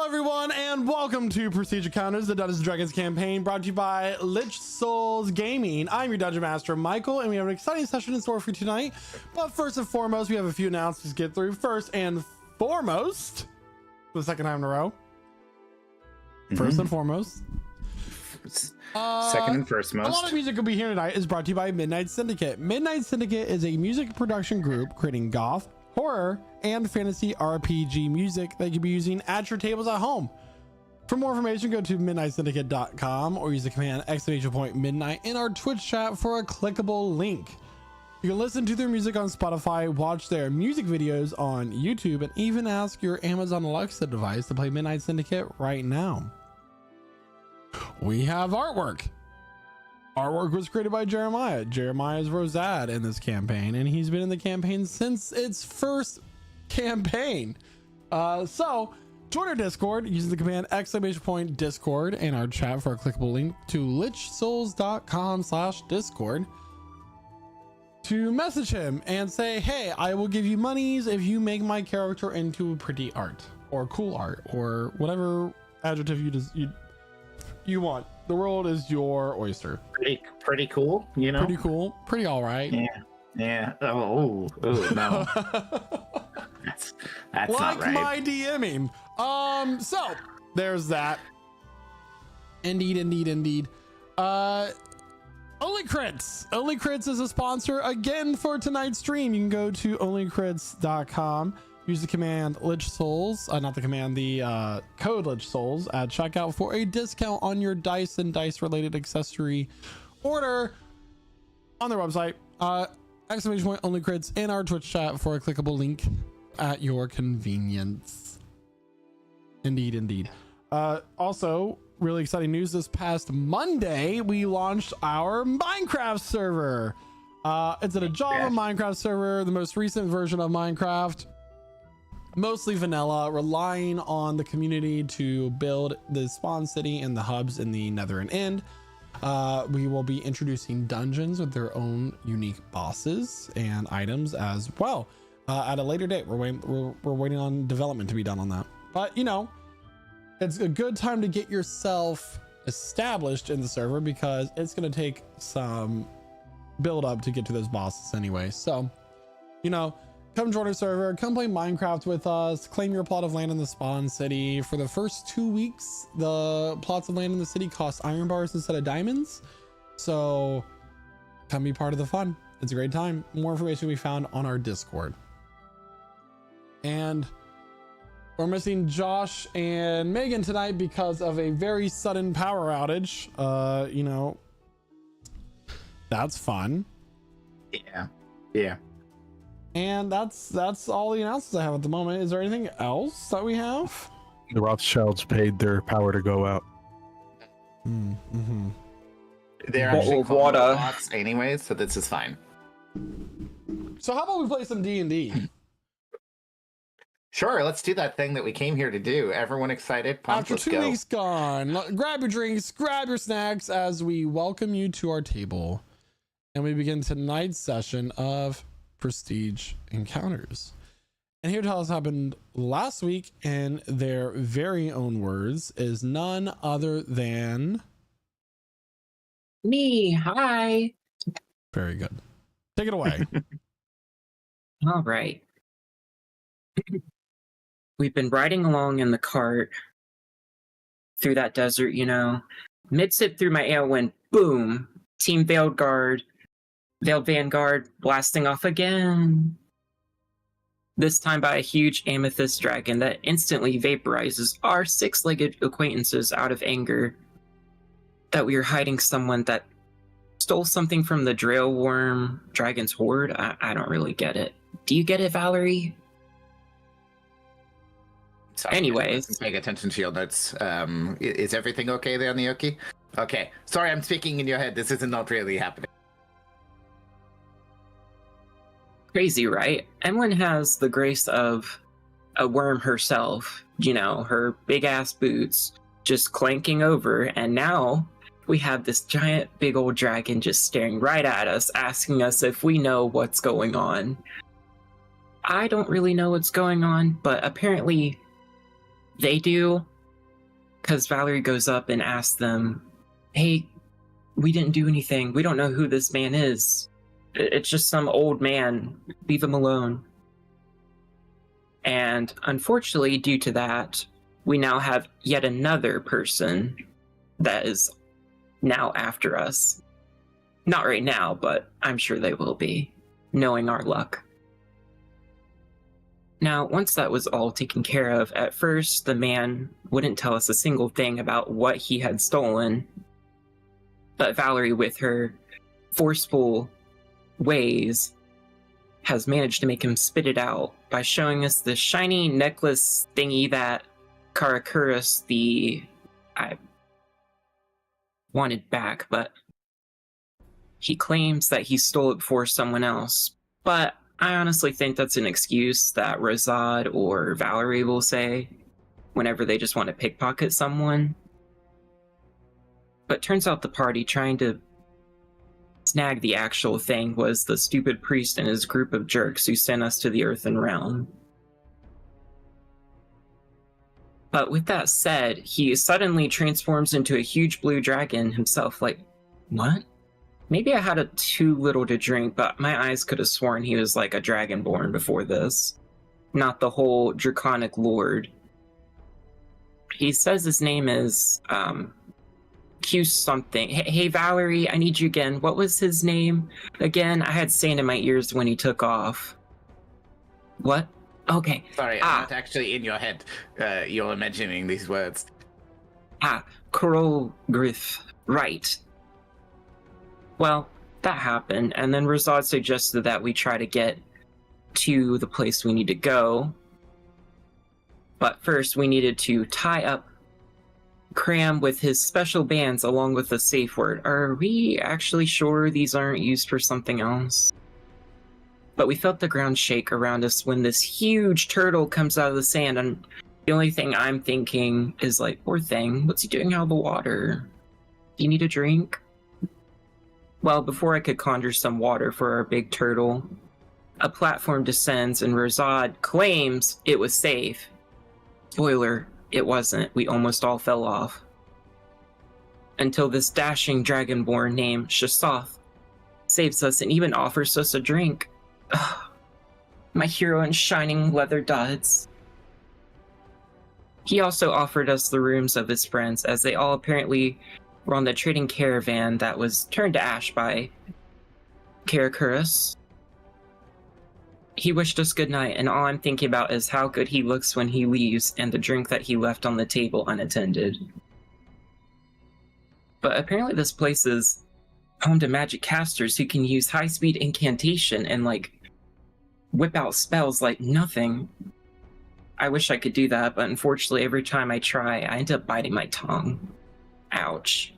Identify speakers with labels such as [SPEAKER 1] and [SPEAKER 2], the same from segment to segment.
[SPEAKER 1] Hello everyone and welcome to Prestige Encounters, the Dungeons & Dragons campaign brought to you by Lich Souls Gaming. I'm your Dungeon Master, Michael, and we have an exciting session in store for you tonight. But first and foremost, we have a few announcements to get through. First and foremost, for the second time in a row. First and foremost.
[SPEAKER 2] Second and first most.
[SPEAKER 1] A lot of music we'll be hearing tonight is brought to you by Midnight Syndicate. Midnight Syndicate is a music production group creating goth, horror, and fantasy RPG music that you can be using at your tables at home. For more information, go to midnightsyndicate.com or use the command !midnight in our Twitch chat for a clickable link. You can listen to their music on Spotify, watch their music videos on YouTube, and even ask your Amazon Alexa device to play Midnight Syndicate right now. We have artwork. Artwork was created by Jeremiah. Jeremiah is Rosad in this campaign, and he's been in the campaign since its first campaign. So join our Discord using the command !Discord in our chat for a clickable link to lichsouls.com/discord to message him and say, hey, I will give you monies if you make my character into pretty art or cool art or whatever adjective you want. The world is your oyster.
[SPEAKER 2] Pretty cool, you know.
[SPEAKER 1] Pretty cool. Pretty all right.
[SPEAKER 2] Yeah. Oh no. that's
[SPEAKER 1] like
[SPEAKER 2] not right.
[SPEAKER 1] my DMing. So there's that. Indeed. Only Crits is a sponsor again for tonight's stream. You can go to onlycrits.com. Use the command Lich Souls, not the command, the code Lich Souls at checkout for a discount on your dice and dice related accessory order on their website. Only Crits in our Twitch chat for a clickable link at your convenience. Indeed. Also, really exciting news. This past Monday, we launched our Minecraft server. It's a Java Minecraft server, the most recent version of Minecraft. Mostly vanilla, relying on the community to build the spawn city and the hubs in the Nether End. We will be introducing dungeons with their own unique bosses and items as well at a later date. We're waiting on development to be done on that. But you know, it's a good time to get yourself established in the server because it's going to take some build up to get to those bosses anyway. So, you know, come join our server, come play Minecraft with us, claim your plot of land in the spawn city. For the first 2 weeks, the plots of land in the city cost iron bars instead of diamonds. So come be part of the fun. It's a great time. More information we found on our Discord. And we're missing Josh and Megan tonight because of a very sudden power outage. You know, that's fun.
[SPEAKER 2] Yeah.
[SPEAKER 1] And that's all the announcements I have at the moment. Is there anything else that we have?
[SPEAKER 3] The Rothschilds paid their power to go out.
[SPEAKER 2] They're actually water lots anyways, so this is fine.
[SPEAKER 1] So how about we play some D&D?
[SPEAKER 2] Sure, let's do that thing that we came here to do. Everyone excited? Pumped,
[SPEAKER 1] After 2 weeks gone, grab your drinks, grab your snacks as we welcome you to our table. And we begin tonight's session of Prestige Encounters. And here to tell us what happened last week in their very own words is none other than
[SPEAKER 4] me. Hi.
[SPEAKER 1] Very good. Take it away.
[SPEAKER 4] All right. We've been riding along in the cart through that desert, you know. Mid-sip through my ale when boom, Team Veiled Vanguard blasting off again. This time by a huge amethyst dragon that instantly vaporizes our six-legged acquaintances out of anger that we are hiding someone that stole something from the Drailworm Dragon's Horde. I don't really get it. Do you get it, Valerie?
[SPEAKER 2] Sorry,
[SPEAKER 4] anyways,
[SPEAKER 2] let's pay attention to your notes. Is everything okay there, Naoki? Okay. Sorry, I'm speaking in your head. This is not really happening.
[SPEAKER 4] Crazy, right? Emlyn has the grace of a worm herself, you know, her big ass boots just clanking over, and now we have this giant big old dragon just staring right at us, asking us if we know what's going on. I don't really know what's going on, but apparently they do, Because Valerie goes up and asks them, hey, we didn't do anything. We don't know who this man is. It's just some old man. Leave him alone. And unfortunately, due to that, we now have yet another person that is now after us. Not right now, but I'm sure they will be, knowing our luck. Now, once that was all taken care of, at first the man wouldn't tell us a single thing about what he had stolen. But Valerie, with her forceful ways, has managed to make him spit it out by showing us the shiny necklace thingy that Karakuris, I wanted back, but he claims that he stole it for someone else. But I honestly think that's an excuse that Razad or Valerie will say whenever they just want to pickpocket someone. But turns out the party trying to snag the actual thing was the stupid priest and his group of jerks who sent us to the Earthen Realm. But with that said, he suddenly transforms into a huge blue dragon himself. Like, what? Maybe I had too little to drink, but my eyes could have sworn he was like a dragonborn before this. Not the whole draconic lord. He says his name is, Q something. Hey, Valerie, I need you again. What was his name? Again, I had sand in my ears when he took off. What? Okay.
[SPEAKER 2] Sorry, I'm not actually in your head. You're imagining these words.
[SPEAKER 4] Korogryph. Right. Well, that happened, and then Razad suggested that we try to get to the place we need to go. But first, we needed to tie up Cram with his special bands along with a safe word. Are we actually sure these aren't used for something else? But we felt the ground shake around us when this huge turtle comes out of the sand, and the only thing I'm thinking is like, poor thing, what's he doing out of the water? Do you need a drink? Well, before I could conjure some water for our big turtle, a platform descends and Razad claims it was safe. Spoiler, it wasn't. We almost all fell off. Until this dashing dragonborn named Shasoth saves us and even offers us a drink. Ugh. My hero in shining leather duds. He also offered us the rooms of his friends, as they all apparently were on the trading caravan that was turned to ash by Karakuris. He wished us good night, and all I'm thinking about is how good he looks when he leaves and the drink that he left on the table unattended. But apparently this place is home to magic casters who can use high-speed incantation and, like, whip out spells like nothing. I wish I could do that, but unfortunately every time I try, I end up biting my tongue. Ouch.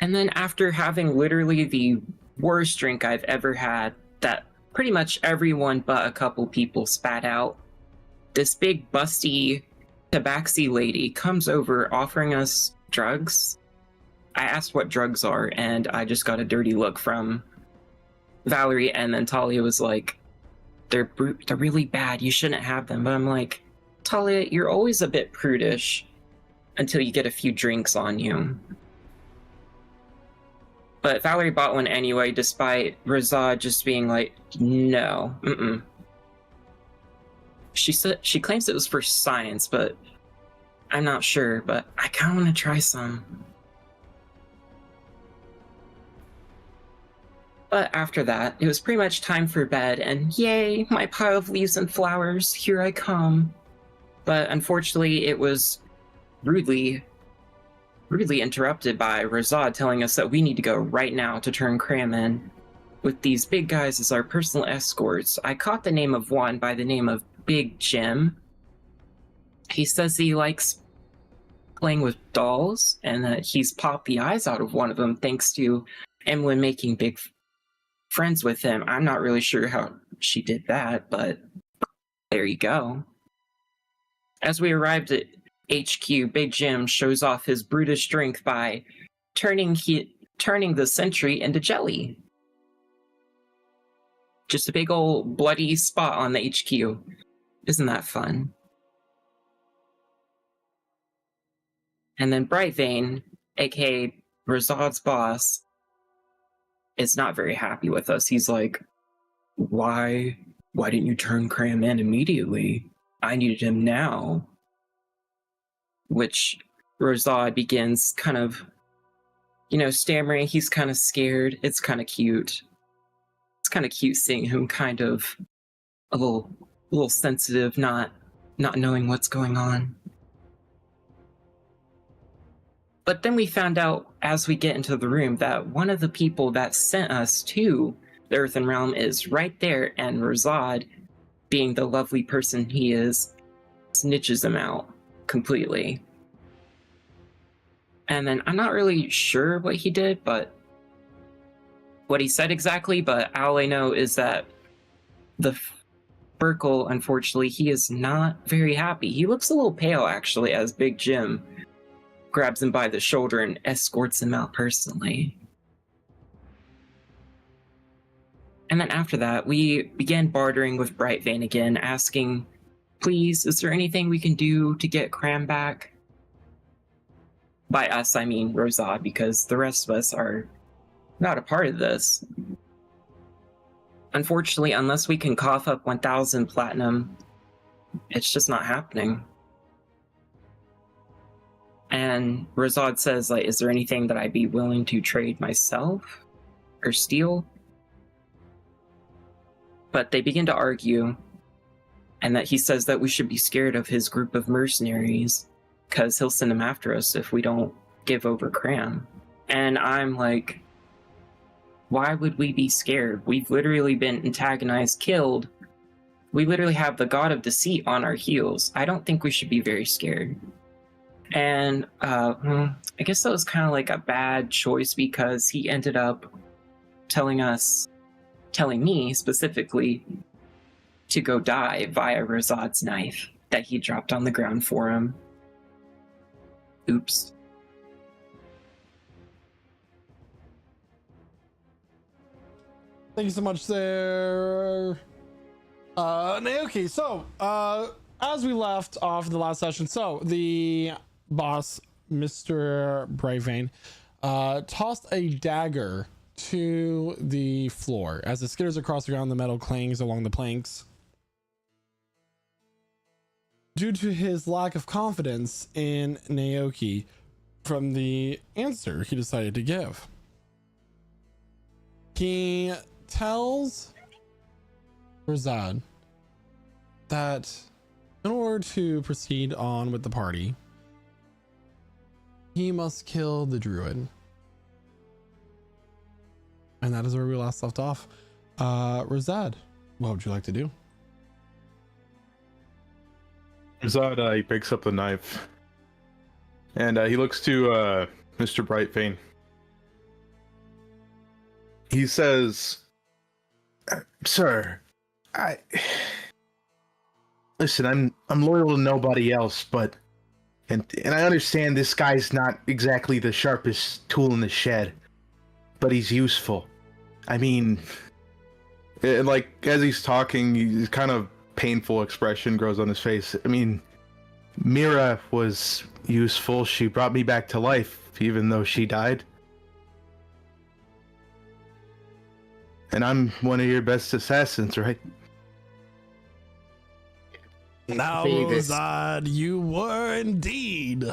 [SPEAKER 4] And then after having literally the worst drink I've ever had, that pretty much everyone but a couple people spat out, this big busty tabaxi lady comes over offering us drugs. I asked what drugs are, and I just got a dirty look from Valerie, and then Talia was like, they're really bad, you shouldn't have them. But I'm like, Talia, you're always a bit prudish until you get a few drinks on you. But Valerie bought one anyway, despite Razad just being like, no, She claims it was for science, but I'm not sure, but I kind of want to try some. But after that, it was pretty much time for bed, and yay, my pile of leaves and flowers, here I come. But unfortunately, it was rudely interrupted by Razad telling us that we need to go right now to turn Cram in, with these big guys as our personal escorts. I caught the name of one by the name of Big Jim. He says he likes playing with dolls, and that he's popped the eyes out of one of them thanks to Emlyn making big friends with him. I'm not really sure how she did that, but there you go. As we arrived at HQ, Big Jim shows off his brutish strength by turning the sentry into jelly. Just a big old bloody spot on the HQ. Isn't that fun? And then Brightvane, aka Razad's boss, is not very happy with us. He's like, why didn't you turn Cram in immediately? I needed him now. Which Razad begins kind of, stammering. He's kind of scared. It's kind of cute. It's kind of cute seeing him kind of a little sensitive, not knowing what's going on. But then we found out as we get into the room that one of the people that sent us to the Earthen Realm is right there, and Razad, being the lovely person he is, snitches him out completely. And then I'm not really sure what he did, but what he said exactly, but all I know is that the Burkle, unfortunately, he is not very happy. He looks a little pale, actually, as Big Jim grabs him by the shoulder and escorts him out personally. And then after that, we began bartering with Brightvane again, asking, please, is there anything we can do to get Cram back? By us, I mean Razad, because the rest of us are not a part of this. Unfortunately, unless we can cough up 1,000 platinum, it's just not happening. And Razad says, like, is there anything that I'd be willing to trade myself or steal? But they begin to argue, and that he says that we should be scared of his group of mercenaries because he'll send them after us if we don't give over Cram. And I'm like, why would we be scared? We've literally been antagonized, killed. We literally have the God of Deceit on our heels. I don't think we should be very scared. And I guess that was kind of like a bad choice because he ended up telling me specifically to go die via Razad's knife that he dropped on the ground for him. Oops.
[SPEAKER 1] Thank you so much there. Okay, so as we left off in the last session, so the boss, Mr. Brightvane, tossed a dagger to the floor. As it skitters across the ground, the metal clangs along the planks. Due to his lack of confidence in Naoki from the answer he decided to give, he tells Razad that in order to proceed on with the party, he must kill the druid. And that is where we last left off. Razad, what would you like to do?
[SPEAKER 3] Razad, he picks up the knife and he looks to Mr. Brightvane. He says, "Sir, listen, I'm loyal to nobody else, but and I understand this guy's not exactly the sharpest tool in the shed, but he's useful. I mean," and like as he's talking, he's kind of painful expression grows on his face. I mean, Mira was useful. She brought me back to life, even though she died. And I'm one of your best assassins, right?
[SPEAKER 1] Now, Razad, you were indeed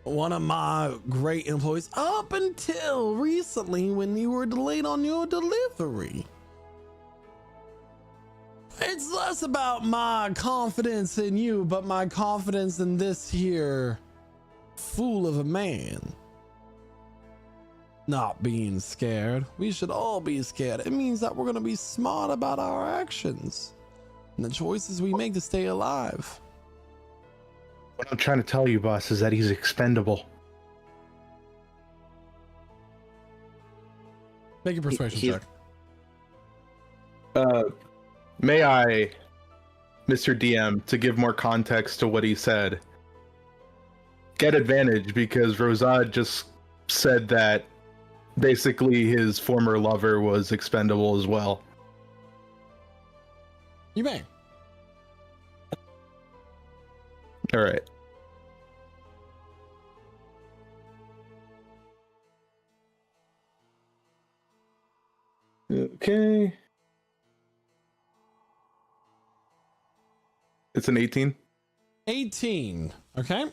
[SPEAKER 1] one of my great employees up until recently when you were delayed on your delivery. It's less about my confidence in you, but my confidence in this here fool of a man. Not being scared. We should all be scared. It means that we're going to be smart about our actions and the choices we make to stay alive.
[SPEAKER 3] What I'm trying to tell you, boss, is that he's expendable.
[SPEAKER 1] Make a persuasion check.
[SPEAKER 3] May I, Mr. DM, to give more context to what he said, get advantage because Razad just said that basically his former lover was expendable as well.
[SPEAKER 1] You may.
[SPEAKER 3] All right. It's an 18.
[SPEAKER 1] 18. Okay.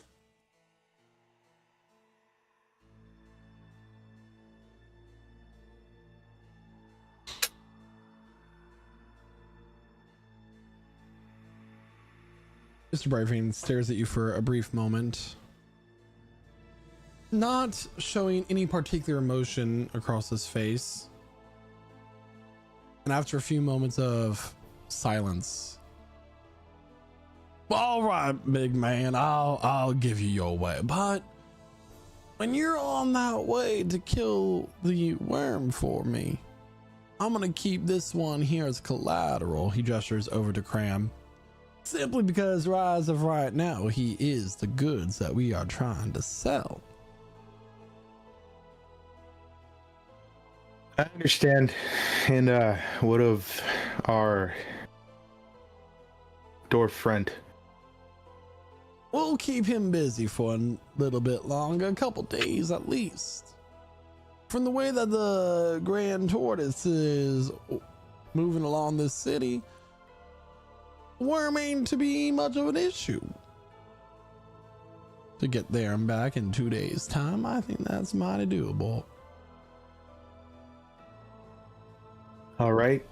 [SPEAKER 1] Mr. Brightfang stares at you for a brief moment, not showing any particular emotion across his face. And after a few moments of silence, all right, big man, I'll give you your way. But when you're on that way to kill the worm for me, I'm gonna keep this one here as collateral. He gestures over to Cram. Simply because as of right now, he is the goods that we are trying to sell.
[SPEAKER 3] I understand. And what of our dwarf friend?
[SPEAKER 1] We'll keep him busy for a little bit longer, a couple days at least. From the way that the Grand Tortoise is moving along this city, worm ain't to be much of an issue. To get there and back in 2 days' time, I think that's mighty doable.
[SPEAKER 3] All right.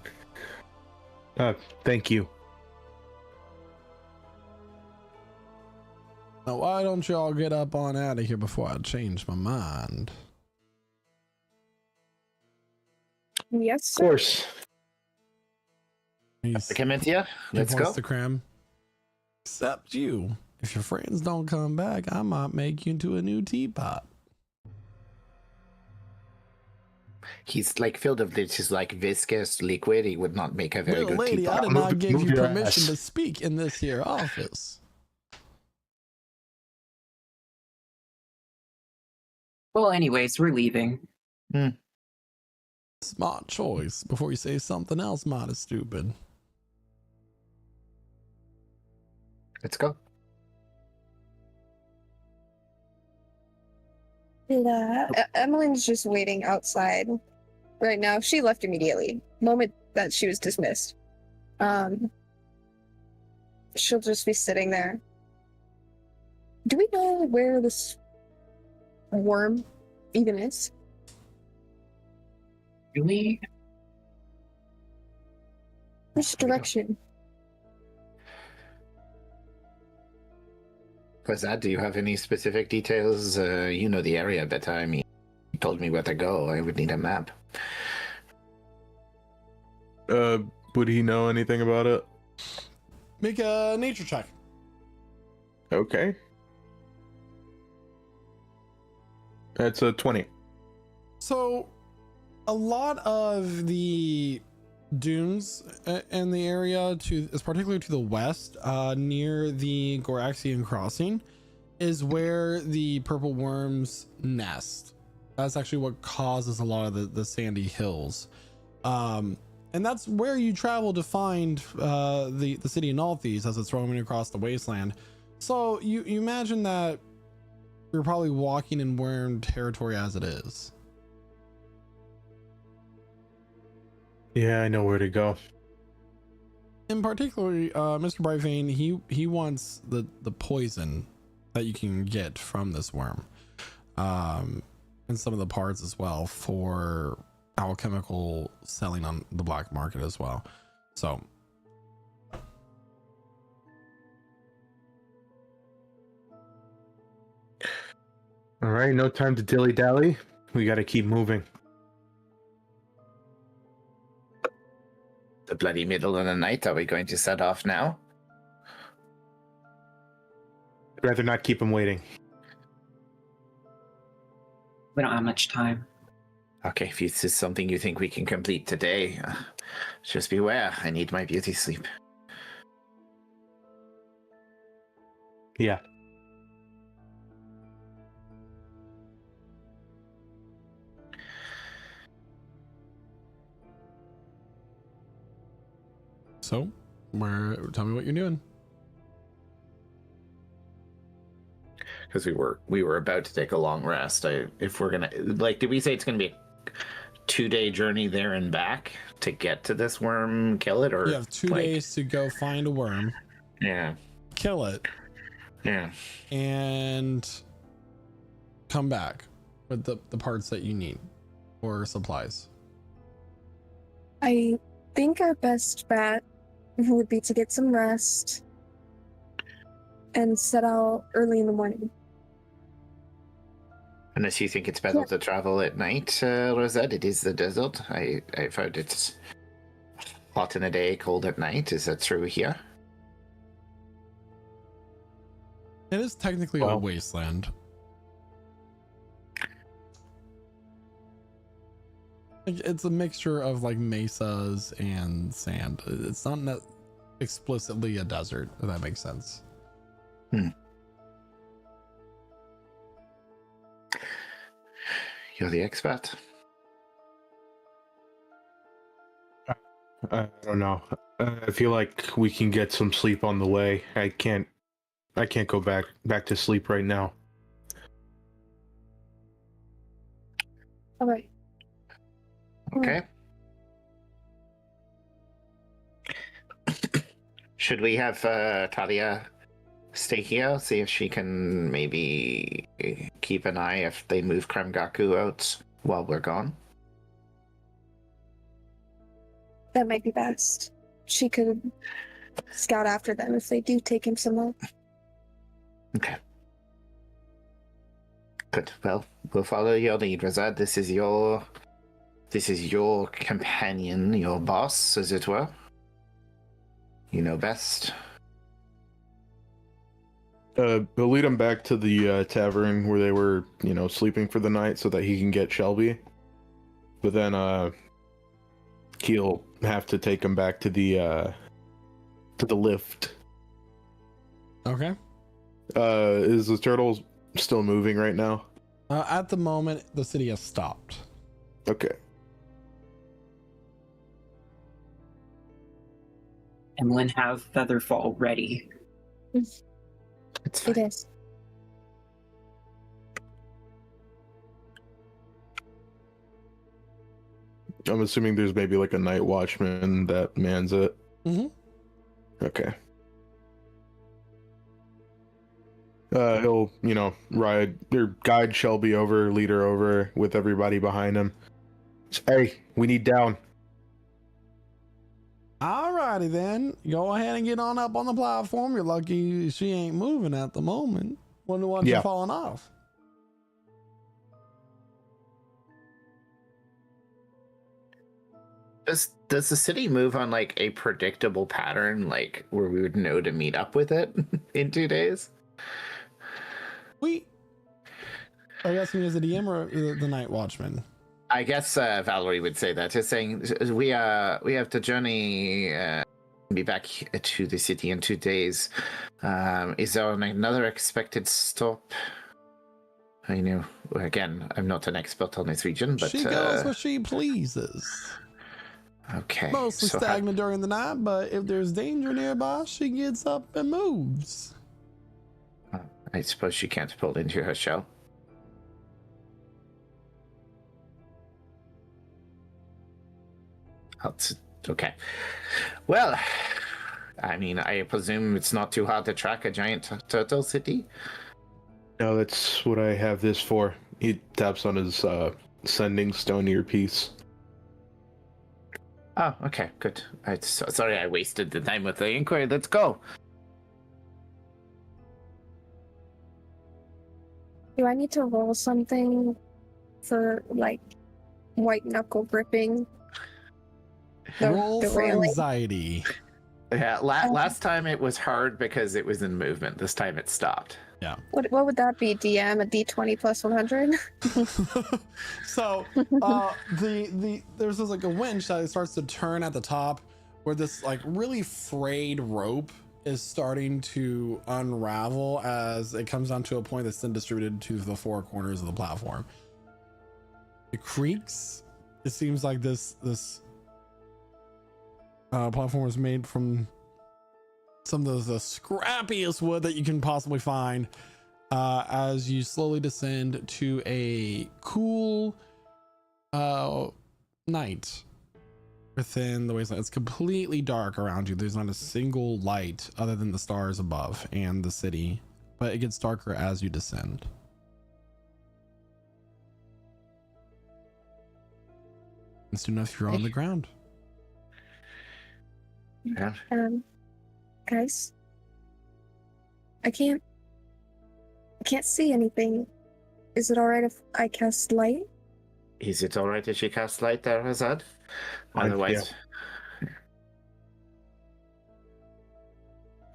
[SPEAKER 3] Thank you.
[SPEAKER 1] Now, why don't y'all get up on out of here before I change my mind?
[SPEAKER 5] Yes,
[SPEAKER 3] Of
[SPEAKER 5] sir.
[SPEAKER 3] course.
[SPEAKER 1] He's
[SPEAKER 2] Clementia, let's go.
[SPEAKER 1] to Cram. Except you. If your friends don't come back, I might make you into a new teapot.
[SPEAKER 2] He's like filled with this like viscous liquid. He would not make a very
[SPEAKER 1] Little
[SPEAKER 2] good
[SPEAKER 1] lady, I
[SPEAKER 2] teapot.
[SPEAKER 1] did not give you
[SPEAKER 3] Move your
[SPEAKER 1] permission
[SPEAKER 3] ass.
[SPEAKER 1] to speak in this here office.
[SPEAKER 4] Well, anyways, we're leaving.
[SPEAKER 1] Smart choice before you say something else mighty stupid.
[SPEAKER 2] Let's go.
[SPEAKER 5] Emmeline's just waiting outside right now. She left immediately, moment that she was dismissed. She'll just be sitting there. Do we know where this worm even is?
[SPEAKER 4] Really?
[SPEAKER 5] Which direction?
[SPEAKER 2] Quazad, do you have any specific details? You know the area better. I mean, you told me where to go. I would need a map.
[SPEAKER 3] Would he know anything about it?
[SPEAKER 1] Make a nature check.
[SPEAKER 3] Okay. That's a 20.
[SPEAKER 1] So, a lot of the dunes in the area, is particularly to the west, near the Goraxian crossing, is where the purple worms nest. That's actually what causes a lot of the sandy hills, and that's where you travel to find the city of Nalthes as it's roaming across the wasteland. So you imagine that you're probably walking in worm territory as it is.
[SPEAKER 3] Yeah, I know where to go.
[SPEAKER 1] In particularly, Mr. Brightfang, he wants the poison that you can get from this worm, and some of the parts as well for alchemical selling on the black market as well. So,
[SPEAKER 3] All right, no time to dilly dally. We got to keep moving.
[SPEAKER 2] The bloody middle of the night. Are we going to set off now?
[SPEAKER 3] I'd rather not keep him waiting.
[SPEAKER 4] We don't have much time.
[SPEAKER 2] Okay, if this is something you think we can complete today, just beware. I need my beauty sleep.
[SPEAKER 3] Yeah.
[SPEAKER 1] so tell me what you're doing.
[SPEAKER 2] Because we were about to take a long rest. If we're gonna did we say it's gonna be a 2-day journey there and back to get to this worm, kill it, or
[SPEAKER 1] You have 2 days to go find a worm,
[SPEAKER 2] Yeah.
[SPEAKER 1] kill it,
[SPEAKER 2] Yeah.
[SPEAKER 1] and come back with the parts that you need or supplies.
[SPEAKER 5] I think our best bet would be to get some rest and set out early in the morning.
[SPEAKER 2] Unless you think it's better
[SPEAKER 5] Yeah.
[SPEAKER 2] to travel at night, Rosette. It is the desert. I've heard it's hot in the day, cold at night. Is that true here?
[SPEAKER 1] It is technically a
[SPEAKER 3] Well.
[SPEAKER 1] wasteland. It's a mixture of like mesas and sand. It's not explicitly a desert, if that makes sense.
[SPEAKER 2] You're the expert.
[SPEAKER 3] I don't know. I feel like we can get some sleep on the way. I can't go back to sleep right now.
[SPEAKER 5] All right.
[SPEAKER 2] Okay. Should we have Talia stay here, see if she can maybe keep an eye if they move Kremgaku out while we're gone?
[SPEAKER 5] That might be best. She could scout after them if they do take him somewhere.
[SPEAKER 2] Okay. Good. Well, we'll follow your lead, Razad. This is your companion, your boss, as it were. You know best.
[SPEAKER 3] He'll lead him back to the tavern where they were, sleeping for the night so that he can get Shelby. But then he'll have to take him back to the lift.
[SPEAKER 1] Okay.
[SPEAKER 3] Is the turtle still moving right now?
[SPEAKER 1] At the moment, the city has stopped.
[SPEAKER 3] Okay.
[SPEAKER 4] Emlyn, have Featherfall ready.
[SPEAKER 2] It's fine.
[SPEAKER 5] It is.
[SPEAKER 3] I'm assuming there's maybe like a night watchman that mans it.
[SPEAKER 1] Mm-hmm.
[SPEAKER 3] Okay. He'll, ride or guide Shelby over, lead her over with everybody behind him. Hey, we need down.
[SPEAKER 1] Alrighty then. Go ahead and get on up on the platform. You're lucky she ain't moving at the moment. Wonder why
[SPEAKER 3] Yeah.
[SPEAKER 1] she's falling off.
[SPEAKER 2] Does the city move on like a predictable pattern, like where we would know to meet up with it in 2 days?
[SPEAKER 1] Are you asking me as a DM or the night watchman?
[SPEAKER 2] I guess Valerie would say that. Just saying, we have to journey, be back to the city in 2 days. Is there another expected stop? I know. Again, I'm not an expert on this region, but
[SPEAKER 1] She goes where she pleases.
[SPEAKER 2] okay.
[SPEAKER 1] Mostly
[SPEAKER 2] so
[SPEAKER 1] stagnant during the night, but if there's danger nearby, she gets up and moves.
[SPEAKER 2] I suppose she can't pull into her shell. Okay. Well, I mean, I presume it's not too hard to track a giant turtle city.
[SPEAKER 3] No, that's what I have this for. He taps on his sending stone earpiece.
[SPEAKER 2] Oh, okay, good. Sorry I wasted the time with the inquiry. Let's go.
[SPEAKER 5] Do I need to roll something for like white knuckle gripping?
[SPEAKER 1] Roll
[SPEAKER 5] the
[SPEAKER 1] for
[SPEAKER 5] railing.
[SPEAKER 1] anxiety.
[SPEAKER 2] Yeah, last time it was hard because it was in movement. This time it stopped.
[SPEAKER 5] What would that be? DM a D20 plus 100?
[SPEAKER 1] So there's this like a winch that starts to turn at the top where this like really frayed rope is starting to unravel as it comes down to a point that's then distributed to the four corners of the platform. It creaks. It seems like this platform was made from some of the scrappiest wood that you can possibly find, as you slowly descend to a cool night. within the wasteland. It's completely dark around you. There's not a single light other than the stars above and the city, but it gets darker as you descend. And soon enough, you're on the ground.
[SPEAKER 2] Yeah.
[SPEAKER 5] Guys, I can't see anything. Is it alright if I cast light?
[SPEAKER 2] Is it all right if she casts light there, Azad? Otherwise,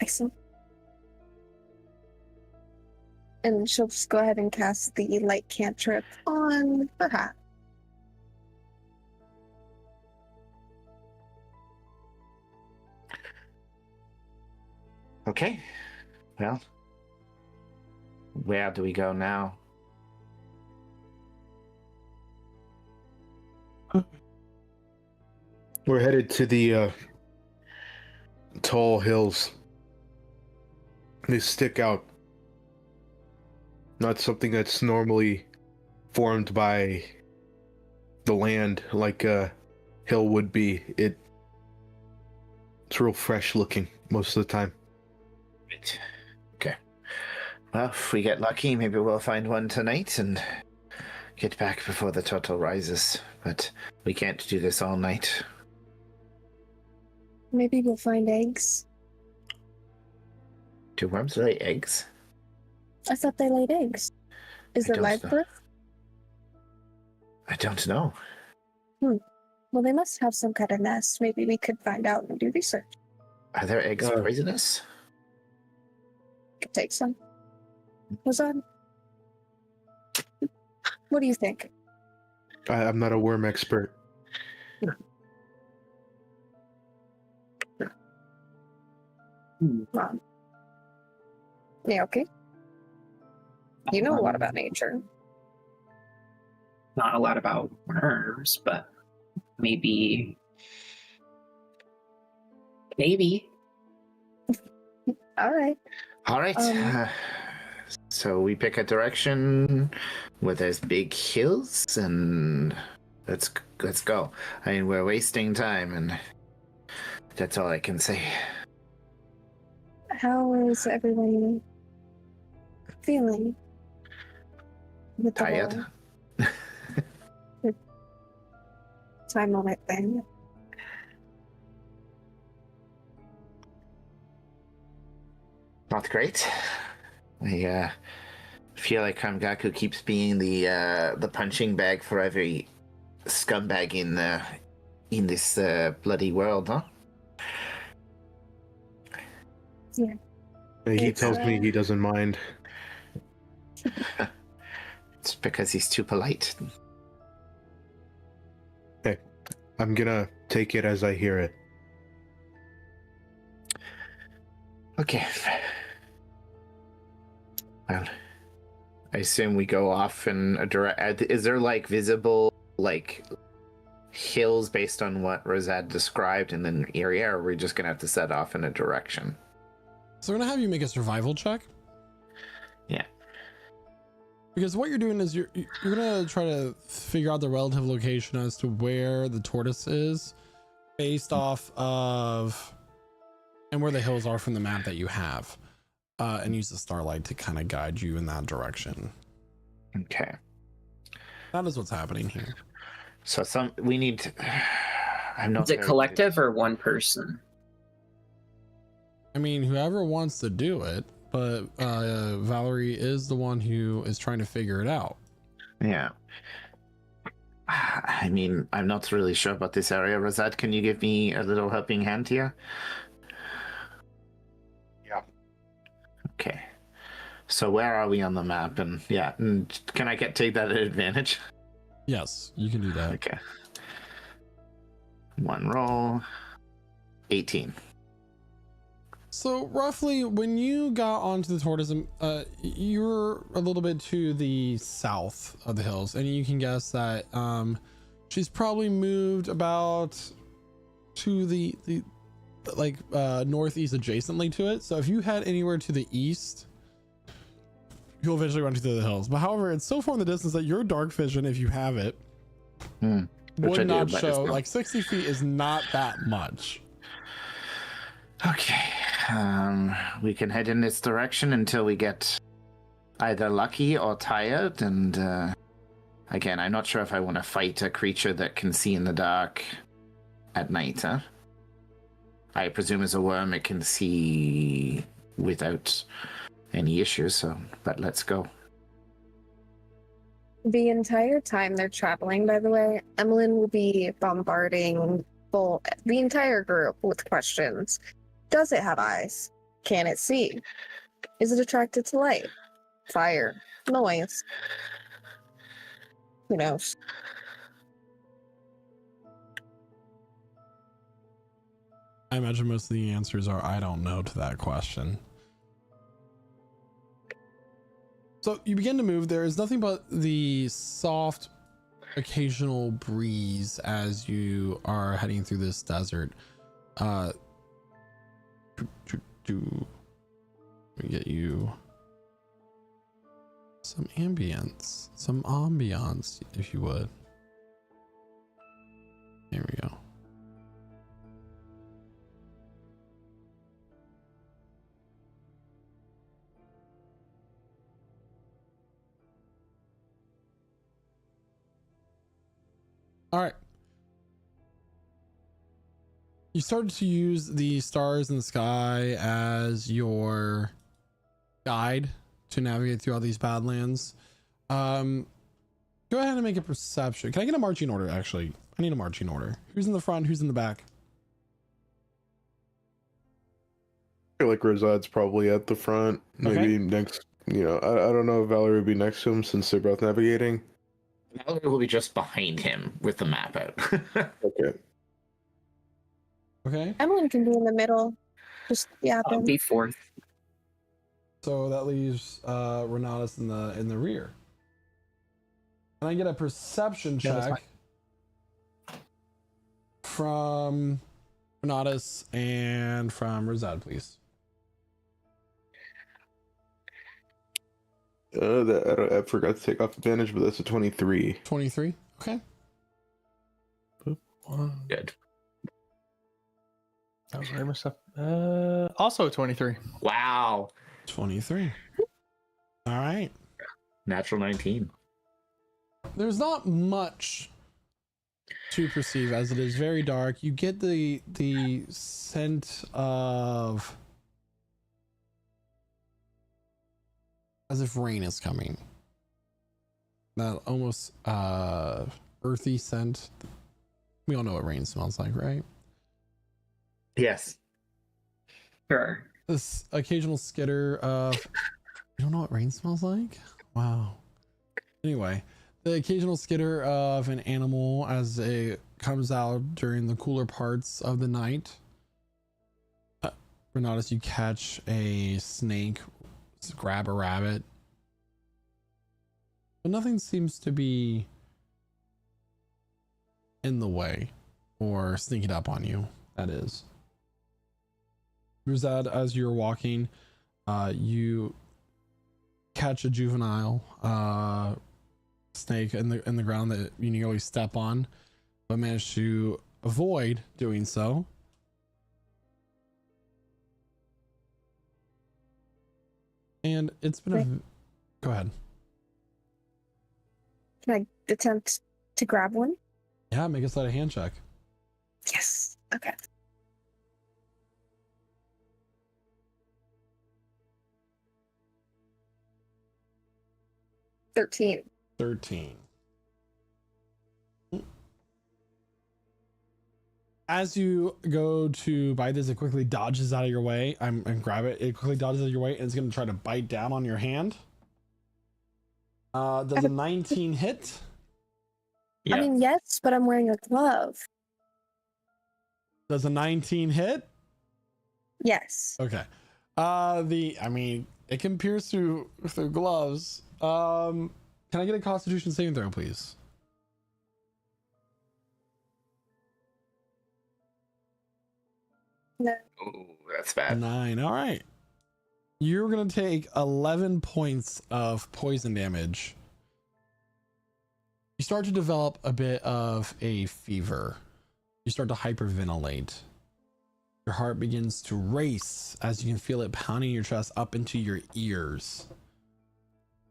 [SPEAKER 5] Excellent. And she'll just go ahead and cast the light cantrip on her hat.
[SPEAKER 2] okay. Well, where do we go now?
[SPEAKER 3] We're headed to the tall hills. They stick out. Not something that's normally formed by the land like a hill would be. It's real fresh looking most of the time.
[SPEAKER 2] Right. Okay. Well, if we get lucky, maybe we'll find one tonight and get back before the turtle rises. But we can't do this all night.
[SPEAKER 5] Maybe we'll find eggs.
[SPEAKER 2] Do worms lay eggs?
[SPEAKER 5] I thought they laid eggs. Is
[SPEAKER 2] I
[SPEAKER 5] there
[SPEAKER 2] don't
[SPEAKER 5] live
[SPEAKER 2] know.
[SPEAKER 5] birth?
[SPEAKER 2] I don't know.
[SPEAKER 5] Well, they must have some kind of nest. Maybe we could find out and do research.
[SPEAKER 2] Are their eggs poisonous?
[SPEAKER 5] Could take some. Was that? What do you think?
[SPEAKER 3] I'm not a worm expert.
[SPEAKER 5] Yeah, okay. You know a lot about nature.
[SPEAKER 4] Not a lot about worms, but maybe.
[SPEAKER 5] All right.
[SPEAKER 2] All right. So we pick a direction where there's big hills, and let's go. I mean, we're wasting time, and that's all I can say.
[SPEAKER 5] How is everyone feeling? With the
[SPEAKER 2] Tired?
[SPEAKER 5] whole time limit thing.
[SPEAKER 2] Not great. I feel like Kamgaku keeps being the punching bag for every scumbag in this bloody world, huh?
[SPEAKER 5] Yeah.
[SPEAKER 3] He
[SPEAKER 5] It's,
[SPEAKER 3] tells me he doesn't mind.
[SPEAKER 2] It's because he's too polite.
[SPEAKER 3] I'm gonna take it as I hear it.
[SPEAKER 2] Okay. Well, I assume we go off in a direct. Is there like visible like hills based on what Rosad described in an area, or are we just gonna have to set off in a direction?
[SPEAKER 1] So I'm gonna have you make a survival check.
[SPEAKER 2] Yeah.
[SPEAKER 1] Because what you're doing is you're gonna try to figure out the relative location as to where the tortoise is, based off of and where the hills are from the map that you have, and use the starlight to kind of guide you in that direction.
[SPEAKER 2] Okay.
[SPEAKER 1] That is what's happening here.
[SPEAKER 2] So we need. I'm not.
[SPEAKER 4] Is it
[SPEAKER 2] very
[SPEAKER 4] collective or one person?
[SPEAKER 1] I mean, whoever wants to do it, but Valerie is the one who is trying to figure it out.
[SPEAKER 2] Yeah. I mean, I'm not really sure about this area. Rosad, can you give me a little helping hand here?
[SPEAKER 3] Yeah.
[SPEAKER 2] Okay. So where are we on the map? And yeah, can I take that advantage?
[SPEAKER 1] Yes, you can do that.
[SPEAKER 2] Okay. One roll. 18.
[SPEAKER 1] So roughly when you got onto the tortoise, you're a little bit to the south of the hills, and you can guess that she's probably moved about to the northeast adjacently to it. So if you head anywhere to the east, you'll eventually run through the hills. But however, it's so far in the distance that your dark vision, if you have it,
[SPEAKER 2] Which I
[SPEAKER 1] would
[SPEAKER 2] do,
[SPEAKER 1] not
[SPEAKER 2] but
[SPEAKER 1] show.
[SPEAKER 2] still.
[SPEAKER 1] Like 60 feet is not that much.
[SPEAKER 2] Okay. We can head in this direction until we get either lucky or tired. And again, I'm not sure if I want to fight a creature that can see in the dark at night. Huh? I presume as a worm it can see without any issues. So, but let's go.
[SPEAKER 5] The entire time they're traveling, by the way, Emmeline will be bombarding the entire group with questions. Does it have eyes? Can it see? Is it attracted to light? Fire? Noise? Who knows?
[SPEAKER 1] I imagine most of the answers are I don't know to that question. So you begin to move. There is nothing but the soft occasional breeze as you are heading through this desert. Let me get you some ambience, if you would. There we go. All right. You started to use the stars in the sky as your guide to navigate through all these badlands. Go ahead and make a perception. Can I get a marching order, actually? I need a marching order. Who's in the front? Who's in the back?
[SPEAKER 6] I feel like Razad's probably at the front. Maybe next, I don't know if Valerie would be next to him since they're both navigating.
[SPEAKER 2] Valerie will be just behind him with the map out.
[SPEAKER 6] Okay.
[SPEAKER 1] Okay.
[SPEAKER 5] Emmeline can be in the middle. Just
[SPEAKER 4] I'll
[SPEAKER 5] yapping.
[SPEAKER 4] be fourth.
[SPEAKER 1] So that leaves Renatus in the rear. Can I get a perception
[SPEAKER 4] Yeah, that's
[SPEAKER 1] check from Renatus and from Razad, please?
[SPEAKER 6] I forgot to take off advantage, but that's a 23.
[SPEAKER 1] 23. Okay.
[SPEAKER 2] Good.
[SPEAKER 7] That was random stuff. Also 23.
[SPEAKER 2] Wow.
[SPEAKER 1] 23. All right.
[SPEAKER 2] Natural 19.
[SPEAKER 1] There's not much to perceive as it is very dark. You get the scent of as if rain is coming. That almost earthy scent. We all know what rain smells like, right?
[SPEAKER 2] Yes.
[SPEAKER 4] Sure.
[SPEAKER 1] This occasional skitter of you don't know what rain smells like? Wow. Anyway, the occasional skitter of an animal as it comes out during the cooler parts of the night. Renatus, you catch a snake, grab a rabbit. But nothing seems to be in the way or sneaking up on you, that is. Ruzad, as you're walking, you catch a juvenile snake in the ground that you nearly step on, but manage to avoid doing so. And it's been a... Go ahead.
[SPEAKER 5] Can I attempt to grab one?
[SPEAKER 1] Yeah, make a sleight of hand check.
[SPEAKER 5] Yes. Okay. $13.
[SPEAKER 1] 13. As you go to bite this, it quickly dodges out of your way. And grab it. It quickly dodges out of your way and it's going to try to bite down on your hand. Does a 19 hit?
[SPEAKER 4] Yeah.
[SPEAKER 5] I mean, yes, but I'm wearing a glove.
[SPEAKER 1] Does a 19 hit?
[SPEAKER 5] Yes.
[SPEAKER 1] Okay. It can pierce through gloves. Can I get a Constitution saving throw, please?
[SPEAKER 5] No.
[SPEAKER 2] Ooh, that's bad.
[SPEAKER 1] 9. All right. You're going to take 11 points of poison damage You start to develop a bit of a fever. You start to hyperventilate. Your heart begins to race as you can feel it pounding your chest up into your ears.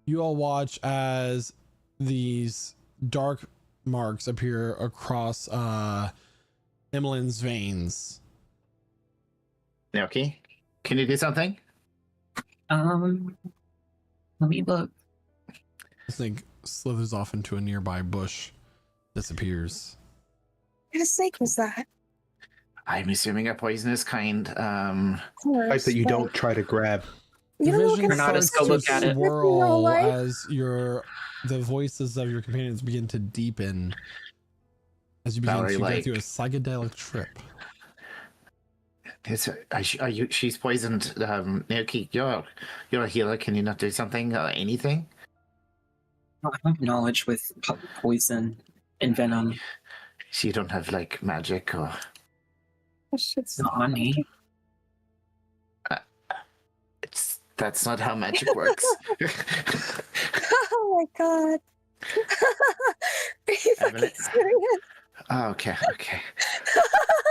[SPEAKER 1] You all watch as these dark marks appear across Emmeline's veins.
[SPEAKER 2] Naoki, can you do something?
[SPEAKER 4] Let me look.
[SPEAKER 1] The snake slithers off into a nearby bush, disappears.
[SPEAKER 5] What kind of snake was that?
[SPEAKER 2] I'm assuming a poisonous kind.
[SPEAKER 5] Of course,
[SPEAKER 3] Type that you
[SPEAKER 5] but
[SPEAKER 3] don't try to grab.
[SPEAKER 5] You don't know what
[SPEAKER 1] Vision
[SPEAKER 5] kind of
[SPEAKER 4] Renata,
[SPEAKER 1] starts
[SPEAKER 4] go
[SPEAKER 1] to
[SPEAKER 4] look at it.
[SPEAKER 1] swirl
[SPEAKER 5] Life?
[SPEAKER 1] as the voices of your companions begin to deepen as you begin
[SPEAKER 2] Valerie,
[SPEAKER 1] to go
[SPEAKER 2] like-
[SPEAKER 1] through a psychedelic trip.
[SPEAKER 2] She's poisoned. Naoki, you're a healer. Can you not do something? Anything?
[SPEAKER 4] I have knowledge with poison and venom.
[SPEAKER 2] So you don't have like magic or
[SPEAKER 5] It's
[SPEAKER 4] Not on me.
[SPEAKER 2] that's not how magic works.
[SPEAKER 5] Oh my god. Are you fucking
[SPEAKER 2] Emily-
[SPEAKER 5] serious?
[SPEAKER 2] Oh, okay.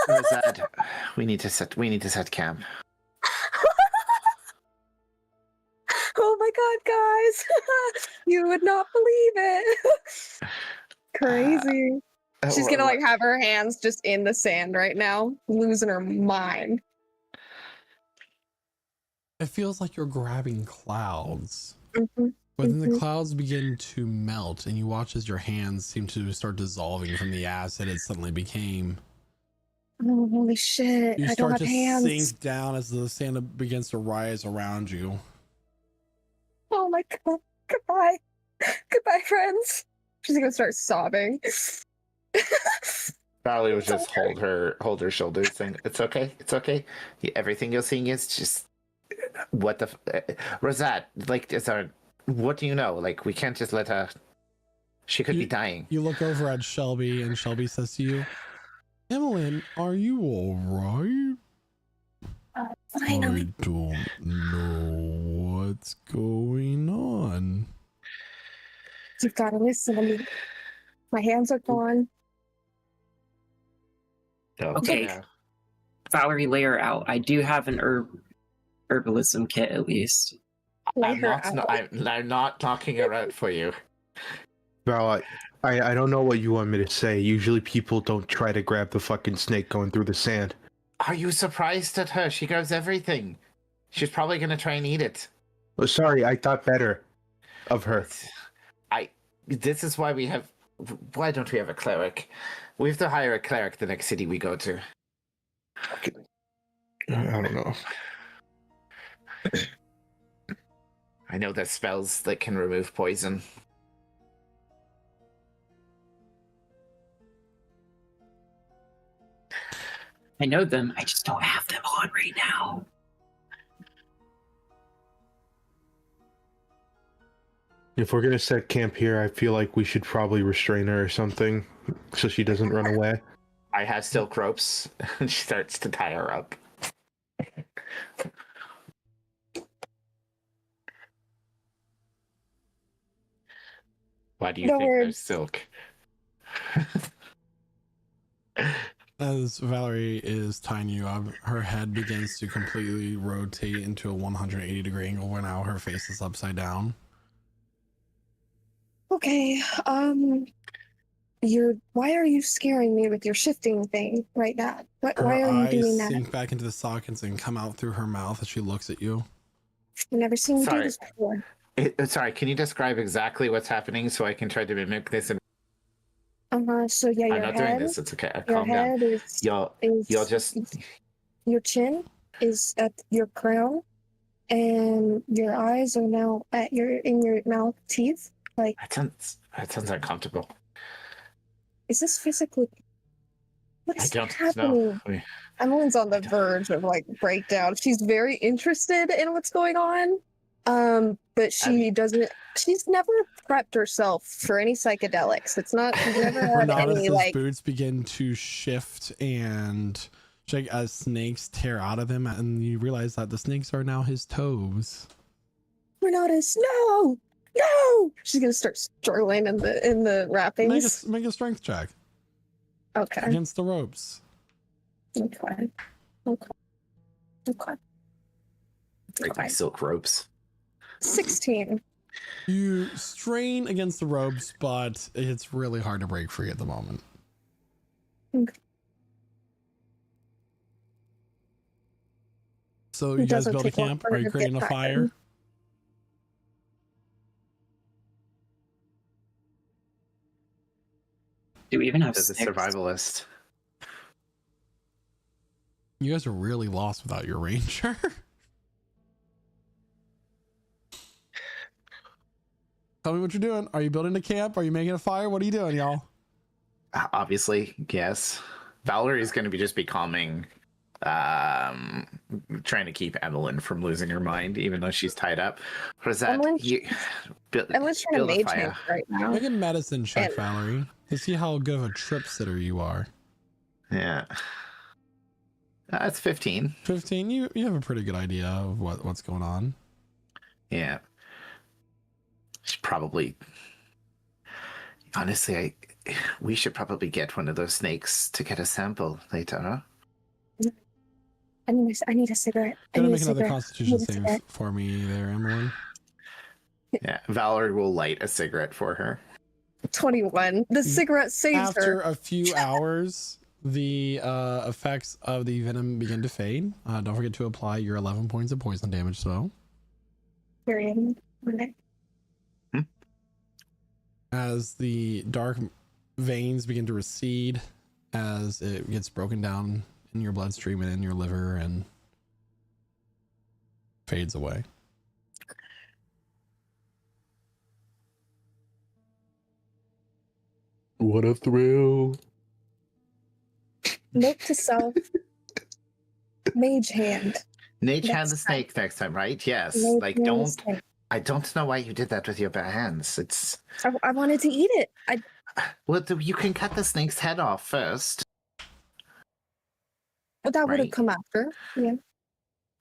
[SPEAKER 2] Rosad, we need to set camp.
[SPEAKER 5] Oh my god, guys. You would not believe it. Crazy. She's gonna like have her hands just in the sand right now, losing her mind.
[SPEAKER 1] It feels like you're grabbing clouds.
[SPEAKER 5] Mhm.
[SPEAKER 1] But then the clouds begin to melt, and you watch as your hands seem to start dissolving from the acid it suddenly became.
[SPEAKER 5] Oh, holy shit.
[SPEAKER 1] You
[SPEAKER 5] I don't
[SPEAKER 1] start
[SPEAKER 5] have
[SPEAKER 1] to
[SPEAKER 5] hands.
[SPEAKER 1] sink down as the sand begins to rise around you.
[SPEAKER 5] Oh my god. Goodbye. Goodbye, friends. She's gonna start sobbing.
[SPEAKER 2] Valerie will just hold her shoulders, saying, "It's okay. Everything you're seeing is just what the Rosat. Like, what do you know? Like, we can't just let her. She could be dying."
[SPEAKER 1] You look over at Shelby, and Shelby says to you, "Emmeline, are you all right?
[SPEAKER 5] Finally.
[SPEAKER 1] I don't know what's going on."
[SPEAKER 5] You've gotta listen to me. My hands are gone.
[SPEAKER 4] Okay.
[SPEAKER 2] Yeah.
[SPEAKER 4] Valerie, lay her out. I do have an herbalism kit at least.
[SPEAKER 5] Lay
[SPEAKER 2] I'm
[SPEAKER 5] her
[SPEAKER 2] not.
[SPEAKER 5] out.
[SPEAKER 2] I'm not talking her out for you.
[SPEAKER 3] Val, I don't know what you want me to say. Usually people don't try to grab the fucking snake going through the sand.
[SPEAKER 2] Are you surprised at her? She grabs everything. She's probably gonna try and eat it.
[SPEAKER 3] Oh, sorry, I thought better of her.
[SPEAKER 2] This is why we have. Why don't we have a cleric? We have to hire a cleric the next city we go to.
[SPEAKER 6] I don't know.
[SPEAKER 2] I know there's spells that can remove poison.
[SPEAKER 4] I know them. I just don't have them on right now.
[SPEAKER 3] If we're gonna set camp here, I feel like we should probably restrain her or something so she doesn't run away.
[SPEAKER 2] I have silk ropes, and she starts to tie her up. Why do you
[SPEAKER 5] No
[SPEAKER 2] think
[SPEAKER 5] words.
[SPEAKER 2] there's silk?
[SPEAKER 1] As Valerie is tying you up, her head begins to completely rotate into a 180-degree angle where now her face is upside down.
[SPEAKER 5] Okay, why are you scaring me with your shifting thing right now?
[SPEAKER 1] Her
[SPEAKER 5] Why are you
[SPEAKER 1] eyes
[SPEAKER 5] doing that?
[SPEAKER 1] sink back into the sockets and come out through her mouth as she looks at you.
[SPEAKER 5] I've never seen you do
[SPEAKER 2] Sorry.
[SPEAKER 5] this before.
[SPEAKER 2] Sorry, can you describe exactly what's happening so I can try to mimic this? And
[SPEAKER 5] So yeah,
[SPEAKER 2] I'm
[SPEAKER 5] your
[SPEAKER 2] not doing
[SPEAKER 5] head,
[SPEAKER 2] this. It's okay.
[SPEAKER 5] your
[SPEAKER 2] Calm down.
[SPEAKER 5] head is,
[SPEAKER 2] You're just.
[SPEAKER 5] your chin is at your crown, and your eyes are now in your mouth teeth. Like,
[SPEAKER 2] That sounds uncomfortable.
[SPEAKER 5] is this physically? What
[SPEAKER 2] I
[SPEAKER 5] is
[SPEAKER 2] don't
[SPEAKER 5] happening?
[SPEAKER 2] know.
[SPEAKER 5] Emily's on the verge of like breakdown. She's very interested in what's going on. But she doesn't. She's never prepped herself for any psychedelics. It's not. She's never had any
[SPEAKER 1] Renatus's
[SPEAKER 5] like.
[SPEAKER 1] boots begin to shift and shake as snakes tear out of him, and you realize that the snakes are now his toes.
[SPEAKER 5] Renatus, no, No! She's gonna start struggling in the wrappings.
[SPEAKER 1] Make a strength check
[SPEAKER 5] Okay.
[SPEAKER 1] against the ropes.
[SPEAKER 5] Okay. Okay. Okay.
[SPEAKER 2] Break my silk ropes.
[SPEAKER 5] 16.
[SPEAKER 1] You strain against the ropes, but it's really hard to break free at the moment.
[SPEAKER 5] Okay.
[SPEAKER 1] So
[SPEAKER 5] It
[SPEAKER 1] you guys
[SPEAKER 5] doesn't
[SPEAKER 1] build a
[SPEAKER 5] take long
[SPEAKER 1] camp?
[SPEAKER 5] for
[SPEAKER 1] Are
[SPEAKER 5] her
[SPEAKER 1] you
[SPEAKER 5] to
[SPEAKER 1] creating a
[SPEAKER 5] get
[SPEAKER 1] fire?
[SPEAKER 5] tired.
[SPEAKER 4] Do we even have
[SPEAKER 2] As a
[SPEAKER 4] sticks?
[SPEAKER 2] survivalist.
[SPEAKER 1] You guys are really lost without your ranger. Tell me what you're doing. Are you building a camp? Are you making a fire? What are you doing, y'all?
[SPEAKER 2] Obviously, yes. Valerie going to just be calming, trying to keep Evelyn from losing her mind, even though she's tied up. What is that?
[SPEAKER 5] Evelyn's
[SPEAKER 2] Build
[SPEAKER 5] trying to
[SPEAKER 2] a
[SPEAKER 5] mage
[SPEAKER 2] fire.
[SPEAKER 5] hand right now.
[SPEAKER 1] Make a medicine check,
[SPEAKER 5] And-
[SPEAKER 1] Valerie, to see how good of a trip sitter you are.
[SPEAKER 2] Yeah. That's 15.
[SPEAKER 1] 15. You have a pretty good idea of what's going on.
[SPEAKER 2] Yeah. Should probably. Honestly, we should probably get one of those snakes to get a sample later, huh?
[SPEAKER 5] I need a cigarette.
[SPEAKER 1] Gonna
[SPEAKER 5] I need
[SPEAKER 1] make
[SPEAKER 5] a
[SPEAKER 1] another
[SPEAKER 5] cigarette.
[SPEAKER 1] constitution
[SPEAKER 5] I need a
[SPEAKER 1] save
[SPEAKER 5] cigarette.
[SPEAKER 1] for me there, Emily.
[SPEAKER 2] Yeah. Valerie will light a cigarette for her.
[SPEAKER 5] 21. The cigarette saves
[SPEAKER 1] After
[SPEAKER 5] her.
[SPEAKER 1] a few hours, the effects of the venom begin to fade. Don't forget to apply your 11 points of poison damage, though.
[SPEAKER 5] Period. Okay.
[SPEAKER 1] As the dark veins begin to recede, as it gets broken down in your bloodstream and in your liver and fades away.
[SPEAKER 6] What a thrill.
[SPEAKER 5] Note to self. Mage hand.
[SPEAKER 2] Nate
[SPEAKER 5] Next
[SPEAKER 2] had the
[SPEAKER 5] time.
[SPEAKER 2] snake next time, right? Yes.
[SPEAKER 5] Mage
[SPEAKER 2] Like,
[SPEAKER 5] hand
[SPEAKER 2] don't.
[SPEAKER 5] snake.
[SPEAKER 2] I don't know why you did that with your bare hands. It's.
[SPEAKER 5] I wanted to eat it.
[SPEAKER 2] Well, you can cut the snake's head off first.
[SPEAKER 5] But that would have
[SPEAKER 2] Right.
[SPEAKER 5] come after. Yeah.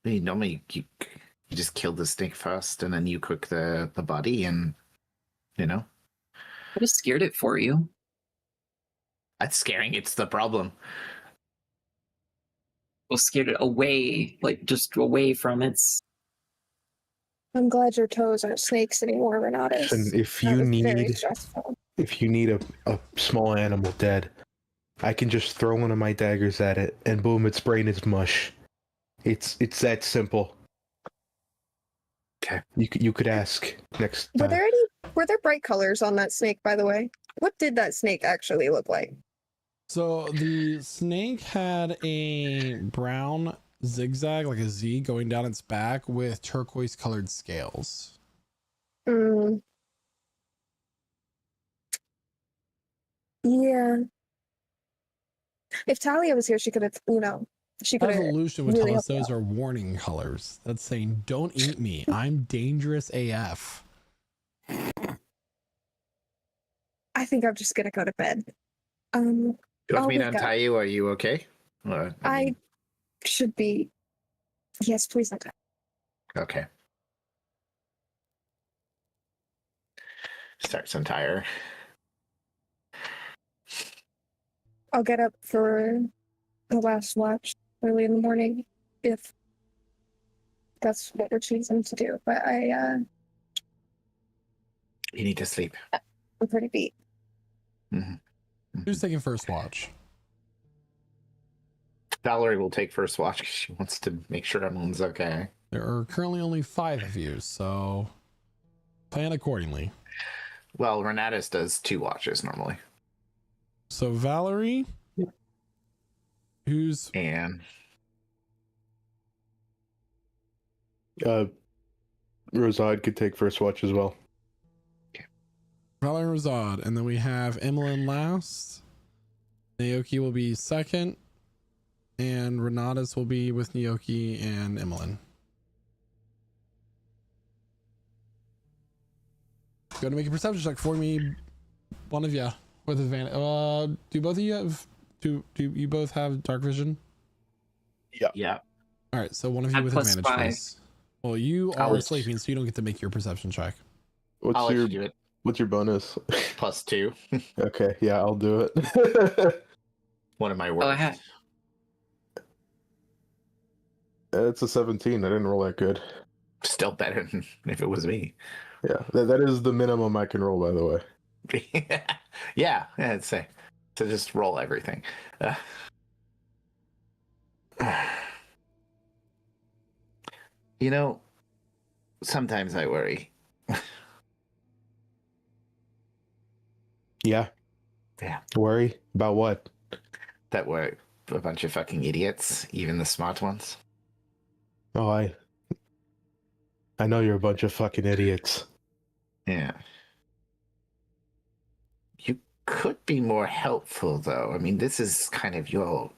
[SPEAKER 2] Normally, you just kill the snake first, and then you cook the body, and
[SPEAKER 4] I just scared it for you.
[SPEAKER 2] that's scaring. It's the problem.
[SPEAKER 4] Well, scared it away, like just away from its.
[SPEAKER 5] I'm glad your toes aren't snakes anymore, Renatus.
[SPEAKER 3] And if
[SPEAKER 5] That
[SPEAKER 3] you
[SPEAKER 5] was very
[SPEAKER 3] need
[SPEAKER 5] stressful.
[SPEAKER 3] a small animal dead, I can just throw one of my daggers at it, and boom, its brain is mush. It's that simple.
[SPEAKER 2] Okay.
[SPEAKER 3] You could ask next
[SPEAKER 5] Were
[SPEAKER 3] time.
[SPEAKER 5] were there bright colors on that snake, by the way? What did that snake actually look like?
[SPEAKER 1] So the snake had a brown zigzag, like a Z going down its back with turquoise colored scales.
[SPEAKER 5] Mm. Yeah. If Talia was here, she could have, she could have.
[SPEAKER 1] Evolution would
[SPEAKER 5] really
[SPEAKER 1] tell us
[SPEAKER 5] helped
[SPEAKER 1] those are warning colors. That's saying, don't eat me. I'm dangerous AF.
[SPEAKER 5] I think I'm just gonna go to bed.
[SPEAKER 2] Do you want
[SPEAKER 5] I'll
[SPEAKER 2] me to
[SPEAKER 5] wake up.
[SPEAKER 2] untie you? Are you okay? Or,
[SPEAKER 5] I should be. Yes, please untie.
[SPEAKER 2] Okay. Starts untie her.
[SPEAKER 5] I'll get up for the last watch early in the morning if that's what we're choosing to do. But
[SPEAKER 2] You need to sleep.
[SPEAKER 5] I'm pretty beat.
[SPEAKER 1] Who's taking first watch?
[SPEAKER 2] Valerie will take first watch because she wants to make sure everyone's okay.
[SPEAKER 1] There are currently only 5 of you, so plan accordingly.
[SPEAKER 2] Well, Renatus does 2 watches normally.
[SPEAKER 1] So Valerie, who's
[SPEAKER 2] And
[SPEAKER 6] Rosad could take first watch as well.
[SPEAKER 1] Valerie Rosad, and then we have Emmeline last. Naoki will be second, and Renatus will be with Naoki and Emmeline. Go to make a perception check for me, one of you with advantage. Do both of you have? Do you both have dark vision?
[SPEAKER 2] yeah.
[SPEAKER 1] All right, so one of you
[SPEAKER 4] Add
[SPEAKER 1] with
[SPEAKER 4] plus
[SPEAKER 1] advantage,
[SPEAKER 4] 5.
[SPEAKER 1] please. Well, you
[SPEAKER 2] I
[SPEAKER 1] are
[SPEAKER 2] was-
[SPEAKER 1] sleeping, so you don't get to make your perception check.
[SPEAKER 6] What's
[SPEAKER 2] I'll let
[SPEAKER 6] your
[SPEAKER 2] you do it.
[SPEAKER 6] what's your bonus?
[SPEAKER 2] +2.
[SPEAKER 6] Okay, yeah, I'll do it.
[SPEAKER 2] One of my
[SPEAKER 4] Go
[SPEAKER 2] worst.
[SPEAKER 4] ahead.
[SPEAKER 6] It's a 17. I didn't roll that good.
[SPEAKER 2] Still better than if it was me.
[SPEAKER 6] Yeah, that is the minimum I can roll, by the way.
[SPEAKER 2] Yeah, I'd say. To just roll everything. You know, sometimes I worry.
[SPEAKER 6] Yeah.
[SPEAKER 2] Yeah.
[SPEAKER 6] Worry about what?
[SPEAKER 2] That we're a bunch of fucking idiots, even the smart ones.
[SPEAKER 6] Oh, I know you're a bunch of fucking idiots.
[SPEAKER 2] Yeah. You could be more helpful, though. I mean, this is kind of your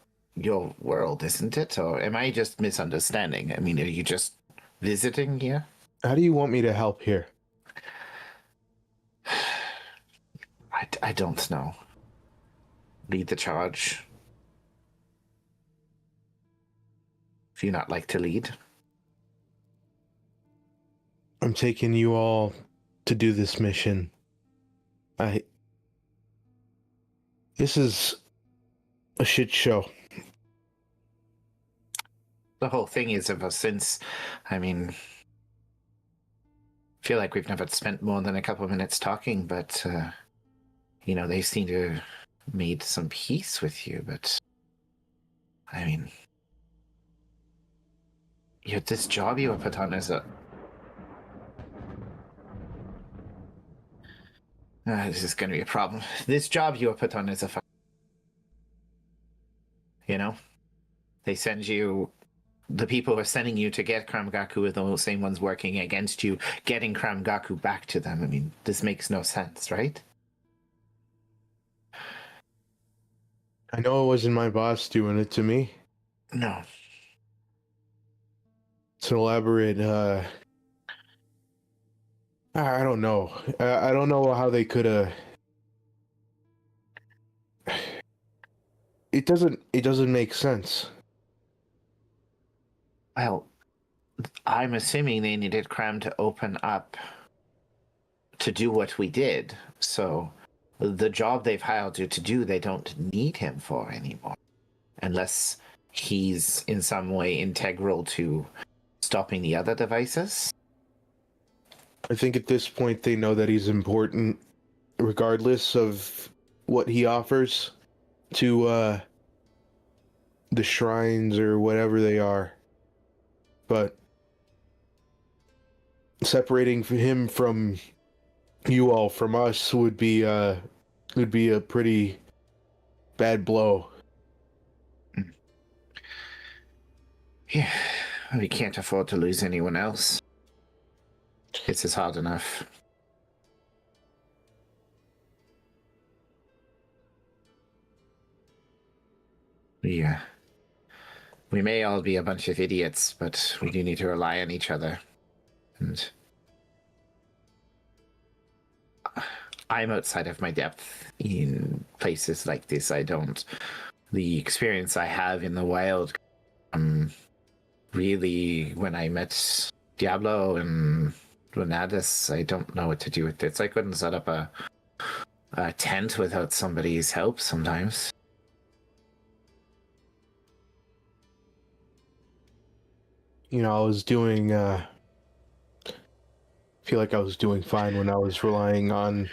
[SPEAKER 2] world, isn't it? Or am I just misunderstanding? I mean, are you just visiting here?
[SPEAKER 6] How do you want me to help here?
[SPEAKER 2] I don't know. Lead the charge. If you not like to lead.
[SPEAKER 6] I'm taking you all to do this mission. This is a shit show.
[SPEAKER 2] The whole thing is ever since, I mean, feel like we've never spent more than a couple of minutes talking, but, you know, they seem to have made some peace with you, but, I mean, this job you were put on is a... this is going to be a problem. This job you were put on is a... You know? They send you... The people who are sending you to get Kramgaku are the same ones working against you, getting Kramgaku back to them. I mean, this makes no sense, right?
[SPEAKER 6] I know it wasn't my boss doing it to me.
[SPEAKER 2] No.
[SPEAKER 6] To elaborate, I don't know. I don't know how they could have... It doesn't make sense.
[SPEAKER 2] Well, I'm assuming they needed Cram to open up to do what we did. So the job they've hired you to do, they don't need him for anymore. Unless he's in some way integral to stopping the other devices.
[SPEAKER 6] I think at this point they know that he's important, regardless of what he offers to the shrines or whatever they are. But separating him from you all, from us, would be a pretty bad blow.
[SPEAKER 2] Yeah, we can't afford to lose anyone else. This is hard enough. Yeah. We may all be a bunch of idiots, but we do need to rely on each other. And I'm outside of my depth in places like this. The experience I have in the wild, really, when I met Diablo and Renadis, I don't know what to do with this. I couldn't set up a tent without somebody's help sometimes.
[SPEAKER 6] You know, I was doing feel like I was doing fine when I was relying on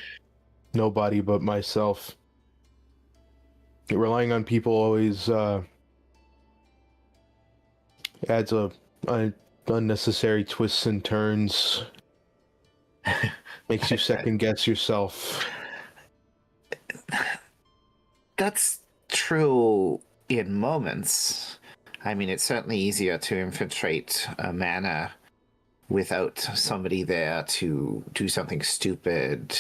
[SPEAKER 6] nobody but myself. Relying on people always adds a unnecessary twists and turns. Makes you second guess yourself.
[SPEAKER 2] That's true in moments. I mean, it's certainly easier to infiltrate a manor without somebody there to do something stupid,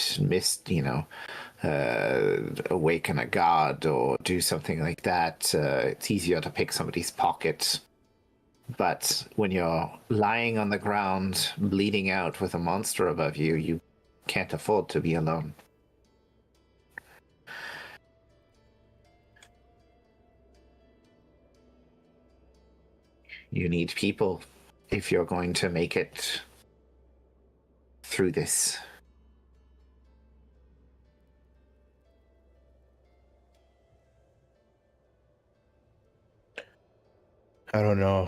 [SPEAKER 2] awaken a god or do something like that. It's easier to pick somebody's pocket. But when you're lying on the ground, bleeding out with a monster above you, you can't afford to be alone. You need people if you're going to make it through this.
[SPEAKER 6] I don't know.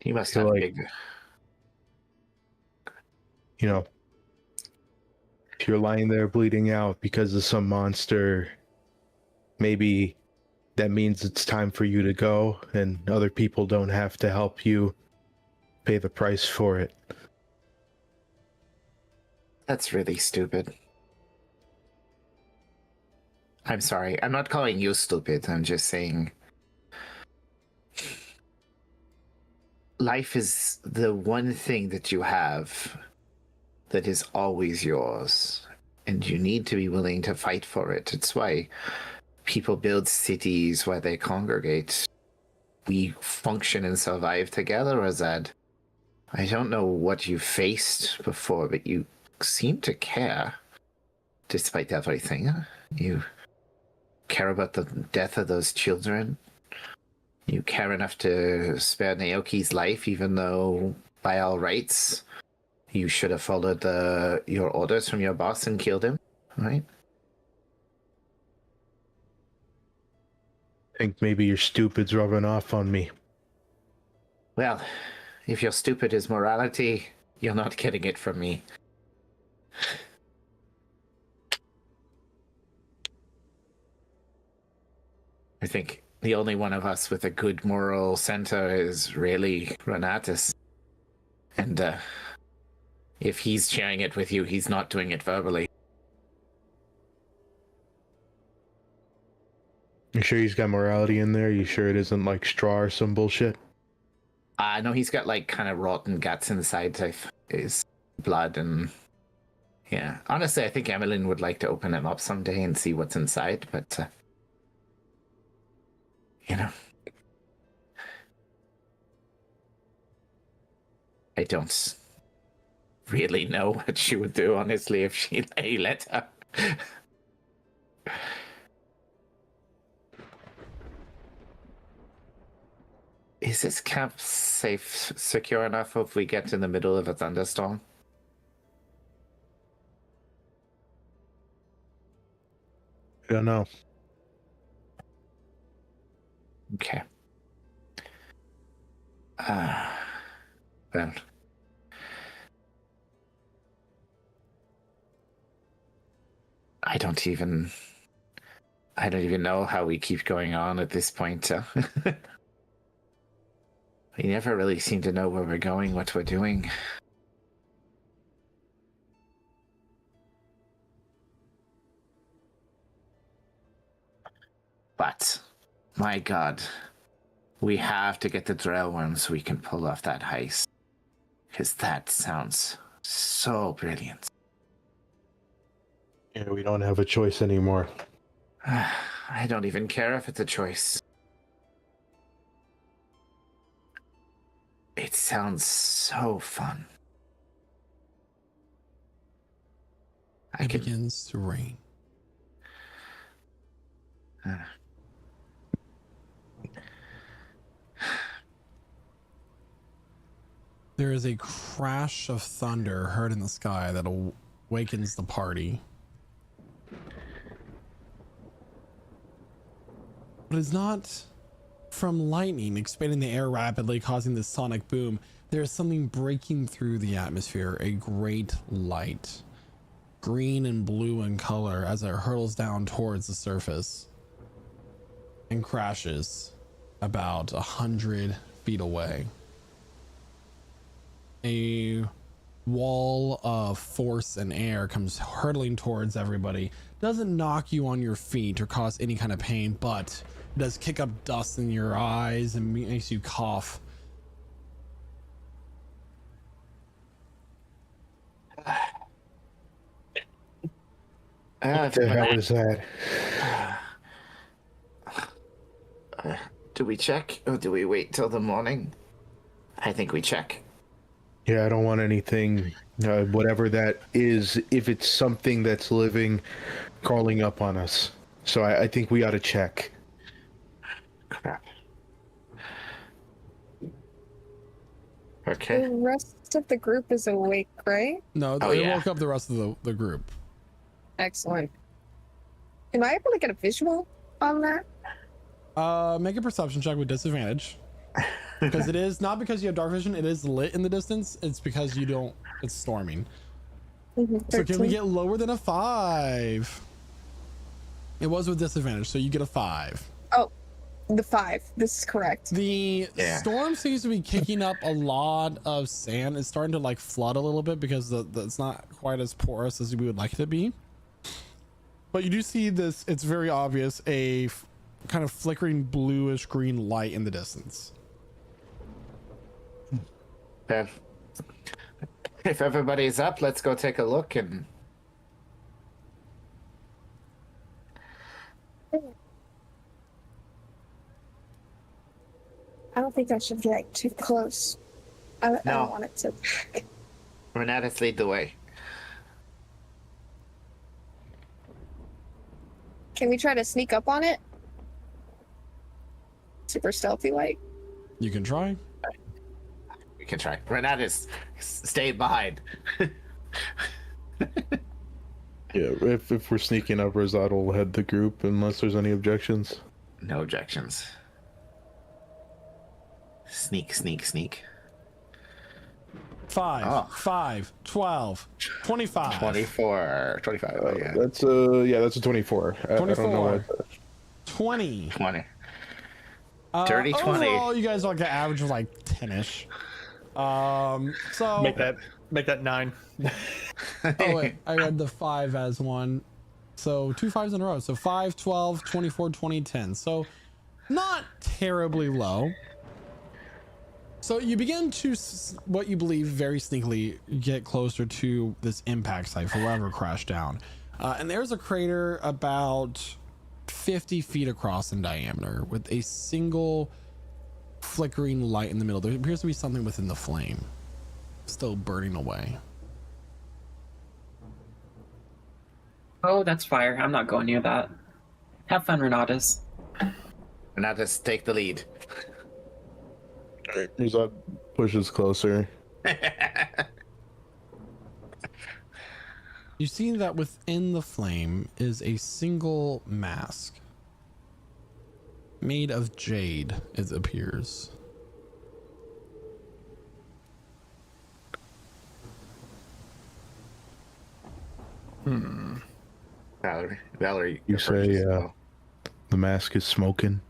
[SPEAKER 2] He must
[SPEAKER 6] Feel
[SPEAKER 2] have
[SPEAKER 6] like-
[SPEAKER 2] big.
[SPEAKER 6] You know, if you're lying there bleeding out because of some monster, maybe that means it's time for you to go, and other people don't have to help you pay the price for it.
[SPEAKER 2] That's really stupid. I'm sorry. I'm not calling you stupid. I'm just saying. Life is the one thing that you have that is always yours, and you need to be willing to fight for it. It's why people build cities where they congregate. We function and survive together, Azad. I don't know what you faced before, but you seem to care, despite everything. You care about the death of those children. You care enough to spare Naoki's life, even though, by all rights, you should have followed your orders from your boss and killed him, right?
[SPEAKER 6] I think maybe your stupid's rubbing off on me.
[SPEAKER 2] Well, if your stupid is morality, you're not getting it from me. I think the only one of us with a good moral center is really Renatus. And if he's sharing it with you, he's not doing it verbally.
[SPEAKER 6] You sure he's got morality in there? You sure it isn't like straw or some bullshit?
[SPEAKER 2] I know he's got like kind of rotten guts inside his blood, and yeah. Honestly, I think Emmeline would like to open him up someday and see what's inside, but you know, I don't really know what she would do, honestly, if he let her. Is this camp safe, secure enough if we get in the middle of a thunderstorm?
[SPEAKER 6] I don't know.
[SPEAKER 2] Okay. Well. I don't even know how we keep going on at this point. We never really seem to know where we're going, what we're doing. But, my God, we have to get the drill worm so we can pull off that heist. Because that sounds so brilliant.
[SPEAKER 6] Yeah, we don't have a choice anymore.
[SPEAKER 2] I don't even care if it's a choice. It sounds so fun.
[SPEAKER 1] It begins to rain. There is a crash of thunder heard in the sky that awakens the party. But it's not from lightning expanding the air rapidly, causing this sonic boom. There is something breaking through the atmosphere, a great light, green and blue in color, as it hurtles down towards the surface and crashes about 100 feet away. A wall of force and air comes hurtling towards everybody. Doesn't knock you on your feet or cause any kind of pain, but it does kick up dust in your eyes and makes you cough.
[SPEAKER 6] What the hell is that?
[SPEAKER 2] Do we check or do we wait till the morning? I think we check.
[SPEAKER 6] Yeah, I don't want anything, whatever that is, if it's something that's living, crawling up on us. So I think we ought to check.
[SPEAKER 2] Crap. Okay.
[SPEAKER 5] The rest of the group is awake, right?
[SPEAKER 1] No,
[SPEAKER 2] Oh,
[SPEAKER 1] they
[SPEAKER 2] yeah.
[SPEAKER 1] woke up the rest of the group.
[SPEAKER 5] Excellent. Am I able to get a visual on that?
[SPEAKER 1] Make a perception check with disadvantage. Because it is not because you have dark vision, it is lit in the distance. It's because you don't, it's storming. So can we
[SPEAKER 5] 13.
[SPEAKER 1] get lower than a 5? It was with disadvantage, so you get a 5.
[SPEAKER 5] Oh, the 5. This is correct.
[SPEAKER 1] The
[SPEAKER 2] Yeah.
[SPEAKER 1] storm seems to be kicking up a lot of sand. It's starting to like flood a little bit because it's not quite as porous as we would like it to be. But you do see this, it's very obvious, a kind of flickering bluish green light in the distance.
[SPEAKER 2] If everybody's up, let's go take a look and
[SPEAKER 5] I don't think I should get too close. I
[SPEAKER 2] No.
[SPEAKER 5] don't want it to.
[SPEAKER 2] Renatus lead the way.
[SPEAKER 5] Can we try to sneak up on it? Super stealthy like.
[SPEAKER 1] You can try.
[SPEAKER 2] We can try. Renatus, stay behind.
[SPEAKER 6] Yeah, if we're sneaking up, Rosado will head the group unless there's any objections.
[SPEAKER 2] No objections. Sneak, sneak, sneak.
[SPEAKER 1] 5,
[SPEAKER 2] Oh.
[SPEAKER 1] 5, 12, 25.
[SPEAKER 2] 24, 25. Oh, yeah.
[SPEAKER 6] That's a 24. I don't know
[SPEAKER 1] 24.
[SPEAKER 6] what.
[SPEAKER 1] 20.
[SPEAKER 2] 20. Dirty 20.
[SPEAKER 1] Overall, you guys like an average of like 10ish. So
[SPEAKER 7] Make that 9.
[SPEAKER 1] oh wait, I read the 5 as one. So 2 5s in a row. So 5, 12, 24, 20, 10. So not terribly low. So you begin to, what you believe very sneakily, get closer to this impact site for wherever crashed down. And there's a crater about 50 feet across in diameter with a single flickering light in the middle. There appears to be something within the flame, still burning away.
[SPEAKER 4] Oh, that's fire. I'm not going near that. Have fun, Renatus.
[SPEAKER 2] Renatus, take the lead.
[SPEAKER 6] Rosado pushes closer.
[SPEAKER 1] You see that within the flame is a single mask made of jade, it appears.
[SPEAKER 2] Valerie,
[SPEAKER 6] You
[SPEAKER 2] you're first
[SPEAKER 6] say,
[SPEAKER 2] as well.
[SPEAKER 6] The mask is smoking.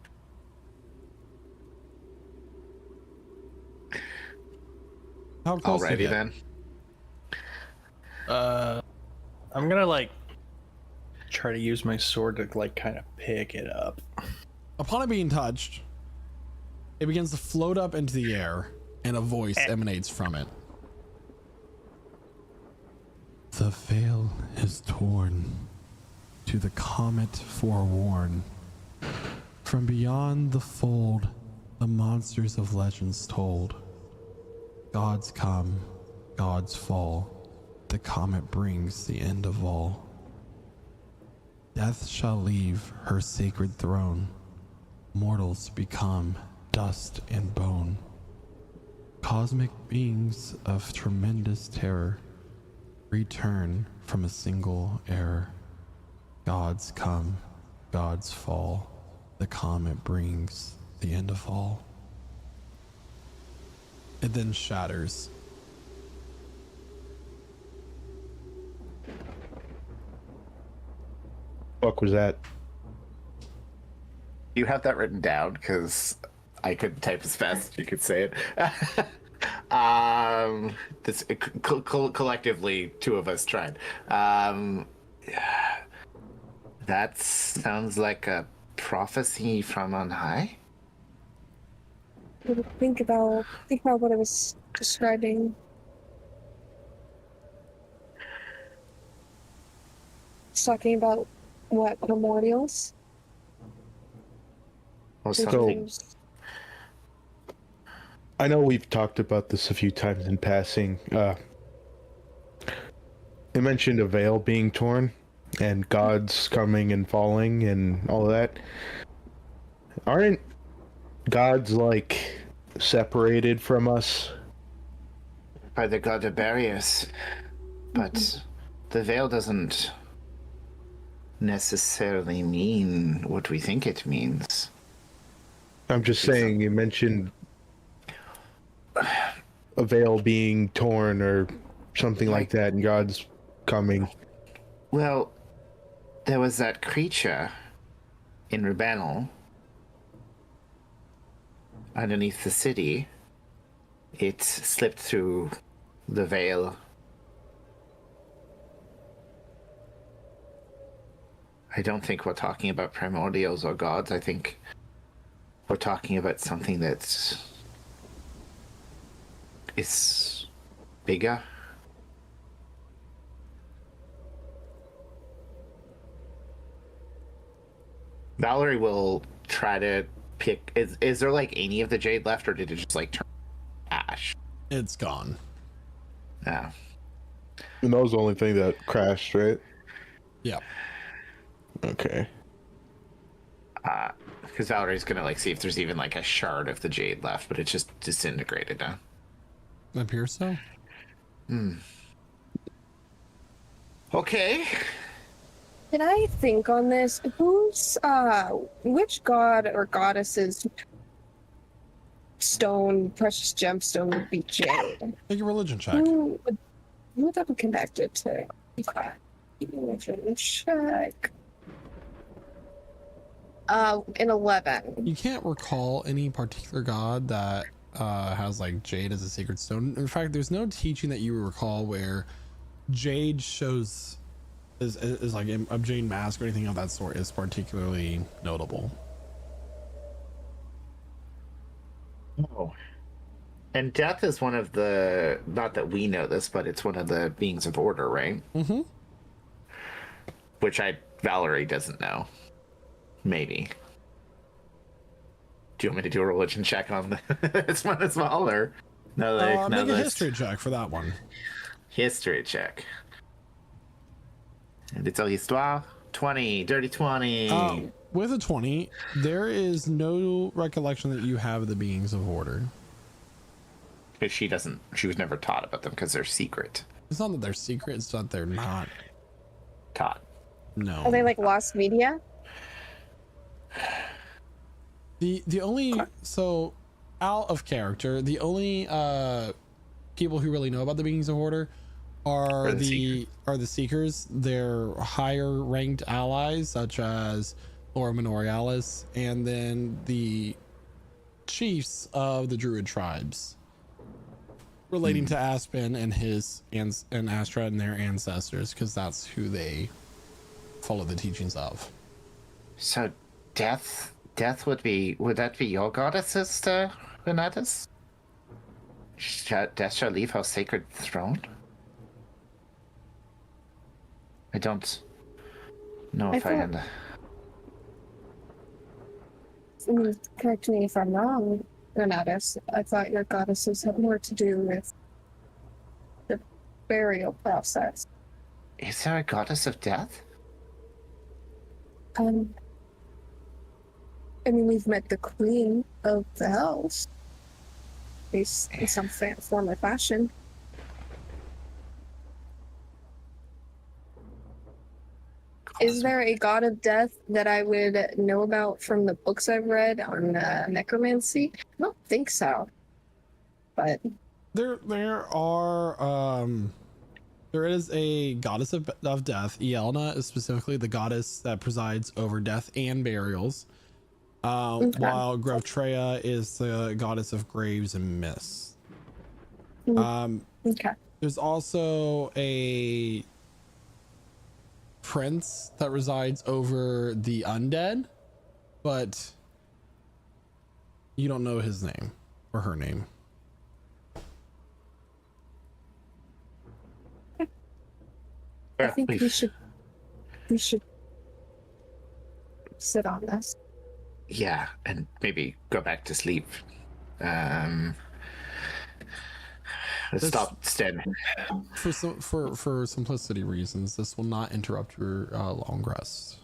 [SPEAKER 1] How close to
[SPEAKER 2] Alrighty
[SPEAKER 1] get?
[SPEAKER 2] then.
[SPEAKER 7] I'm gonna like try to use my sword to like kind of pick it up.
[SPEAKER 1] Upon it being touched, it begins to float up into the air, and a voice emanates from it. The veil is torn, to the comet forewarn. From beyond the fold, the monsters of legends told. Gods come, gods fall. The comet brings the end of all. Death shall leave her sacred throne. Mortals become dust and bone. Cosmic beings of tremendous terror return from a single error. Gods come, gods fall. The comet brings the end of all. It then shatters.
[SPEAKER 6] Fuck was that?
[SPEAKER 2] You have that written down because I couldn't type as fast as you could say it. This collectively, two of us tried. That sounds like a prophecy from on high.
[SPEAKER 5] Think about what I was describing. It's talking about what memorials.
[SPEAKER 2] Or
[SPEAKER 6] So-
[SPEAKER 2] something.
[SPEAKER 6] I know we've talked about this a few times in passing. It mentioned a veil being torn and gods coming and falling and all of that. Aren't gods like separated from us
[SPEAKER 2] by the god of barriers, but the veil doesn't necessarily mean what we think it means.
[SPEAKER 6] I'm just saying, you mentioned a veil being torn or something like that, and God's coming.
[SPEAKER 2] Well, there was that creature in Rubanel underneath the city. It slipped through the veil. I don't think we're talking about primordials or gods. I think we're talking about something that's is bigger. Valerie will try to pick. Is there like any of the jade left, or did it just like turn ash?
[SPEAKER 1] It's gone.
[SPEAKER 2] Yeah.
[SPEAKER 6] And that was the only thing that crashed, right?
[SPEAKER 1] Yeah.
[SPEAKER 6] Okay.
[SPEAKER 2] Because Valerie's gonna like see if there's even like a shard of the jade left, but it's just disintegrated now.
[SPEAKER 1] It appears so.
[SPEAKER 2] Okay.
[SPEAKER 5] Can I think on this? Which god or goddess's stone, precious gemstone would be jade?
[SPEAKER 1] Make a religion check.
[SPEAKER 5] Who would that be connected to? Okay. Religion check. An 11.
[SPEAKER 1] You can't recall any particular god that has like jade as a sacred stone. In fact, there's no teaching that you recall where jade shows is like a jade mask or anything of that sort is particularly notable.
[SPEAKER 2] Oh. And death is one of the, not that we know this, but it's one of the beings of order, right?
[SPEAKER 1] Mm-hmm.
[SPEAKER 2] Which Valerie doesn't know. Maybe. Do you want me to do a religion check on this one as well, or no?
[SPEAKER 1] Make a history check for that one.
[SPEAKER 2] History check. And it's a histoire. 20, dirty 20.
[SPEAKER 1] With a 20, there is no recollection that you have of the beings of order.
[SPEAKER 2] Because she was never taught about them because they're secret.
[SPEAKER 1] It's not that they're secret, it's that they're not
[SPEAKER 2] Taught.
[SPEAKER 1] no.
[SPEAKER 5] Are they like lost media?
[SPEAKER 1] The only so out of character, the only people who really know about the beings of order are the seekers. They're higher ranked allies such as Laura Minorialis, and then the chiefs of the druid tribes relating to Aspen and and Astra and their ancestors, because that's who they follow the teachings of.
[SPEAKER 2] So death would that be your goddess, sister Renatus? Death shall leave her sacred throne? I don't know if I had.
[SPEAKER 5] Correct me if I'm wrong, Renatus. I thought your goddesses had more to do with the burial process.
[SPEAKER 2] Is there a goddess of death?
[SPEAKER 5] I mean, we've met the queen of the house. In some form or fashion. Is there a god of death that I would know about from the books I've read on necromancy? I don't think so. But
[SPEAKER 1] There is a goddess of death. Ielna is specifically the goddess that presides over death and burials. While Grovtrea is the goddess of graves and myths.
[SPEAKER 5] okay.
[SPEAKER 1] There's also a prince that resides over the undead, but you don't know his name or her name.
[SPEAKER 5] I think we should sit on this.
[SPEAKER 2] Yeah, and maybe go back to sleep. Stop standing.
[SPEAKER 1] For simplicity reasons, this will not interrupt your long rest.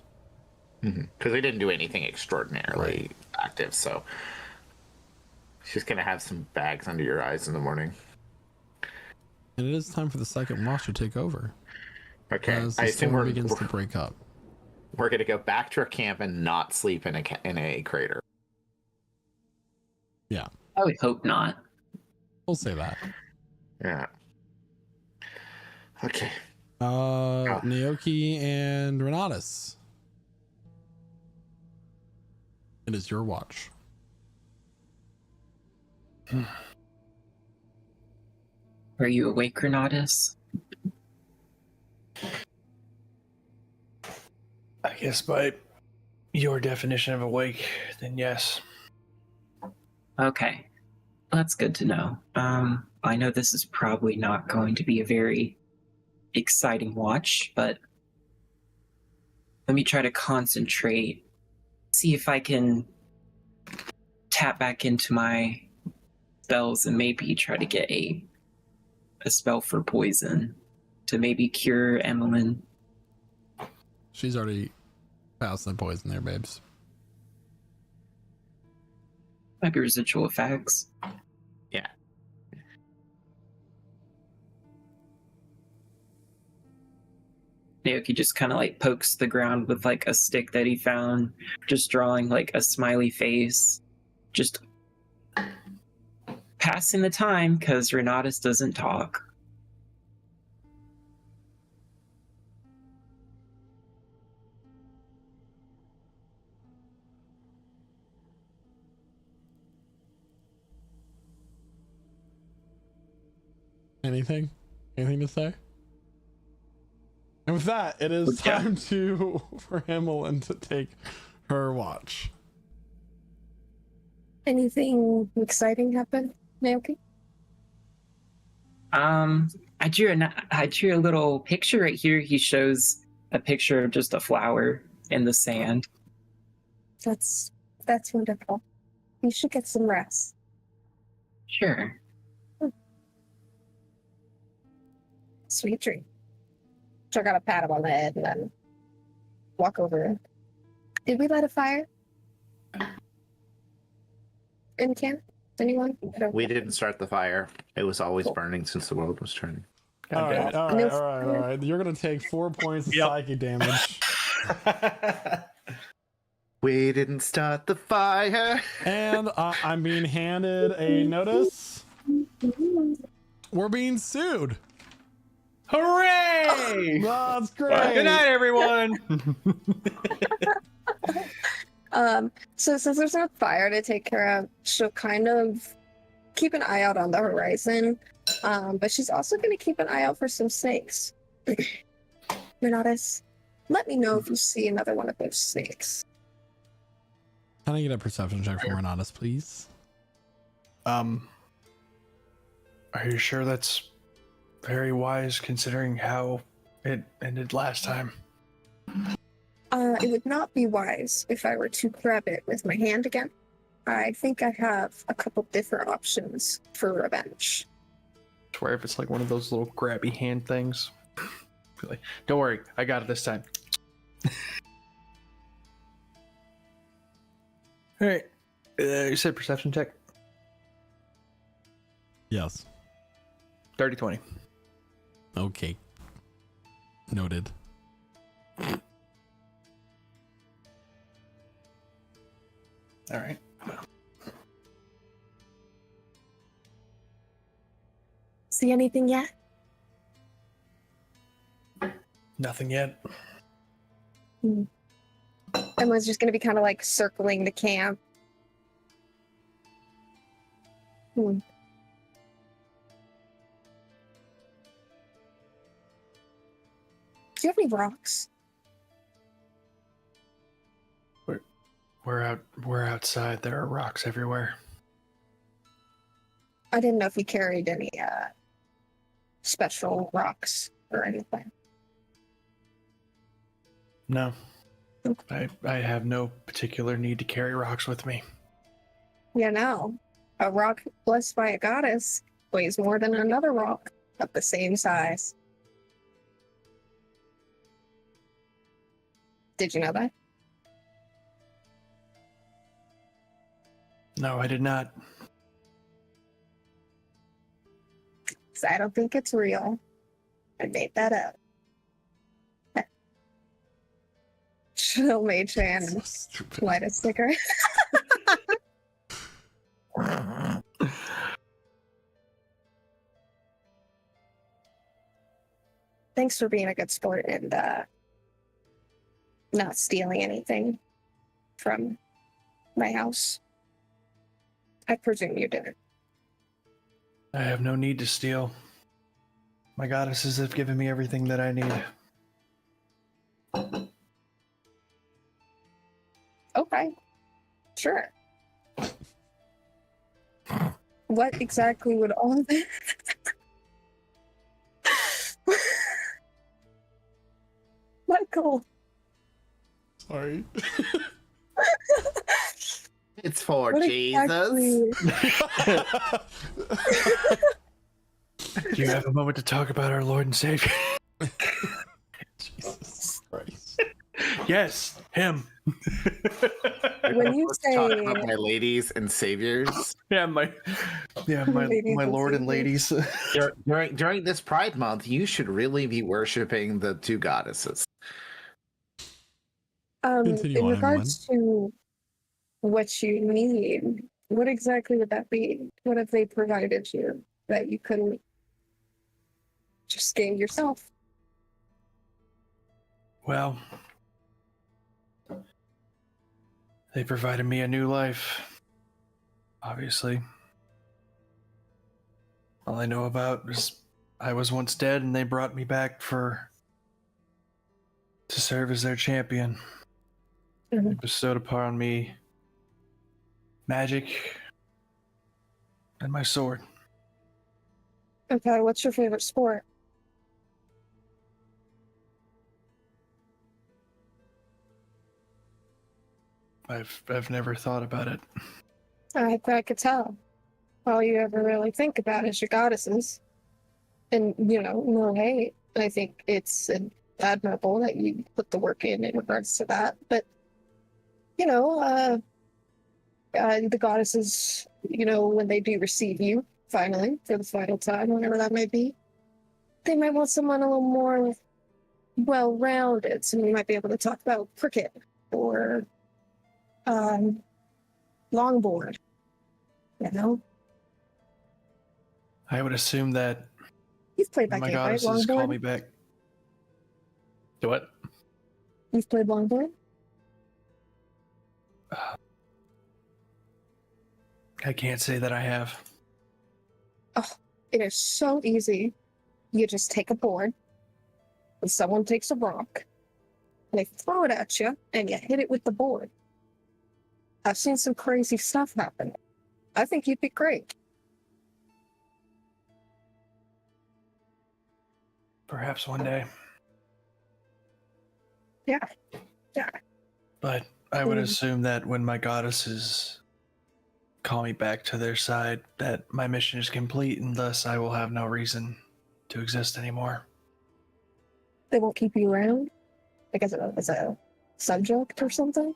[SPEAKER 2] Because we didn't do anything extraordinarily active, so she's gonna have some bags under your eyes in the morning.
[SPEAKER 1] And it is time for the second watch to take over.
[SPEAKER 2] Okay,
[SPEAKER 1] As the
[SPEAKER 2] I assume
[SPEAKER 1] storm begins to
[SPEAKER 2] we're
[SPEAKER 1] break up.
[SPEAKER 2] going to go back to our camp and not sleep in a crater.
[SPEAKER 1] Yeah,
[SPEAKER 4] I would hope not.
[SPEAKER 1] we'll say that.
[SPEAKER 2] Yeah. Okay.
[SPEAKER 1] Naoki and Renatus. It is your watch.
[SPEAKER 4] Are you awake, Renatus?
[SPEAKER 7] I guess by your definition of awake, then yes.
[SPEAKER 4] Okay. That's good to know. I know this is probably not going to be a very exciting watch, but let me try to concentrate, see if I can tap back into my spells and maybe try to get a spell for poison to maybe cure Emmeline.
[SPEAKER 1] She's already passed the poison there, babes.
[SPEAKER 4] Might be residual effects.
[SPEAKER 2] Yeah.
[SPEAKER 4] Naoki just kind of like pokes the ground with like a stick that he found, just drawing like a smiley face, just passing the time because Renatus doesn't talk.
[SPEAKER 1] Anything to say? And with that, it is
[SPEAKER 4] Yeah.
[SPEAKER 1] time for Emmeline to take her watch.
[SPEAKER 5] Anything exciting happen, Naoki?
[SPEAKER 4] I drew a little picture right here. He shows a picture of just a flower in the sand.
[SPEAKER 5] That's wonderful. You should get some rest.
[SPEAKER 4] Sure.
[SPEAKER 5] Sweet dream. So I got to pat him on the head and then walk over. Did we light a fire? In camp? Anyone?
[SPEAKER 2] We didn't start the fire. It was always burning since the world was turning.
[SPEAKER 1] All right, all
[SPEAKER 5] No
[SPEAKER 1] right, all right, all right. You're gonna take 4 points of
[SPEAKER 7] Yep.
[SPEAKER 1] psychic damage,
[SPEAKER 2] We didn't start the fire.
[SPEAKER 1] and I'm being handed a notice. We're being sued.
[SPEAKER 7] Hooray!
[SPEAKER 1] That's great.
[SPEAKER 7] Good night, everyone.
[SPEAKER 5] So since there's no fire to take care of, she'll kind of keep an eye out on the horizon. But she's also going to keep an eye out for some snakes. Renatus, let me know if you see another one of those snakes.
[SPEAKER 1] Can I get a perception check from Renatus, please?
[SPEAKER 7] Are you sure that's very wise considering how it ended last time?
[SPEAKER 5] It would not be wise if I were to grab it with my hand again. I think I have a couple different options for revenge.
[SPEAKER 7] Swear if it's like one of those little grabby hand things. Be like, don't worry, I got it this time. All right. You said perception check?
[SPEAKER 1] Yes.
[SPEAKER 7] 30-20.
[SPEAKER 1] Okay. Noted.
[SPEAKER 7] All right.
[SPEAKER 5] See anything yet?
[SPEAKER 7] Nothing yet.
[SPEAKER 5] Emma's just going to be kind of like circling the camp. Do you have any rocks?
[SPEAKER 7] We're outside. There are rocks everywhere.
[SPEAKER 5] I didn't know if you carried any special rocks or anything.
[SPEAKER 7] No. I have no particular need to carry rocks with me.
[SPEAKER 5] You know, a rock blessed by a goddess weighs more than another rock of the same size. Did you know that?
[SPEAKER 7] No, I did not.
[SPEAKER 5] 'Cause I don't think it's real. I made that up. Chill mage hand
[SPEAKER 1] So
[SPEAKER 5] and
[SPEAKER 1] stupid.
[SPEAKER 5] light a cigarette. Thanks for being a good sport and not stealing anything from my house. I presume you didn't.
[SPEAKER 7] I have no need to steal. My goddesses have given me everything that I need.
[SPEAKER 5] Okay. Sure. What exactly would all of that? Michael.
[SPEAKER 1] Sorry.
[SPEAKER 2] It's for
[SPEAKER 5] What
[SPEAKER 2] Jesus.
[SPEAKER 5] exactly?
[SPEAKER 7] Do you have a moment to talk about our Lord and Savior?
[SPEAKER 1] Jesus Christ.
[SPEAKER 7] Yes, him.
[SPEAKER 5] When you
[SPEAKER 2] Let's talk
[SPEAKER 5] say
[SPEAKER 2] about my ladies and saviors.
[SPEAKER 7] Yeah, my
[SPEAKER 5] Ladies and
[SPEAKER 7] lord and ladies.
[SPEAKER 2] During this Pride Month, you should really be worshiping the two goddesses.
[SPEAKER 1] Continue
[SPEAKER 5] in
[SPEAKER 1] on,
[SPEAKER 5] regards to what you need, what exactly would that be? What have they provided you that you couldn't just gain yourself?
[SPEAKER 7] Well, they provided me a new life. Obviously. All I know about is I was once dead and they brought me back to serve as their champion.
[SPEAKER 5] Mhm.
[SPEAKER 7] They bestowed upon me magic and my sword.
[SPEAKER 5] Okay, what's your favorite sport?
[SPEAKER 7] I've never thought about it.
[SPEAKER 5] I could tell. All you ever really think about is your goddesses. And, no hate. I think it's admirable that you put the work in regards to that. But, the goddesses, when they do receive you, finally, for the final time, whenever that may be, they might want someone a little more well-rounded. So we might be able to talk about cricket or longboard,
[SPEAKER 7] I would assume that
[SPEAKER 5] You've played
[SPEAKER 7] when
[SPEAKER 5] that
[SPEAKER 7] my
[SPEAKER 5] game, right?
[SPEAKER 7] goddesses call
[SPEAKER 5] Longboard?
[SPEAKER 7] me back. What?
[SPEAKER 5] You've played longboard?
[SPEAKER 7] I can't say that I have.
[SPEAKER 5] It is so easy. You just take a board, and someone takes a rock, and they throw it at you, and you hit it with the board. I've seen some crazy stuff happen. I think you'd be great.
[SPEAKER 7] Perhaps one day.
[SPEAKER 5] Yeah.
[SPEAKER 7] But I would
[SPEAKER 5] Mm.
[SPEAKER 7] assume that when my goddesses call me back to their side, that my mission is complete and thus I will have no reason to exist anymore.
[SPEAKER 5] They won't keep you around? Like as a subject or something?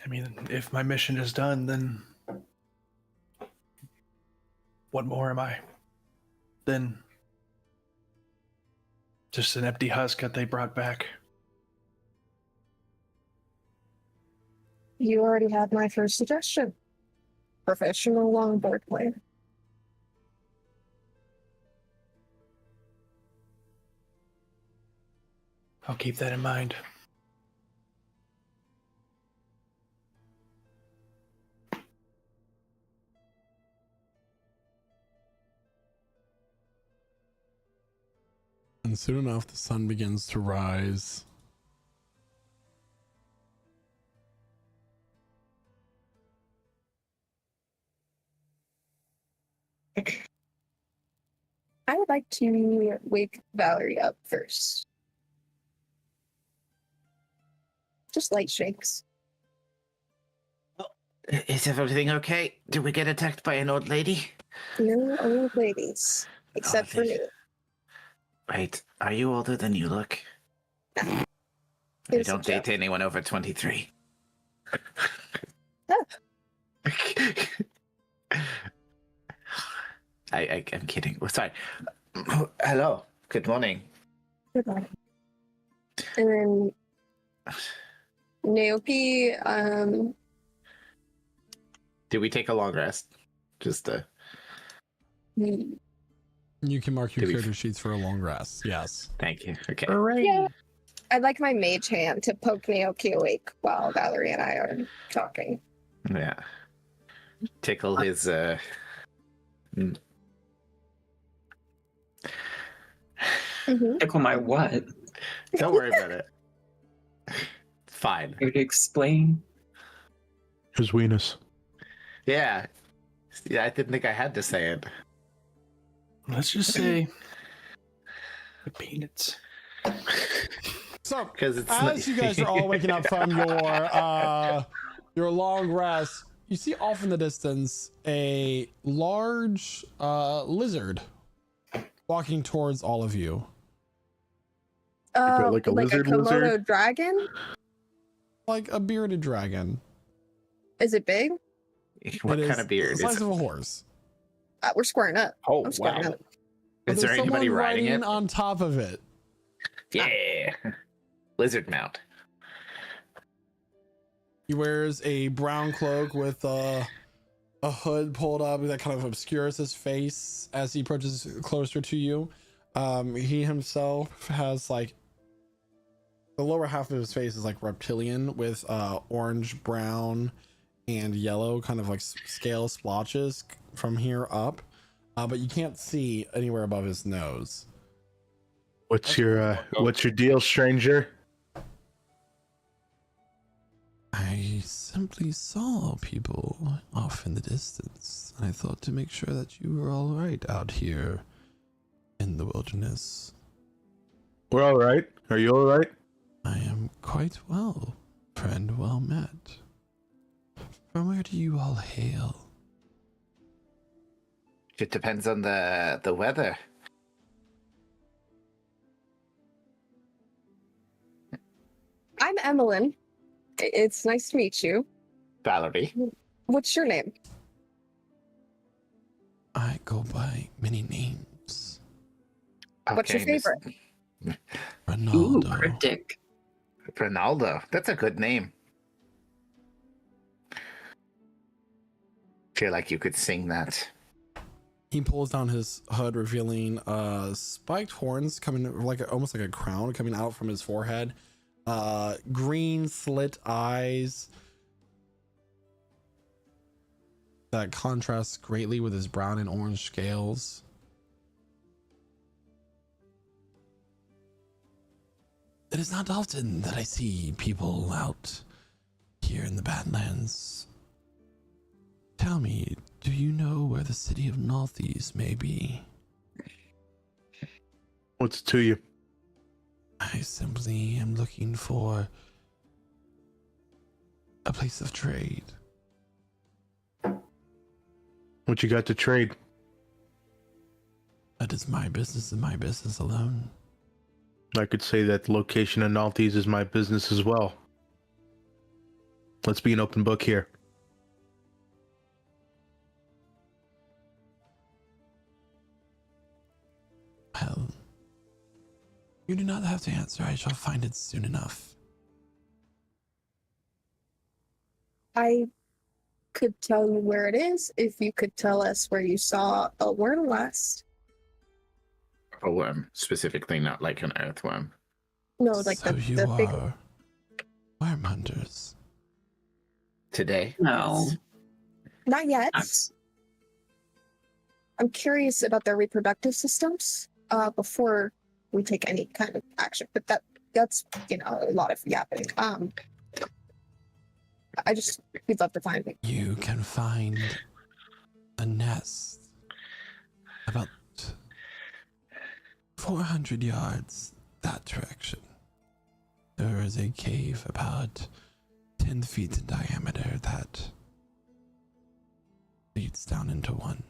[SPEAKER 7] I mean, if my mission is done, then what more am I? Then just an empty husk that they brought back.
[SPEAKER 5] You already had my first suggestion. Professional longboard player.
[SPEAKER 7] I'll keep that in mind.
[SPEAKER 1] And soon enough, the sun begins to rise.
[SPEAKER 5] I would like to wake Valerie up first. Just light shakes.
[SPEAKER 2] Is everything okay? Did we get attacked by an old lady?
[SPEAKER 5] No old ladies, except for me.
[SPEAKER 2] Wait, are you older than you look? I
[SPEAKER 5] It's a
[SPEAKER 2] don't
[SPEAKER 5] joke.
[SPEAKER 2] date anyone over 23.
[SPEAKER 5] Oh.
[SPEAKER 2] I'm kidding. Sorry. Hello. Good morning.
[SPEAKER 5] Goodbye. And then Naoki,
[SPEAKER 2] Did we take a long rest? Just
[SPEAKER 1] You can mark your
[SPEAKER 2] Did we-
[SPEAKER 1] character sheets for a long rest. Yes.
[SPEAKER 2] thank you. Okay.
[SPEAKER 5] yeah, I'd like my mage hand to poke Naoki awake while Valerie and I are talking.
[SPEAKER 2] Yeah. Tickle his
[SPEAKER 5] Mhm.
[SPEAKER 4] Tickle my what?
[SPEAKER 2] Don't worry about it. Fine.
[SPEAKER 4] I would explain.
[SPEAKER 6] His weenus.
[SPEAKER 2] Yeah. Yeah, I didn't think I had to say it.
[SPEAKER 7] Let's just say the peanuts.
[SPEAKER 1] So,
[SPEAKER 2] Because it's
[SPEAKER 1] as you guys are all waking up from your long rest, you see off in the distance a large lizard walking towards all of you.
[SPEAKER 6] Like a lizard
[SPEAKER 5] Komodo
[SPEAKER 6] lizard?
[SPEAKER 5] dragon?
[SPEAKER 1] Like a bearded dragon.
[SPEAKER 5] Is it big?
[SPEAKER 2] What
[SPEAKER 1] It
[SPEAKER 2] kind
[SPEAKER 1] is
[SPEAKER 2] of beard
[SPEAKER 1] the
[SPEAKER 2] is
[SPEAKER 1] size
[SPEAKER 2] it?
[SPEAKER 1] of a horse.
[SPEAKER 5] We're squaring up.
[SPEAKER 2] Oh,
[SPEAKER 5] I'm squaring
[SPEAKER 2] wow.
[SPEAKER 5] up.
[SPEAKER 1] But
[SPEAKER 2] Is there
[SPEAKER 1] there's
[SPEAKER 2] anybody
[SPEAKER 1] someone
[SPEAKER 2] riding it?
[SPEAKER 1] on top of it.
[SPEAKER 2] Yeah. Lizard mount.
[SPEAKER 1] He wears a brown cloak with a hood pulled up that kind of obscures his face as he approaches closer to you. He himself has like the lower half of his face is like reptilian with orange, brown, and yellow kind of like scale splotches from here up, but you can't see anywhere above his nose.
[SPEAKER 6] What's your deal, stranger?
[SPEAKER 1] I simply saw people off in the distance. I thought to make sure that you were all right out here in the wilderness.
[SPEAKER 6] We're all right. Are you all right?
[SPEAKER 1] I am quite well, friend. Well met. From where do you all hail?
[SPEAKER 2] It depends on the weather.
[SPEAKER 5] I'm Emmeline. It's nice to meet you.
[SPEAKER 2] Valerie.
[SPEAKER 5] What's your name?
[SPEAKER 1] I go by many names.
[SPEAKER 5] What's your
[SPEAKER 2] Okay, Miss-
[SPEAKER 5] favorite?
[SPEAKER 4] Ooh,
[SPEAKER 1] Ronaldo.
[SPEAKER 4] cryptic.
[SPEAKER 2] Ronaldo. That's a good name. Feel like you could sing that.
[SPEAKER 1] He pulls down his hood, revealing spiked horns coming like almost like a crown coming out from his forehead. Green slit eyes that contrasts greatly with his brown and orange scales. It is not often that I see people out here in the Badlands. Tell me, do you know where the city of Northeast may be?
[SPEAKER 6] What's to you?
[SPEAKER 1] I simply am looking for a place of trade.
[SPEAKER 6] What you got to trade?
[SPEAKER 1] That is my business and my business alone.
[SPEAKER 6] I could say that the location of Nalties is my business as well. Let's be an open book here.
[SPEAKER 1] Well, you do not have to answer. I shall find it soon enough.
[SPEAKER 5] I could tell you where it is if you could tell us where you saw a worm last.
[SPEAKER 2] A worm, specifically, not like an earthworm.
[SPEAKER 5] No, like
[SPEAKER 1] so you
[SPEAKER 5] the big.
[SPEAKER 1] are worm hunters.
[SPEAKER 2] Today?
[SPEAKER 4] No.
[SPEAKER 5] Not yet.
[SPEAKER 4] That's-
[SPEAKER 5] I'm curious about their reproductive systems before we take any kind of action. But that's a lot of yapping. We'd love to find it.
[SPEAKER 1] You can find a nest about 400 yards that direction. There is a cave about 10 feet in diameter that leads down into one.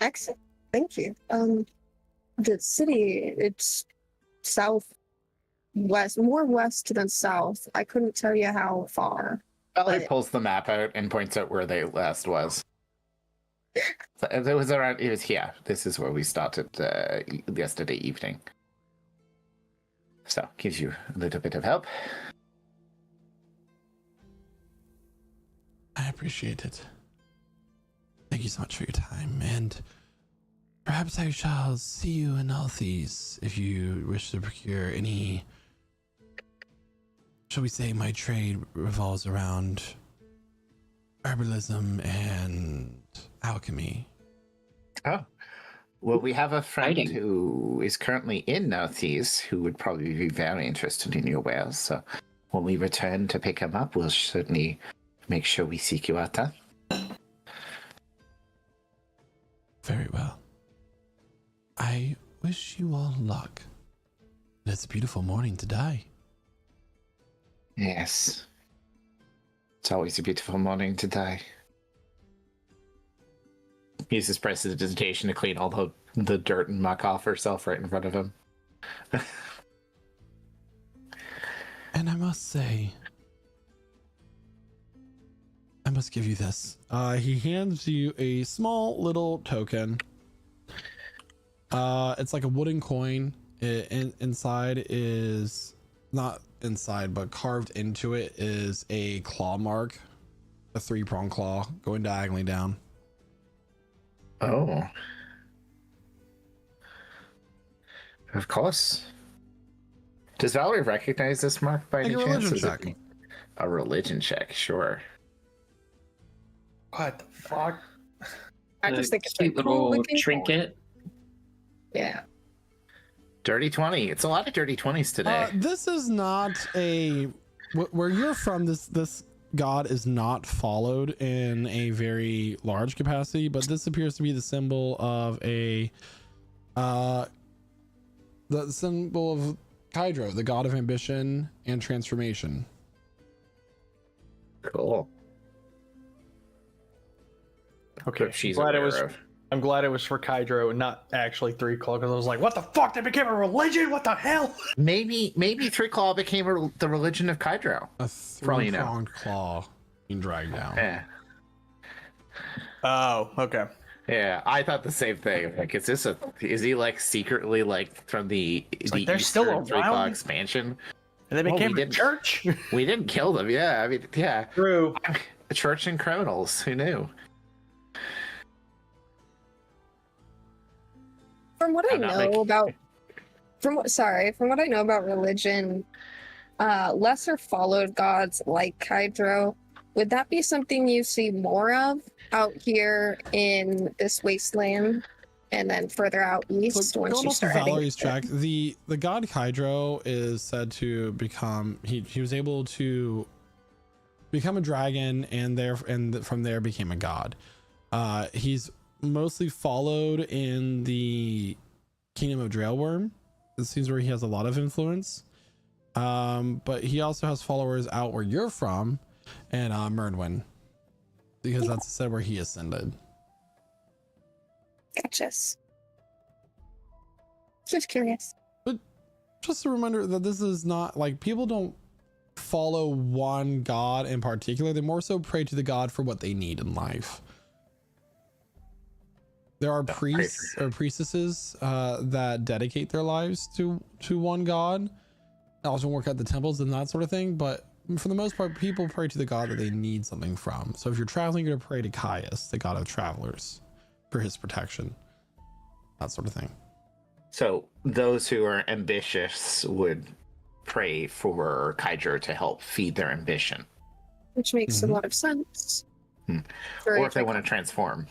[SPEAKER 5] Excellent. Thank you. The city, it's southwest, more west than south. I couldn't tell you how far.
[SPEAKER 2] Valerie
[SPEAKER 5] But-
[SPEAKER 2] pulls the map out and points out where they last was. So it was around. It was here. This is where we started yesterday evening. So gives you a little bit of help.
[SPEAKER 1] I appreciate it. Thank you so much for your time, and perhaps I shall see you in Althes if you wish to procure any. Shall we say my trade revolves around herbalism and alchemy.
[SPEAKER 2] Oh. Well, we have a friend
[SPEAKER 4] Exciting.
[SPEAKER 2] who is currently in Northeast who would probably be very interested in your wares. So when we return to pick him up, we'll certainly make sure we seek you out there.
[SPEAKER 1] Very well. I wish you all luck. It's a beautiful morning to die.
[SPEAKER 2] Yes. It's always a beautiful morning to die. Uses prestidigitation to clean all the dirt and muck off herself right in front of him.
[SPEAKER 1] And I must say, I must give you this. He hands you a small little token. It's like a wooden coin. Inside is not inside, but carved into it is a claw mark, a 3-pronged claw going diagonally down.
[SPEAKER 2] Oh. Of course. Does Valerie recognize this mark by any
[SPEAKER 1] Make a
[SPEAKER 2] chance?
[SPEAKER 1] religion
[SPEAKER 2] Is it
[SPEAKER 1] check.
[SPEAKER 2] a religion check, sure.
[SPEAKER 7] What the fuck?
[SPEAKER 5] I
[SPEAKER 4] The
[SPEAKER 5] just think it's
[SPEAKER 4] cute
[SPEAKER 5] a cool
[SPEAKER 4] little
[SPEAKER 5] looking
[SPEAKER 4] trinket.
[SPEAKER 5] Yeah.
[SPEAKER 2] Dirty 20. It's a lot of dirty 20s today.
[SPEAKER 1] This is not a where you're from. This god is not followed in a very large capacity, but this appears to be the symbol of the symbol of Hydro, the god of ambition and transformation.
[SPEAKER 2] Cool.
[SPEAKER 7] Okay,
[SPEAKER 2] That she's
[SPEAKER 7] glad it
[SPEAKER 2] aware
[SPEAKER 7] was.
[SPEAKER 2] of.
[SPEAKER 7] I'm glad it was for Kydro and not actually Three Claw, because I was like, what the fuck? They became a religion? What the hell?
[SPEAKER 2] Maybe Three Claw became the religion of Kydro.
[SPEAKER 1] A
[SPEAKER 2] all you know.
[SPEAKER 1] 3-pronged claw being dragged down.
[SPEAKER 2] Yeah.
[SPEAKER 7] Oh, okay.
[SPEAKER 2] Yeah, I thought the same thing. Like, is he like secretly like from the
[SPEAKER 7] like they're still
[SPEAKER 2] Eastern Three Claw
[SPEAKER 7] around?
[SPEAKER 2] expansion?
[SPEAKER 7] And they
[SPEAKER 2] Well,
[SPEAKER 7] became
[SPEAKER 2] we
[SPEAKER 7] a
[SPEAKER 2] didn't-
[SPEAKER 7] church?
[SPEAKER 2] We didn't kill them. Yeah, I mean, yeah,
[SPEAKER 7] True.
[SPEAKER 2] a church and criminals. Who knew?
[SPEAKER 5] From what I
[SPEAKER 2] I'm not
[SPEAKER 5] know
[SPEAKER 2] like-
[SPEAKER 5] about from what I know about religion, lesser followed gods like Hydro, would that be something you see more of out here in this wasteland and then further out east
[SPEAKER 1] So
[SPEAKER 5] once
[SPEAKER 1] going
[SPEAKER 5] you
[SPEAKER 1] off of
[SPEAKER 5] start heading
[SPEAKER 1] Valerie's
[SPEAKER 5] east?
[SPEAKER 1] track, the god Hydro is said to become he was able to become a dragon and from there became a god. He's mostly followed in the kingdom of Drailworm. This seems where he has a lot of influence. But he also has followers out where you're from and Merdwin, because that's said where he ascended.
[SPEAKER 5] Gotchas. Just curious.
[SPEAKER 1] Just a reminder that this is not like people don't follow one god in particular. They more so pray to the god for what they need in life. There are priests or priestesses that dedicate their lives to one god. They also work at the temples and that sort of thing. But for the most part, people pray to the god that they need something from. So if you're traveling, you're going to pray to Caius, the god of travelers, for his protection. That sort of thing.
[SPEAKER 2] So those who are ambitious would pray for Kydro to help feed their ambition,
[SPEAKER 5] Which makes
[SPEAKER 1] Mhm.
[SPEAKER 5] a lot of sense.
[SPEAKER 2] Hmm.
[SPEAKER 5] Very
[SPEAKER 2] or if they want to transform.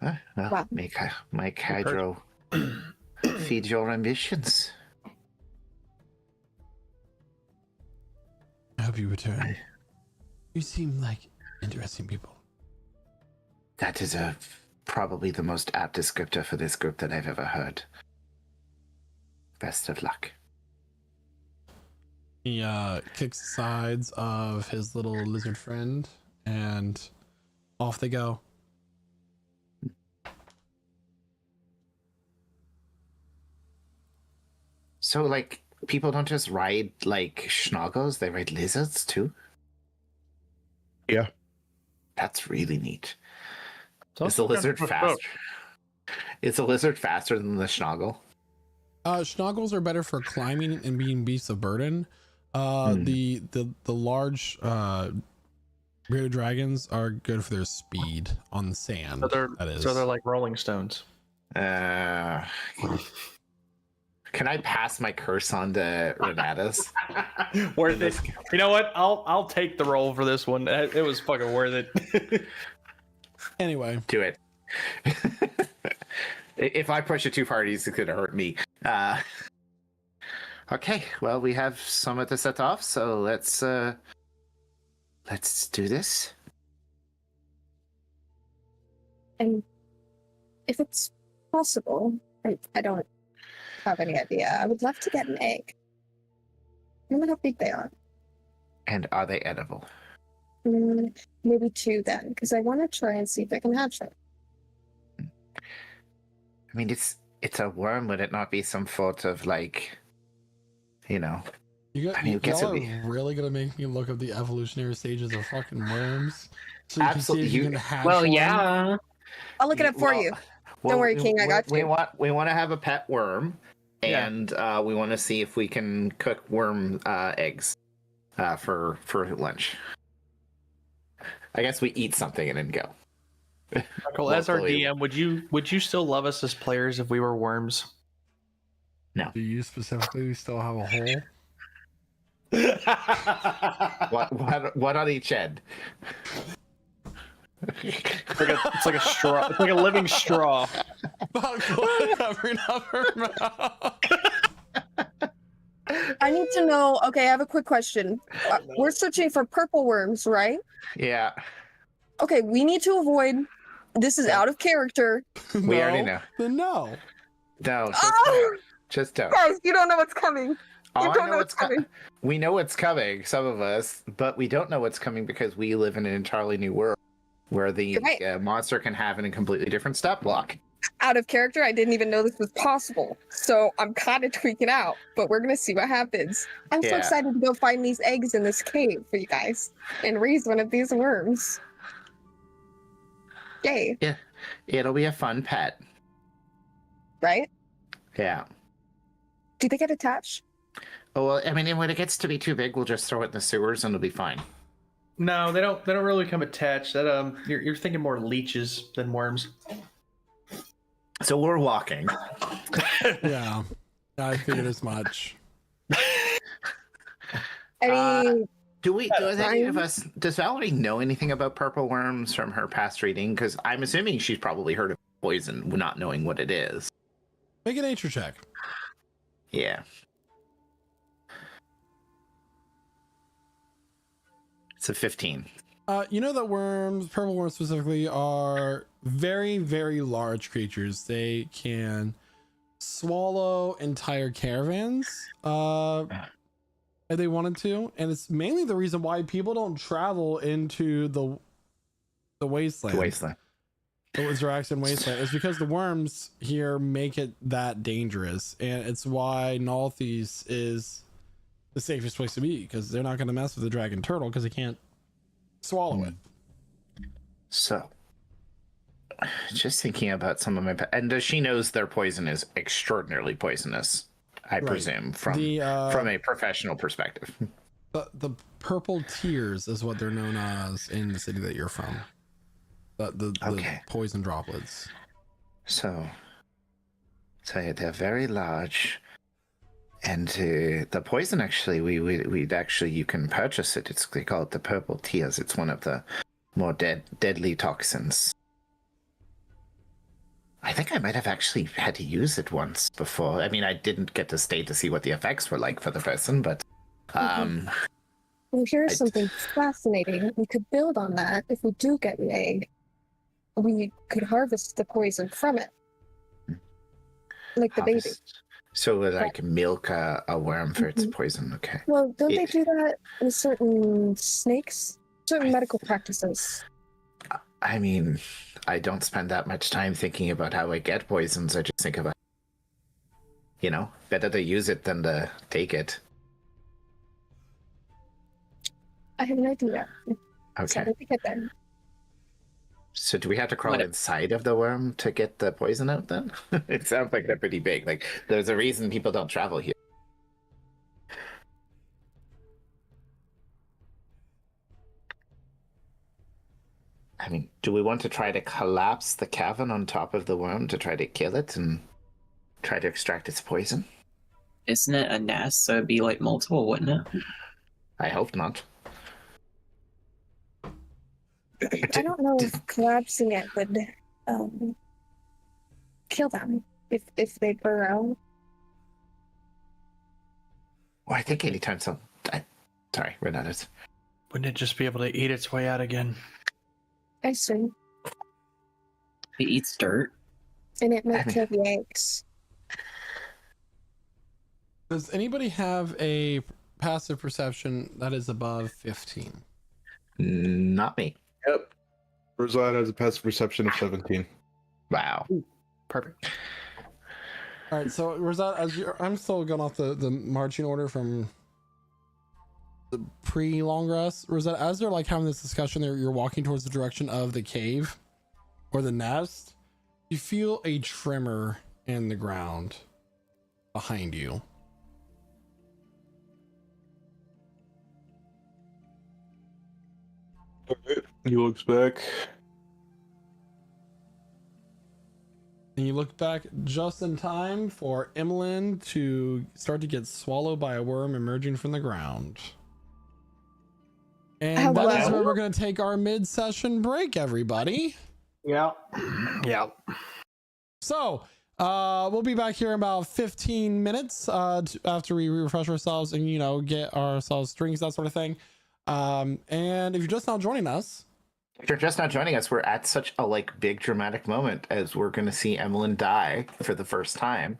[SPEAKER 2] Well,
[SPEAKER 5] Wow.
[SPEAKER 2] make Hydro feed your ambitions.
[SPEAKER 1] I hope you return. You seem like interesting people.
[SPEAKER 2] That is probably the most apt descriptor for this group that I've ever heard. Best of luck.
[SPEAKER 1] He kicks the sides of his little lizard friend and off they go.
[SPEAKER 2] So, like, people don't just ride, like, schnoggles, they ride lizards, too?
[SPEAKER 6] Yeah.
[SPEAKER 2] That's really neat.
[SPEAKER 7] So
[SPEAKER 2] Is the lizard faster? Is the lizard faster than the Schnoggle?
[SPEAKER 1] Schnoggles are better for climbing and being beasts of burden. The large bearded dragons are good for their speed on the sand.
[SPEAKER 7] So they're like Rolling Stones.
[SPEAKER 2] Can I pass my curse on to Renatus?
[SPEAKER 7] Worth it. You know what? I'll take the roll for this one. It was fucking worth it.
[SPEAKER 1] Anyway,
[SPEAKER 2] Do it. If I push it too far, it's going to hurt me. Okay, well, we have Summit to set off, so let's do this.
[SPEAKER 5] And if it's possible, I don't have any idea. I would love to get an egg. I don't know how big they are.
[SPEAKER 2] And are they edible?
[SPEAKER 5] Maybe 2 then, because I want to try and see if I can hatch them.
[SPEAKER 2] I mean, it's a worm. Would it not be some sort of like,
[SPEAKER 1] you
[SPEAKER 2] I mean,
[SPEAKER 1] y'all are really gonna make me look up the evolutionary stages of fucking worms. So you
[SPEAKER 2] Absolutely.
[SPEAKER 1] can see if you can hatch
[SPEAKER 4] Well,
[SPEAKER 1] one.
[SPEAKER 4] yeah.
[SPEAKER 5] I'll look it up for you. Don't worry, King, I got you.
[SPEAKER 2] We want to have a pet worm,
[SPEAKER 7] Yeah.
[SPEAKER 2] and we want to see if we can cook worm eggs for lunch. I guess we eat something and then go.
[SPEAKER 7] Michael, as our
[SPEAKER 2] Locally.
[SPEAKER 7] DM, would you still love us as players if we were worms?
[SPEAKER 1] Do you specifically still have a hole?
[SPEAKER 2] What on each end?
[SPEAKER 7] It's like a straw. It's like a living straw.
[SPEAKER 5] I need to know. Okay, I have a quick question. We're searching for purple worms, right?
[SPEAKER 2] Yeah,
[SPEAKER 5] Okay, we need to avoid. This is out of character.
[SPEAKER 2] we already know.
[SPEAKER 1] Then no.
[SPEAKER 2] No,
[SPEAKER 5] Oh!
[SPEAKER 2] just don't.
[SPEAKER 5] Guys, you don't know what's coming.
[SPEAKER 2] All
[SPEAKER 5] You
[SPEAKER 2] I
[SPEAKER 5] don't
[SPEAKER 2] know
[SPEAKER 5] know
[SPEAKER 2] what's
[SPEAKER 5] what's coming.
[SPEAKER 2] We know what's coming, some of us, but we don't know what's coming because we live in an entirely new world where the
[SPEAKER 5] You're right.
[SPEAKER 2] monster can have a completely different stat block.
[SPEAKER 5] Out of character, I didn't even know this was possible. So I'm kind of tweaking out, but we're gonna see what happens. I'm so
[SPEAKER 2] Yeah.
[SPEAKER 5] excited to go find these eggs in this cave for you guys and raise one of these worms. Yay,
[SPEAKER 2] It'll be a fun pet.
[SPEAKER 5] right?
[SPEAKER 2] Yeah.
[SPEAKER 5] Do they get attached?
[SPEAKER 2] Oh, well, I mean, when it gets to be too big, we'll just throw it in the sewers and it'll be fine.
[SPEAKER 7] No, they don't. They don't really come attached. That you're thinking more leeches than worms.
[SPEAKER 2] So we're walking.
[SPEAKER 1] Yeah. I figured as much.
[SPEAKER 5] Any
[SPEAKER 2] Does any of us, does Valerie know anything about purple worms from her past reading? Because I'm assuming she's probably heard of poison, not knowing what it is.
[SPEAKER 1] Make a nature check.
[SPEAKER 2] Yeah. It's a 15.
[SPEAKER 1] You know that worms, purple worms specifically, are very, very large creatures. They can swallow entire caravans if they wanted to. And it's mainly the reason why people don't travel into the wasteland.
[SPEAKER 2] The wasteland.
[SPEAKER 1] The Zaraxian wasteland is because the worms here make it that dangerous. And it's why Nalthis is the safest place to be, because they're not going to mess with the dragon turtle because they can't swallow it.
[SPEAKER 2] So, just thinking about some of my and does she knows their poison is extraordinarily poisonous? I
[SPEAKER 1] Right.
[SPEAKER 2] presume from a professional perspective.
[SPEAKER 1] The purple tears is what they're known as in the city that you're from. The
[SPEAKER 2] Okay.
[SPEAKER 1] poison droplets.
[SPEAKER 2] So they're very large, and the poison actually we'd actually you can purchase it. They call it the purple tears. It's one of the more deadly toxins. I think I might have actually had to use it once before. I mean, I didn't get to stay to see what the effects were like for the person, but
[SPEAKER 5] Well, here's something fascinating. We could build on that. If we do get an egg, we could harvest the poison from it. Like the baby.
[SPEAKER 2] So like milk a worm for its poison. Okay.
[SPEAKER 5] Well, don't they
[SPEAKER 2] Yeah.
[SPEAKER 5] do that with certain snakes? Certain medical practices.
[SPEAKER 2] I mean, I don't spend that much time thinking about how I get poisons. I just think about, better to use it than to take it.
[SPEAKER 5] I have an idea.
[SPEAKER 2] Okay.
[SPEAKER 5] Excited to get there.
[SPEAKER 2] So do we have to crawl
[SPEAKER 4] What-
[SPEAKER 2] inside of the worm to get the poison out then? It sounds like they're pretty big. Like there's a reason people don't travel here. I mean, do we want to try to collapse the cavern on top of the worm to try to kill it and try to extract its poison?
[SPEAKER 4] Isn't it a nest? So it'd be like multiple, wouldn't it?
[SPEAKER 2] I hope not.
[SPEAKER 5] I don't know if collapsing it would kill them if they burrow.
[SPEAKER 2] Well, I think anytime some... Sorry, Renatus.
[SPEAKER 7] Wouldn't it just be able to eat its way out again?
[SPEAKER 5] I see.
[SPEAKER 4] It eats dirt.
[SPEAKER 5] And it might kill the eggs.
[SPEAKER 1] Does anybody have a passive perception that is above 15?
[SPEAKER 2] Not me.
[SPEAKER 6] Yep. Rosada has a passive perception of 17.
[SPEAKER 2] Wow.
[SPEAKER 7] Perfect.
[SPEAKER 1] All right, so Rosette, I'm still going off the marching order from the pre-long rest. Rosette, as they're like having this discussion, you're walking towards the direction of the cave or the nest. You feel a tremor in the ground behind you.
[SPEAKER 6] He looks back.
[SPEAKER 1] And you look back just in time for Emmeline to start to get swallowed by a worm emerging from the ground. And that is where we're going to take our mid-session break, everybody.
[SPEAKER 7] Yeah. Yeah.
[SPEAKER 1] So, we'll be back here in about 15 minutes after we refresh ourselves and, you know, get ourselves drinks, that sort of thing. And if you're just now joining us,
[SPEAKER 2] If you're just not joining us, we're at such a like big dramatic moment as we're going to see Emmeline die for the first time,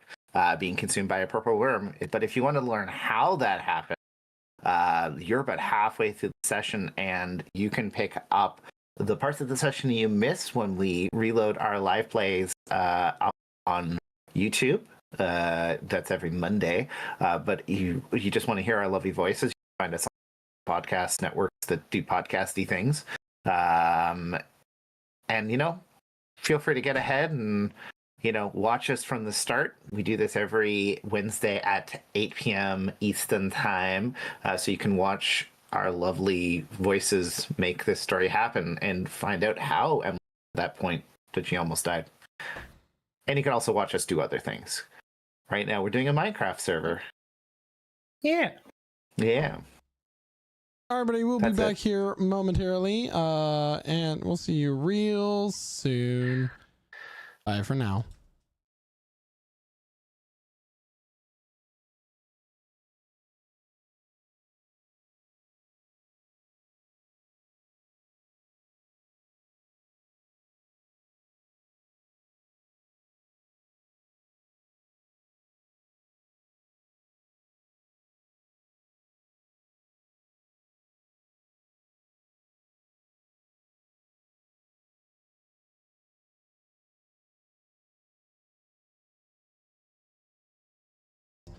[SPEAKER 2] being consumed by a purple worm. But if you want to learn how that happened, you're about halfway through the session, and you can pick up the parts of the session you missed when we reload our live plays up on YouTube. That's every Monday. But you just want to hear our lovely voices, you can find us on podcast networks that do podcasty things. And you know, feel free to get ahead and watch us from the start. We do this every Wednesday at 8 p.m. Eastern time, so you can watch our lovely voices make this story happen and find out how Emily at that point that she almost died. And you can also watch us do other things. Right now we're doing a Minecraft server.
[SPEAKER 7] Yeah.
[SPEAKER 1] all right, everybody, we'll be
[SPEAKER 2] That's
[SPEAKER 1] back
[SPEAKER 2] it.
[SPEAKER 1] here momentarily, and we'll see you real soon. Bye for now.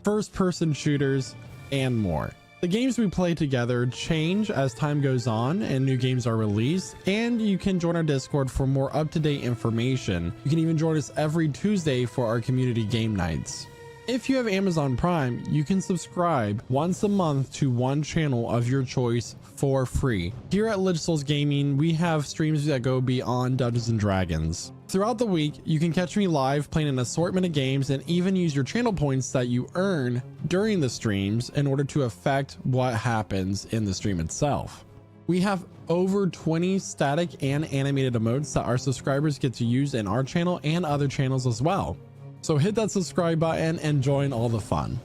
[SPEAKER 1] First-person shooters, and more. The games we play together change as time goes on and new games are released, and you can join our Discord for more up-to-date information. You can even join us every Tuesday for our community game nights. If you have Amazon Prime, you can subscribe once a month to one channel of your choice for free. Here at Lich Souls Gaming, we have streams that go beyond Dungeons and Dragons. Throughout the week, you can catch me live playing an assortment of games and even use your channel points that you earn during the streams in order to affect what happens in the stream itself. We have over 20 static and animated emotes that our subscribers get to use in our channel and other channels as well. So hit that subscribe button and join all the fun.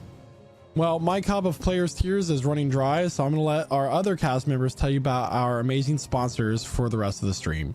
[SPEAKER 1] Well, my cup of Players Tears is running dry, so I'm going to let our other cast members tell you about our amazing sponsors for the rest of the stream.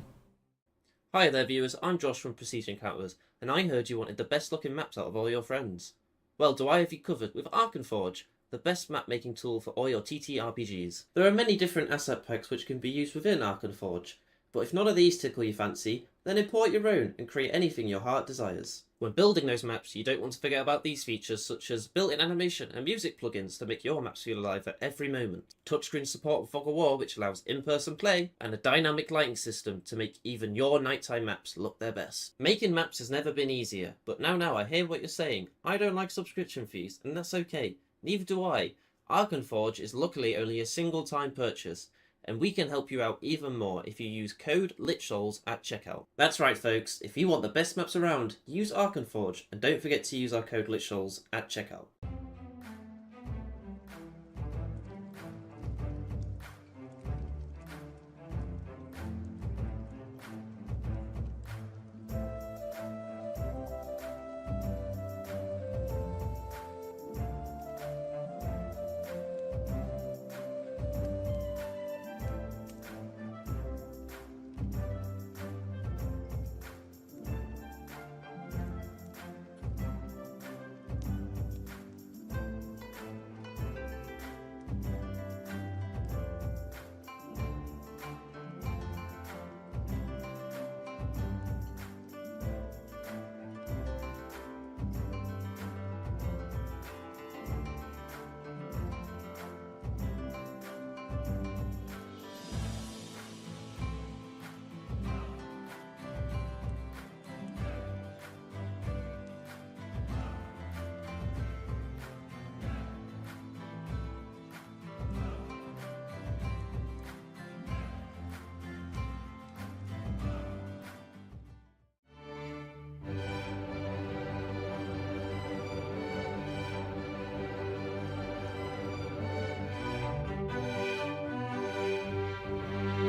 [SPEAKER 8] Hi there viewers, I'm Josh from Precision Encounters, and I heard you wanted the best looking maps out of all your friends. Well, do I have you covered with Arkenforge, the best map making tool for all your TTRPGs. There are many different asset packs which can be used within Arkenforge, but if none of these tickle your fancy, Then import your own and create anything your heart desires. When building those maps, you don't want to forget about these features such as built-in animation and music plugins to make your maps feel alive at every moment, touchscreen support with Fog of War which allows in-person play, and a dynamic lighting system to make even your nighttime maps look their best. Making maps has never been easier, but now I hear what you're saying. I don't like subscription fees, and that's okay. Neither do I. Arkenforge is luckily only a single time purchase, and we can help you out even more if you use code LICHSOULS at checkout. That's right folks, if you want the best maps around, use Arkenforge, and don't forget to use our code LICHSOULS at checkout.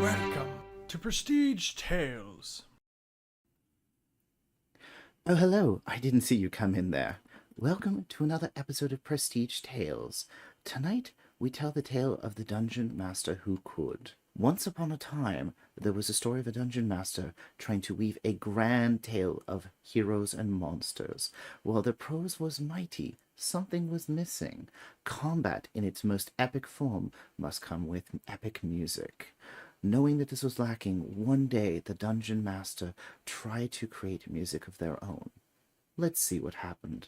[SPEAKER 7] Welcome to Prestige Tales.
[SPEAKER 9] Oh, hello. I didn't see you come in there. Welcome to another episode of Prestige Tales. Tonight, we tell the tale of the dungeon master who could. Once upon a time, there was a story of a dungeon master trying to weave a grand tale of heroes and monsters. While the prose was mighty, something was missing. Combat in its most epic form must come with epic music. Knowing that this was lacking, one day the dungeon master tried to create music of their own. Let's see what happened.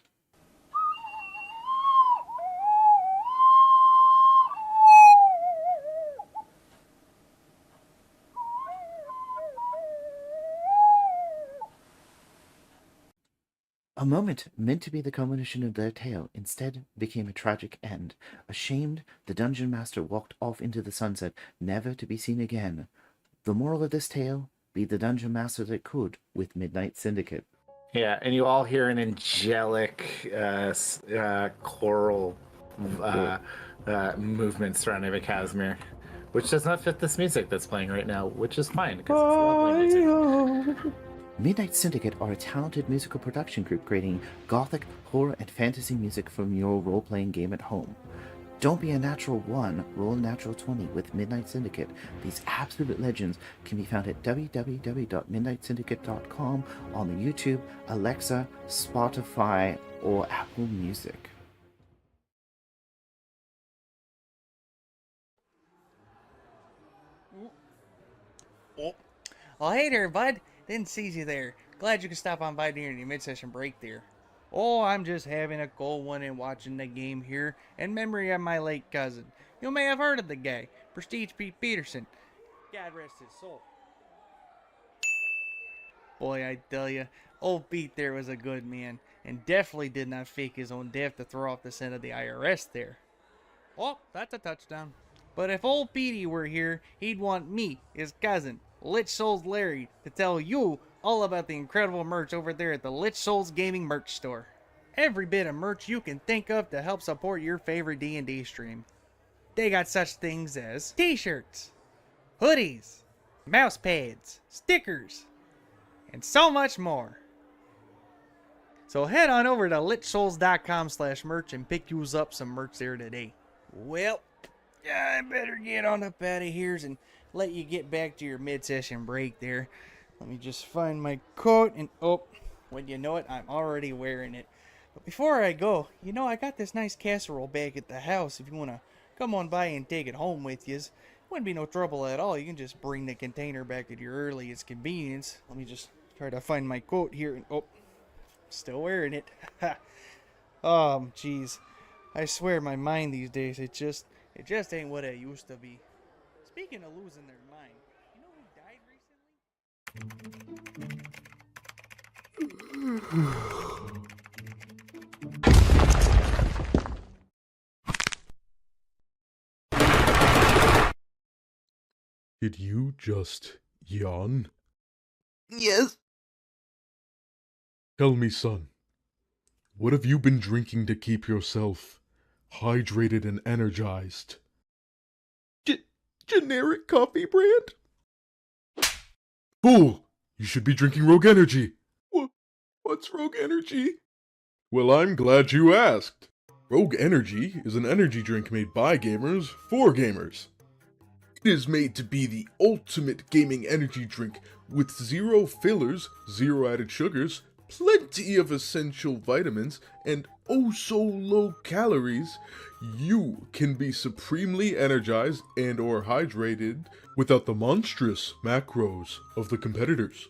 [SPEAKER 9] A moment meant to be the culmination of their tale instead became a tragic end. Ashamed, the dungeon master walked off into the sunset, never to be seen again. The moral of this tale: be the dungeon master that could with Midnight Syndicate.
[SPEAKER 2] Yeah, and you all hear an angelic choral movement surrounding the Casimir, which does not fit this music that's playing right now, which is fine because it's lovely music.
[SPEAKER 9] Midnight Syndicate are a talented musical production group creating gothic, horror, and fantasy music from your role-playing game at home. Don't be a natural 1, roll a natural 20 with Midnight Syndicate. These absolute legends can be found at www.midnightsyndicate.com on the YouTube, Alexa, Spotify, or Apple Music.
[SPEAKER 10] Oh, hey there, bud. Didn't see you there. Glad you could stop on by during your mid-session break there. Oh, I'm just having a cold one and watching the game here in memory of my late cousin. You may have heard of the guy, Prestige Pete Peterson. God rest his soul. Boy, I tell you, old Pete there was a good man, and definitely did not fake his own death to throw off the scent of the IRS there. Oh, that's a touchdown. But if old Petey were here, he'd want me, his cousin, Lich Souls Larry, to tell you all about the incredible merch over there at the Lich Souls Gaming Merch Store. Every bit of merch you can think of to help support your favorite D&D stream. They got such things as t-shirts, hoodies, mouse pads, stickers, and so much more. So head on over to lichsouls.com/merch and pick you up some merch there today. Well, I better get on up out of here and let you get back to your mid-session break there. Let me just find my coat and oh, when you know it, I'm already wearing it. But before I go, you know I got this nice casserole back at the house if you want to come on by and take it home with you. Wouldn't be no trouble at all. You can just bring the container back at your earliest convenience. Let me just Try to find my quote here. And, oh, still wearing it. Jeez. I swear my mind these days, it just ain't what it used to be. Speaking of losing their mind, you know who died recently?
[SPEAKER 6] Did you just yawn?
[SPEAKER 3] Yes.
[SPEAKER 6] Tell me, son, what have you been drinking to keep yourself hydrated and energized? Generic coffee brand? Fool! You should be drinking Rogue Energy. What's Rogue Energy? Well, I'm glad you asked. Rogue Energy is an energy drink made by gamers for gamers. It is made to be the ultimate gaming energy drink with zero fillers, zero added sugars, plenty of essential vitamins, and oh so low calories. You can be supremely energized and or hydrated without the monstrous macros of the competitors.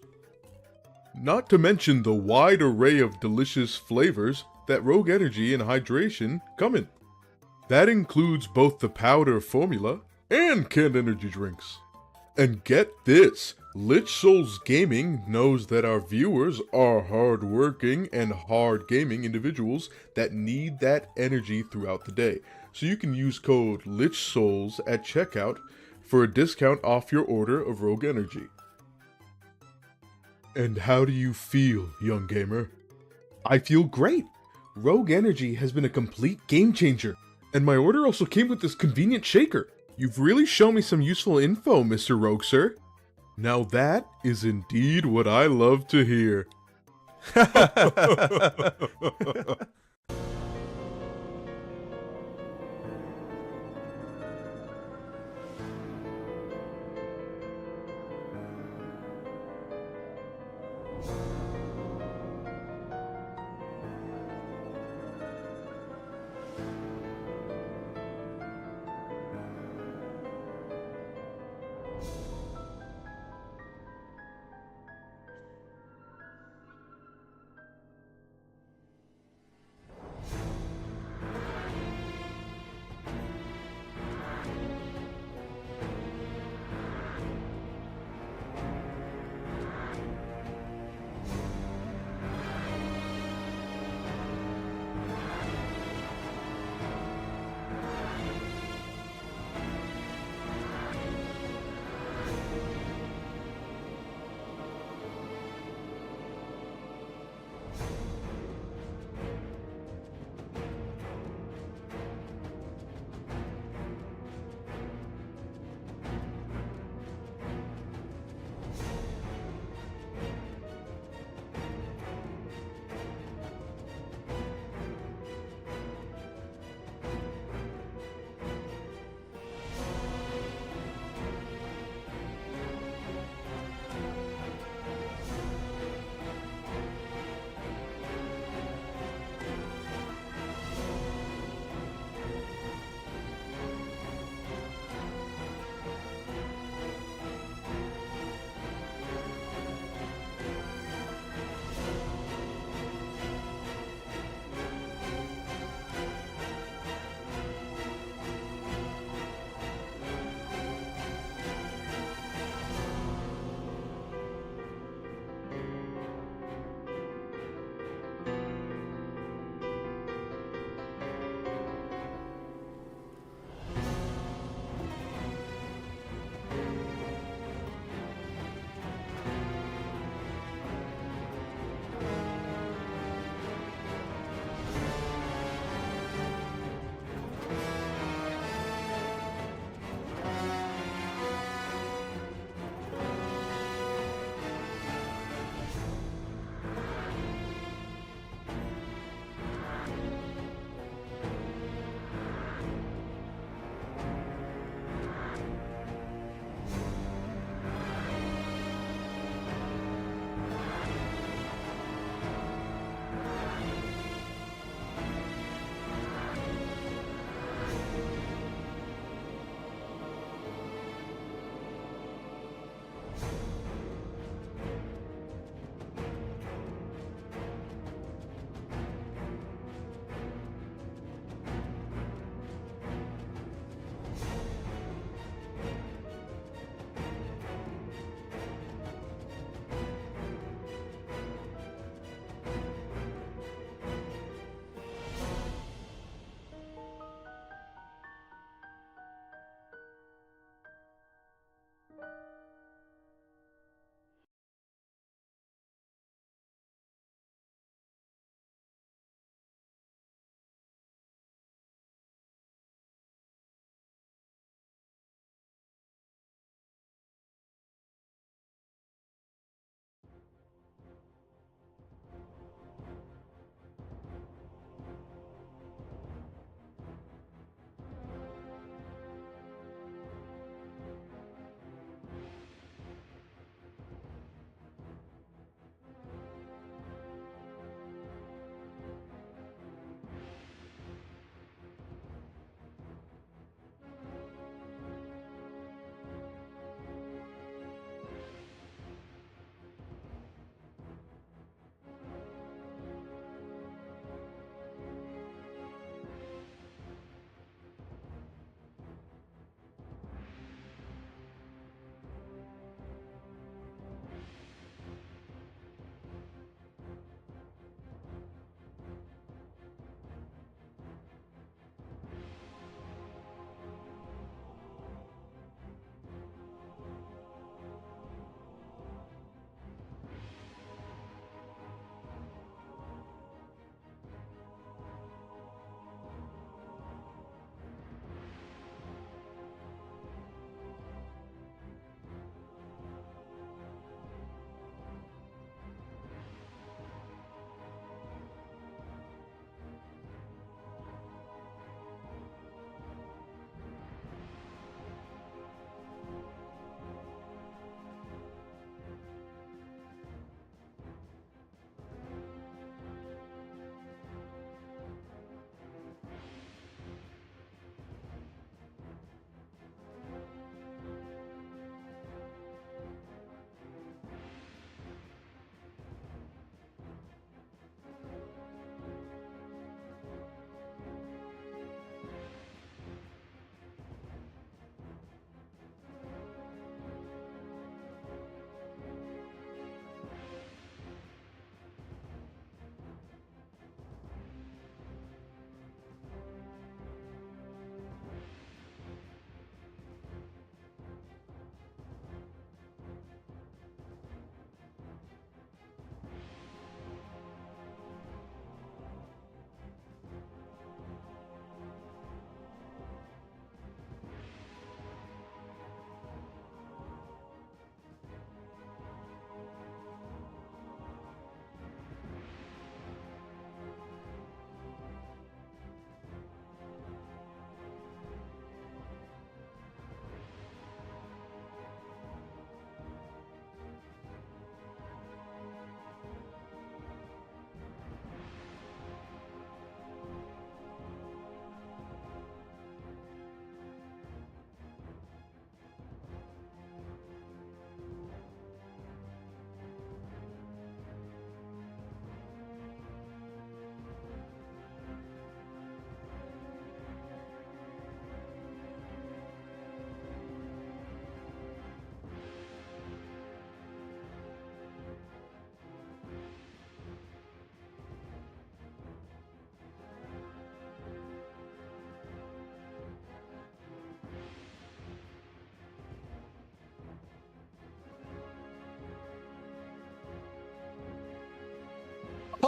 [SPEAKER 6] Not to mention the wide array of delicious flavors that Rogue Energy and Hydration come in. That includes both the powder formula and canned energy drinks. And get this, Lich Souls Gaming knows that our viewers are hard-working and hard-gaming individuals that need that energy throughout the day. So you can use code LichSouls at checkout for a discount off your order of Rogue Energy. And how do you feel, young gamer? I feel great! Rogue Energy has been a complete game changer, and my order also came with this convenient shaker. You've really shown me some useful info, Mr. Rogue, sir. Now that is indeed what I love to hear.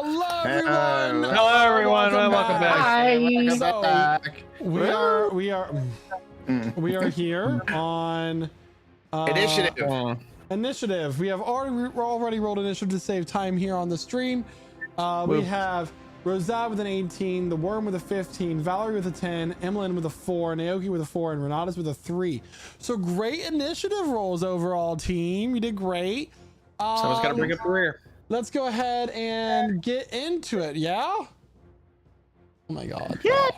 [SPEAKER 1] Hello, everyone.
[SPEAKER 2] Hello,
[SPEAKER 7] everyone. Welcome back.
[SPEAKER 10] Hi.
[SPEAKER 2] Welcome
[SPEAKER 1] So,
[SPEAKER 2] back.
[SPEAKER 1] we are here on
[SPEAKER 2] Initiative.
[SPEAKER 1] initiative. We have already rolled initiative to save time here on the stream. We have Rosad with an 18, the Worm with a 15, Valerie with a 10, Emlyn with a 4, Naoki with a 4, and Renatus with a 3. So great initiative rolls overall, team. You did great.
[SPEAKER 7] Someone's got to bring up the rear.
[SPEAKER 1] Let's go ahead and get into it. Yeah. Oh my God.
[SPEAKER 2] Yeah.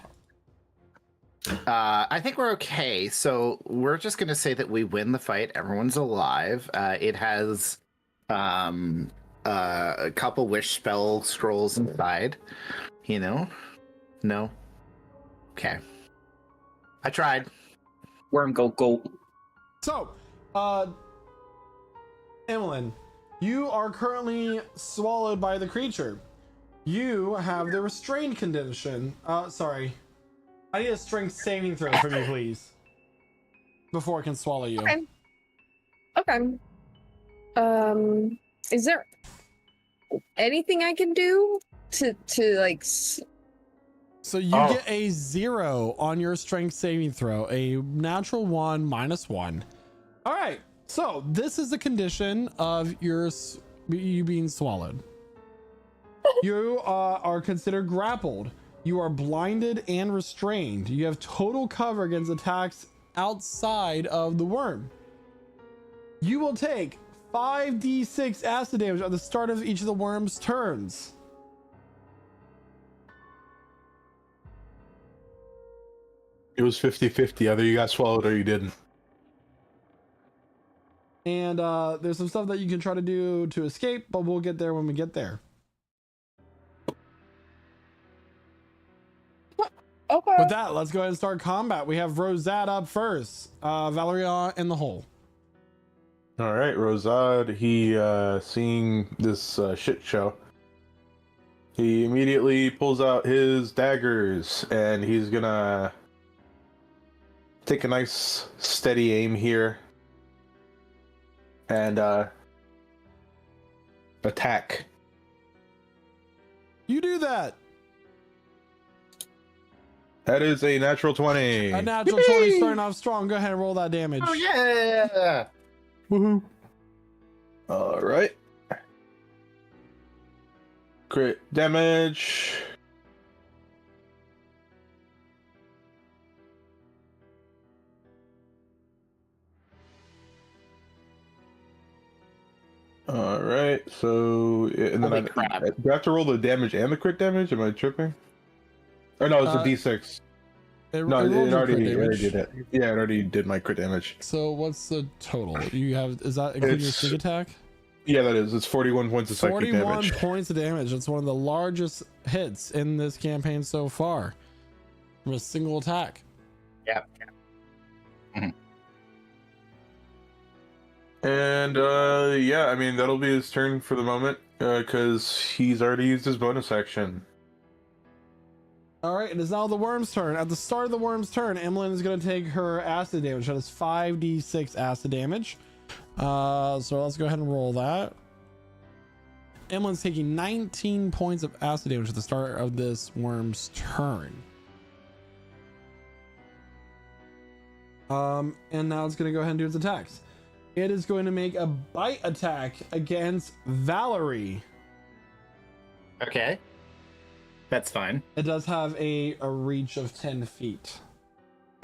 [SPEAKER 2] I think we're okay. So we're just gonna say that we win the fight. Everyone's alive. It has a couple wish spell scrolls inside. You know? No. Okay. I tried.
[SPEAKER 4] Worm go.
[SPEAKER 1] So, Emlyn, you are currently swallowed by the creature. You have the restrained condition. Sorry. I need a strength saving throw from you, please. Before it can swallow you.
[SPEAKER 5] Okay. Is there anything I can do to like?
[SPEAKER 1] So you get a 0 on your strength saving throw, a natural 1 -1. All right. So this is the condition of you being swallowed. You are considered grappled. You are blinded and restrained. You have total cover against attacks outside of the worm. You will take 5d6 acid damage at the start of each of the worm's turns.
[SPEAKER 6] It was 50-50. Either you got swallowed or you didn't.
[SPEAKER 1] And there's some stuff that you can try to do to escape, but we'll get there when we get there.
[SPEAKER 5] Okay.
[SPEAKER 1] With that, let's go ahead and start combat. We have Rosad up first. Valeria in the hole.
[SPEAKER 6] All right, Rosad, he seeing this shit show, he immediately pulls out his daggers and he's gonna take a nice steady aim here and attack.
[SPEAKER 1] You do that.
[SPEAKER 6] That is a natural 20.
[SPEAKER 1] A natural 20 starting off strong. Go ahead and roll that damage.
[SPEAKER 2] Oh yeah.
[SPEAKER 6] Woohoo. All right. Crit damage. All right. So, and then
[SPEAKER 2] Holy crap.
[SPEAKER 6] do I have to roll the damage and the crit damage? Am I tripping? Or no, it's a D6. No, it
[SPEAKER 1] rolled your
[SPEAKER 6] already
[SPEAKER 1] crit damage.
[SPEAKER 6] did it. Yeah, it already did my crit damage.
[SPEAKER 1] So what's the total? You have, is that including your
[SPEAKER 6] It's-
[SPEAKER 1] sneak attack?
[SPEAKER 6] Yeah, that is. It's 41 points of psychic
[SPEAKER 1] 41
[SPEAKER 6] damage.
[SPEAKER 1] points of damage. It's one of the largest hits in this campaign so far from a single attack.
[SPEAKER 2] Yep.
[SPEAKER 6] And yeah, I mean that'll be his turn for the moment because he's already used his bonus action.
[SPEAKER 1] All right, it is now the worm's turn. At the start of the worm's turn, Emlyn is going to take her acid damage. That is 5d6 acid damage. So let's go ahead and roll that. Emlyn's taking 19 points of acid damage at the start of this worm's turn. And now it's going to go ahead and do its attacks. It is going to make a bite attack against Valerie.
[SPEAKER 2] Okay. That's fine.
[SPEAKER 1] It does have a reach of 10 feet.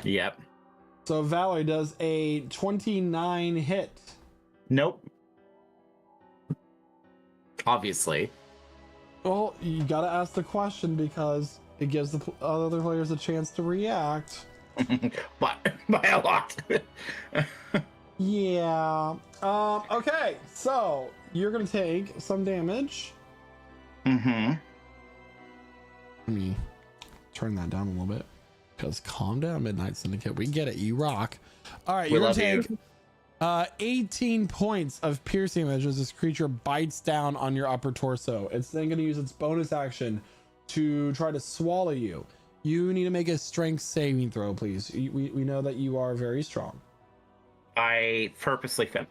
[SPEAKER 2] Yep.
[SPEAKER 1] So Valerie does a 29 hit.
[SPEAKER 2] Nope. Obviously.
[SPEAKER 1] Well, you gotta ask the question because it gives the other players a chance to react.
[SPEAKER 2] But by a lot.
[SPEAKER 1] Yeah. Okay, so you're gonna take some damage.
[SPEAKER 2] Mm-hmm.
[SPEAKER 1] Let me turn that down a little bit. Because calm down, Midnight Syndicate. We get it. You rock. All right, you're gonna take 18 points of piercing damage as this creature bites down on your upper torso. It's then gonna use its bonus action to try to swallow you. You need to make a strength saving throw, please. We know that you are very strong.
[SPEAKER 2] I purposely failed.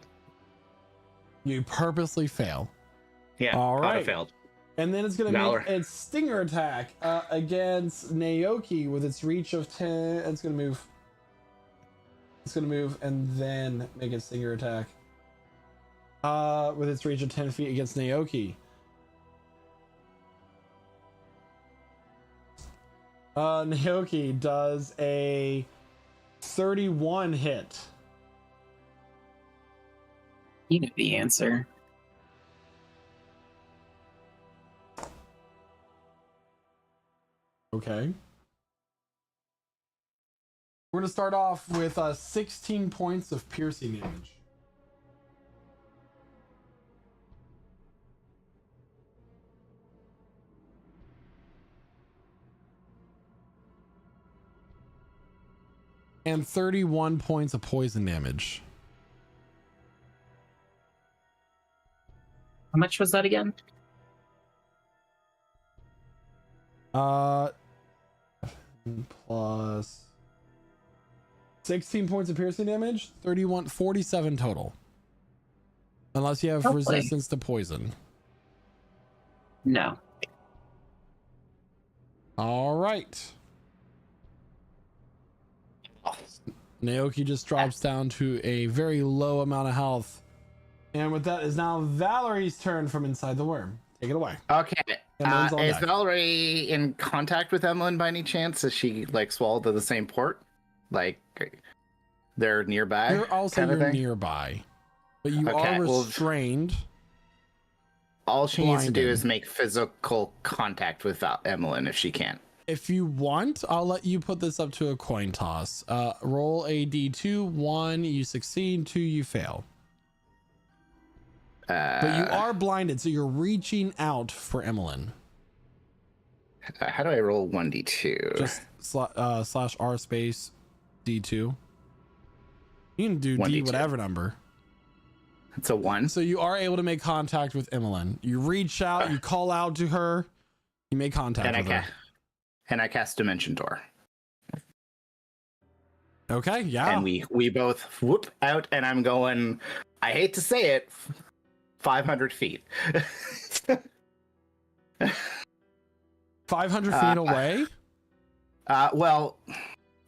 [SPEAKER 1] You purposely fail.
[SPEAKER 2] Yeah,
[SPEAKER 1] All right.
[SPEAKER 2] failed.
[SPEAKER 1] And then it's going to
[SPEAKER 2] Valor.
[SPEAKER 1] make its stinger attack against Naoki with its reach of 10. It's going to move. It's going to move and then make its stinger attack with its reach of 10 feet against Naoki. Naoki does a 31 hit.
[SPEAKER 4] You know the answer.
[SPEAKER 1] Okay. We're going to start off with 16 points of piercing damage. And 31 points of poison damage.
[SPEAKER 4] How much was that again?
[SPEAKER 1] Plus 16 points of piercing damage, 47 total. Unless you have
[SPEAKER 4] Hopefully.
[SPEAKER 1] resistance to poison.
[SPEAKER 4] No.
[SPEAKER 1] All right. Naoki just drops down to a very low amount of health. And with that is now Valerie's turn from inside the worm. Take it away.
[SPEAKER 2] Okay.
[SPEAKER 1] Emmeline's on
[SPEAKER 2] Is
[SPEAKER 1] deck.
[SPEAKER 2] Valerie in contact with Emmeline by any chance? Is she like swallowed to the same port? Like they're nearby?
[SPEAKER 1] You're also
[SPEAKER 2] kind of thing?
[SPEAKER 1] nearby. But you
[SPEAKER 2] Okay,
[SPEAKER 1] are
[SPEAKER 2] well,
[SPEAKER 1] restrained.
[SPEAKER 2] All she needs to do
[SPEAKER 1] blinded.
[SPEAKER 2] is make physical contact with Emmeline if she can.
[SPEAKER 1] If you want, I'll let you put this up to a coin toss. Roll a d2. 1, you succeed. 2, you fail. But you are blinded, so you're reaching out for Emmeline.
[SPEAKER 2] How do I roll 1d2?
[SPEAKER 1] Just slash R space D2. You can do D
[SPEAKER 2] 1d2.
[SPEAKER 1] whatever number.
[SPEAKER 2] It's a 1.
[SPEAKER 1] So you are able to make contact with Emmeline. You reach out, you call out to her, you make contact
[SPEAKER 2] And
[SPEAKER 1] with her.
[SPEAKER 2] And I cast Dimension Door.
[SPEAKER 1] Okay, yeah.
[SPEAKER 2] And we both whoop out, and I'm going, I hate to say it, 500 feet.
[SPEAKER 1] 500 feet away?
[SPEAKER 2] Well,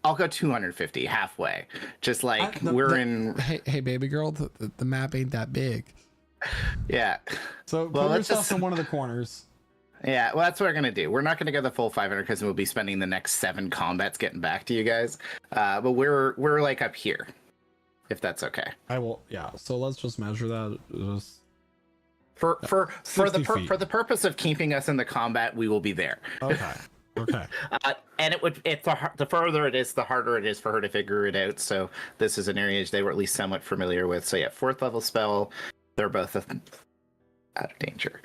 [SPEAKER 2] I'll go 250, halfway. Just like in...
[SPEAKER 1] Hey, baby girl, the map ain't that big.
[SPEAKER 2] Yeah.
[SPEAKER 1] So
[SPEAKER 2] Well,
[SPEAKER 1] put
[SPEAKER 2] let's
[SPEAKER 1] yourself
[SPEAKER 2] just-
[SPEAKER 1] in one of the corners.
[SPEAKER 2] Yeah, well, that's what we're going to do. We're not going to go the full 500 because we'll be spending the next 7 combats getting back to you guys. But we're like up here, if that's okay.
[SPEAKER 1] I will, yeah. So let's just measure that. Just
[SPEAKER 2] For
[SPEAKER 1] 60 feet.
[SPEAKER 2] the purpose of keeping us in the combat, we will be there.
[SPEAKER 1] Okay. Okay.
[SPEAKER 2] And the further it is, the harder it is for her to figure it out. So this is an area they were at least somewhat familiar with. So yeah, 4th level spell. They're both out of danger.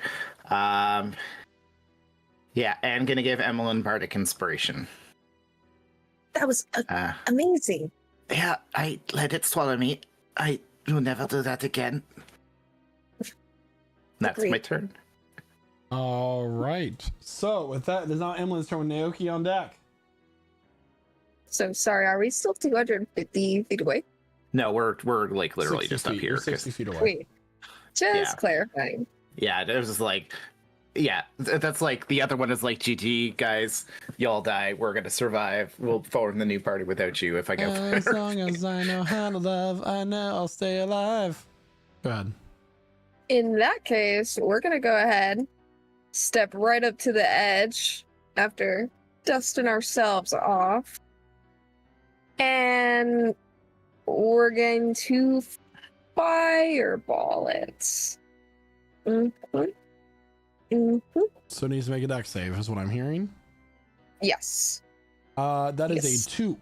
[SPEAKER 2] Yeah, and gonna give Emmeline Bardic Inspiration.
[SPEAKER 5] That was amazing.
[SPEAKER 2] Yeah, I let it swallow me. I will never do that again. That's
[SPEAKER 5] Agreed.
[SPEAKER 2] my turn.
[SPEAKER 1] All right. So with that, it is now Emmeline's turn with Naoki on deck.
[SPEAKER 5] So sorry, are we still 250 feet away?
[SPEAKER 2] No, we're like literally
[SPEAKER 1] 60
[SPEAKER 2] just up
[SPEAKER 1] feet.
[SPEAKER 2] here.
[SPEAKER 1] You're 60 feet away.
[SPEAKER 5] Wait, just
[SPEAKER 2] Yeah.
[SPEAKER 5] clarifying.
[SPEAKER 2] Yeah, there's just like, yeah, that's like the other one is like, GG guys, y'all die. We're gonna survive. We'll form the new party without you if I go
[SPEAKER 1] As
[SPEAKER 2] first.
[SPEAKER 1] long as I know how to love, I know I'll stay alive. Go ahead.
[SPEAKER 5] In that case, we're gonna go ahead, step right up to the edge after dusting ourselves off, and we're going to fireball it.
[SPEAKER 1] So it needs to make a dex save, is what I'm hearing.
[SPEAKER 5] Yes.
[SPEAKER 1] That is
[SPEAKER 5] Yes.
[SPEAKER 1] a 2.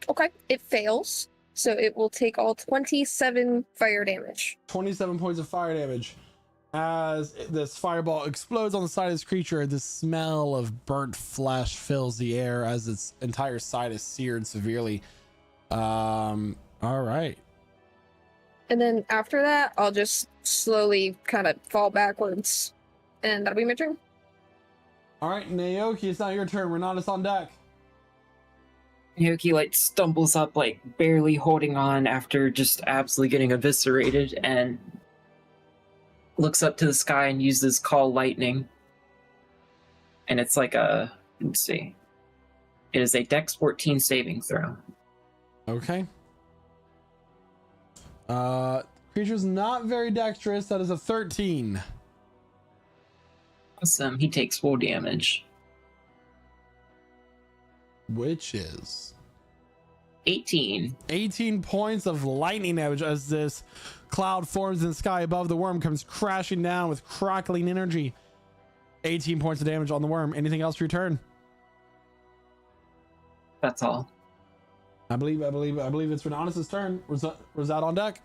[SPEAKER 5] Okay, it fails, so it will take all 27 fire damage.
[SPEAKER 1] 27 points of fire damage. As this fireball explodes on the side of this creature, the smell of burnt flesh fills the air as its entire side is seared severely. All right.
[SPEAKER 5] And then after that, I'll just slowly kind of fall backwards, and that'll be my turn.
[SPEAKER 1] All right, Naoki, it's now your turn. Renatus on deck.
[SPEAKER 4] Naoki like stumbles up, like barely holding on after just absolutely getting eviscerated, and looks up to the sky and uses Call Lightning. And it's like let's see. It is a Dex 14 saving throw.
[SPEAKER 1] Okay. Creature's not very dexterous. That is a 13.
[SPEAKER 4] Awesome. He takes full damage.
[SPEAKER 1] Which is
[SPEAKER 4] 18.
[SPEAKER 1] 18 points of lightning damage as this cloud forms in the sky above the worm, comes crashing down with crackling energy. 18 points of damage on the worm. Anything else for your turn?
[SPEAKER 4] That's all.
[SPEAKER 1] I believe it's Renatus' turn. Was that on deck?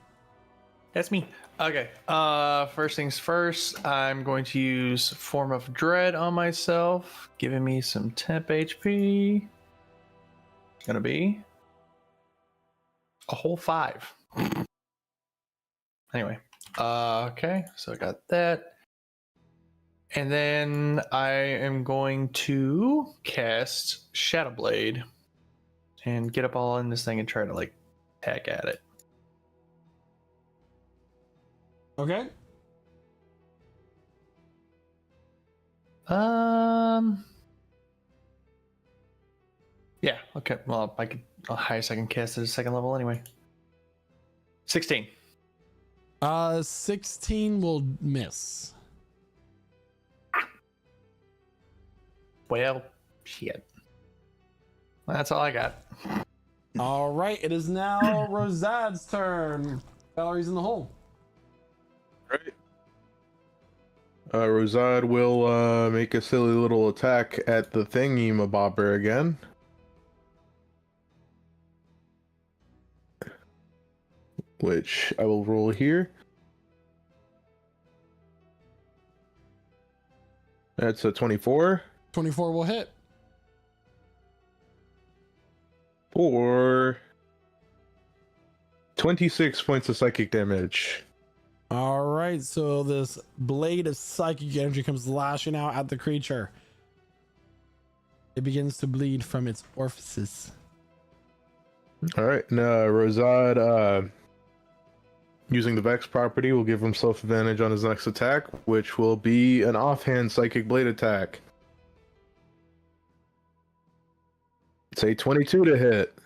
[SPEAKER 7] That's me. Okay. First things first, I'm going to use Form of Dread on myself, giving me some temp HP. It's gonna be a whole 5. Anyway. Okay, so I got that. And then I am going to cast Shadow Blade and get up all in this thing and try to like hack at it.
[SPEAKER 1] Okay.
[SPEAKER 7] Yeah, okay. Well, highest I can cast is second level anyway. 16.
[SPEAKER 1] 16 will miss.
[SPEAKER 7] Well, shit. That's all I got.
[SPEAKER 1] All right, it is now Rosad's turn. Valerie's in the hole.
[SPEAKER 6] Right. Rosad will make a silly little attack at the thingy mabobber again. Which I will roll here. That's a 24.
[SPEAKER 1] 24 will hit.
[SPEAKER 6] For 26 points of psychic damage.
[SPEAKER 1] All right, so this blade of psychic energy comes lashing out at the creature. It begins to bleed from its orifices.
[SPEAKER 6] All right, now Rosad, using the Vex property, will give himself advantage on his next attack, which will be an offhand psychic blade attack. Say 22 to hit.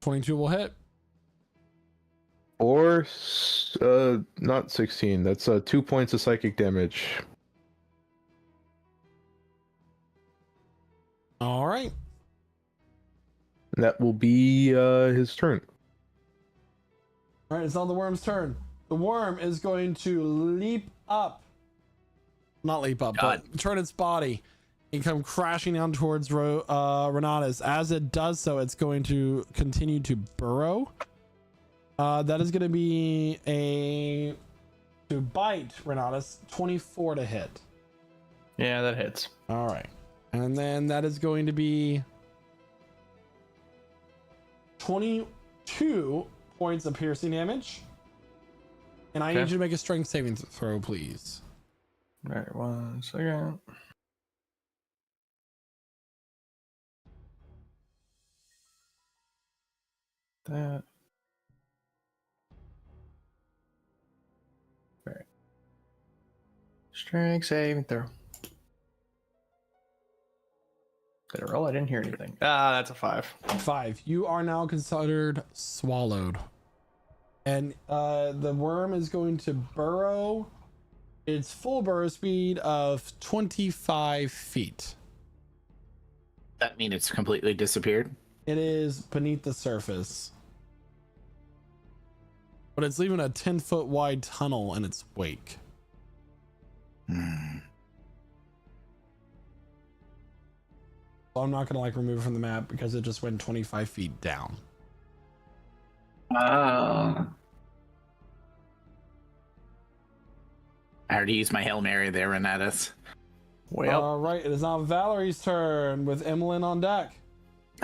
[SPEAKER 1] 22 will hit.
[SPEAKER 6] Or, not 16. That's 2 points of psychic damage.
[SPEAKER 1] All right.
[SPEAKER 6] And that will be his turn.
[SPEAKER 1] All right, it's now the worm's turn. The worm is going to leap up. Not leap up, but turn its body and come crashing down towards Renatus. As it does so, it's going to continue to burrow. That is going to be to bite Renatus, 24 to hit.
[SPEAKER 7] Yeah, that hits.
[SPEAKER 1] All right. And then that is going to be 22 points of piercing damage. And I need you to make a strength saving throw, please.
[SPEAKER 7] All right, 1 second. That. All right. Strength saving throw. Did I roll? I didn't hear anything. That's a 5.
[SPEAKER 1] 5. You are now considered swallowed. And the worm is going to burrow its full burrow speed of 25 feet.
[SPEAKER 2] That mean it's completely disappeared?
[SPEAKER 1] It is beneath the surface. But it's leaving a 10-foot wide tunnel in its wake. So I'm not going to remove it from the map because it just went 25 feet down.
[SPEAKER 2] I already used my Hail Mary there, Renatus.
[SPEAKER 7] Well,
[SPEAKER 1] all right, it is now Valerie's turn with Emmeline on deck.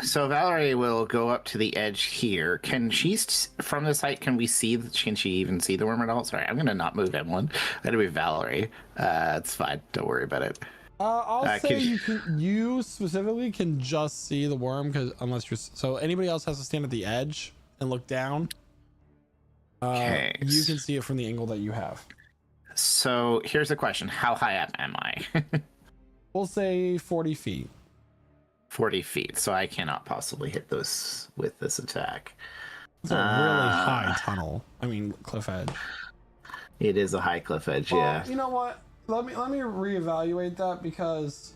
[SPEAKER 2] So Valerie will go up to the edge here. Can she, from this height, can she even see the worm at all? Sorry, I'm going to not move Emmeline. That'll be Valerie. It's fine. Don't worry about it.
[SPEAKER 1] I'll say you specifically can just see the worm unless you're, so anybody else has to stand at the edge and look down.
[SPEAKER 2] Okay.
[SPEAKER 1] You can see it from the angle that you have.
[SPEAKER 2] So here's the question: how high up am I?
[SPEAKER 1] We'll say 40 feet.
[SPEAKER 2] 40 feet. So I cannot possibly hit this with this attack.
[SPEAKER 1] It's a really high tunnel. I mean, cliff edge.
[SPEAKER 2] It is a high cliff edge.
[SPEAKER 1] Well,
[SPEAKER 2] Yeah.
[SPEAKER 1] you know what? Let me reevaluate that because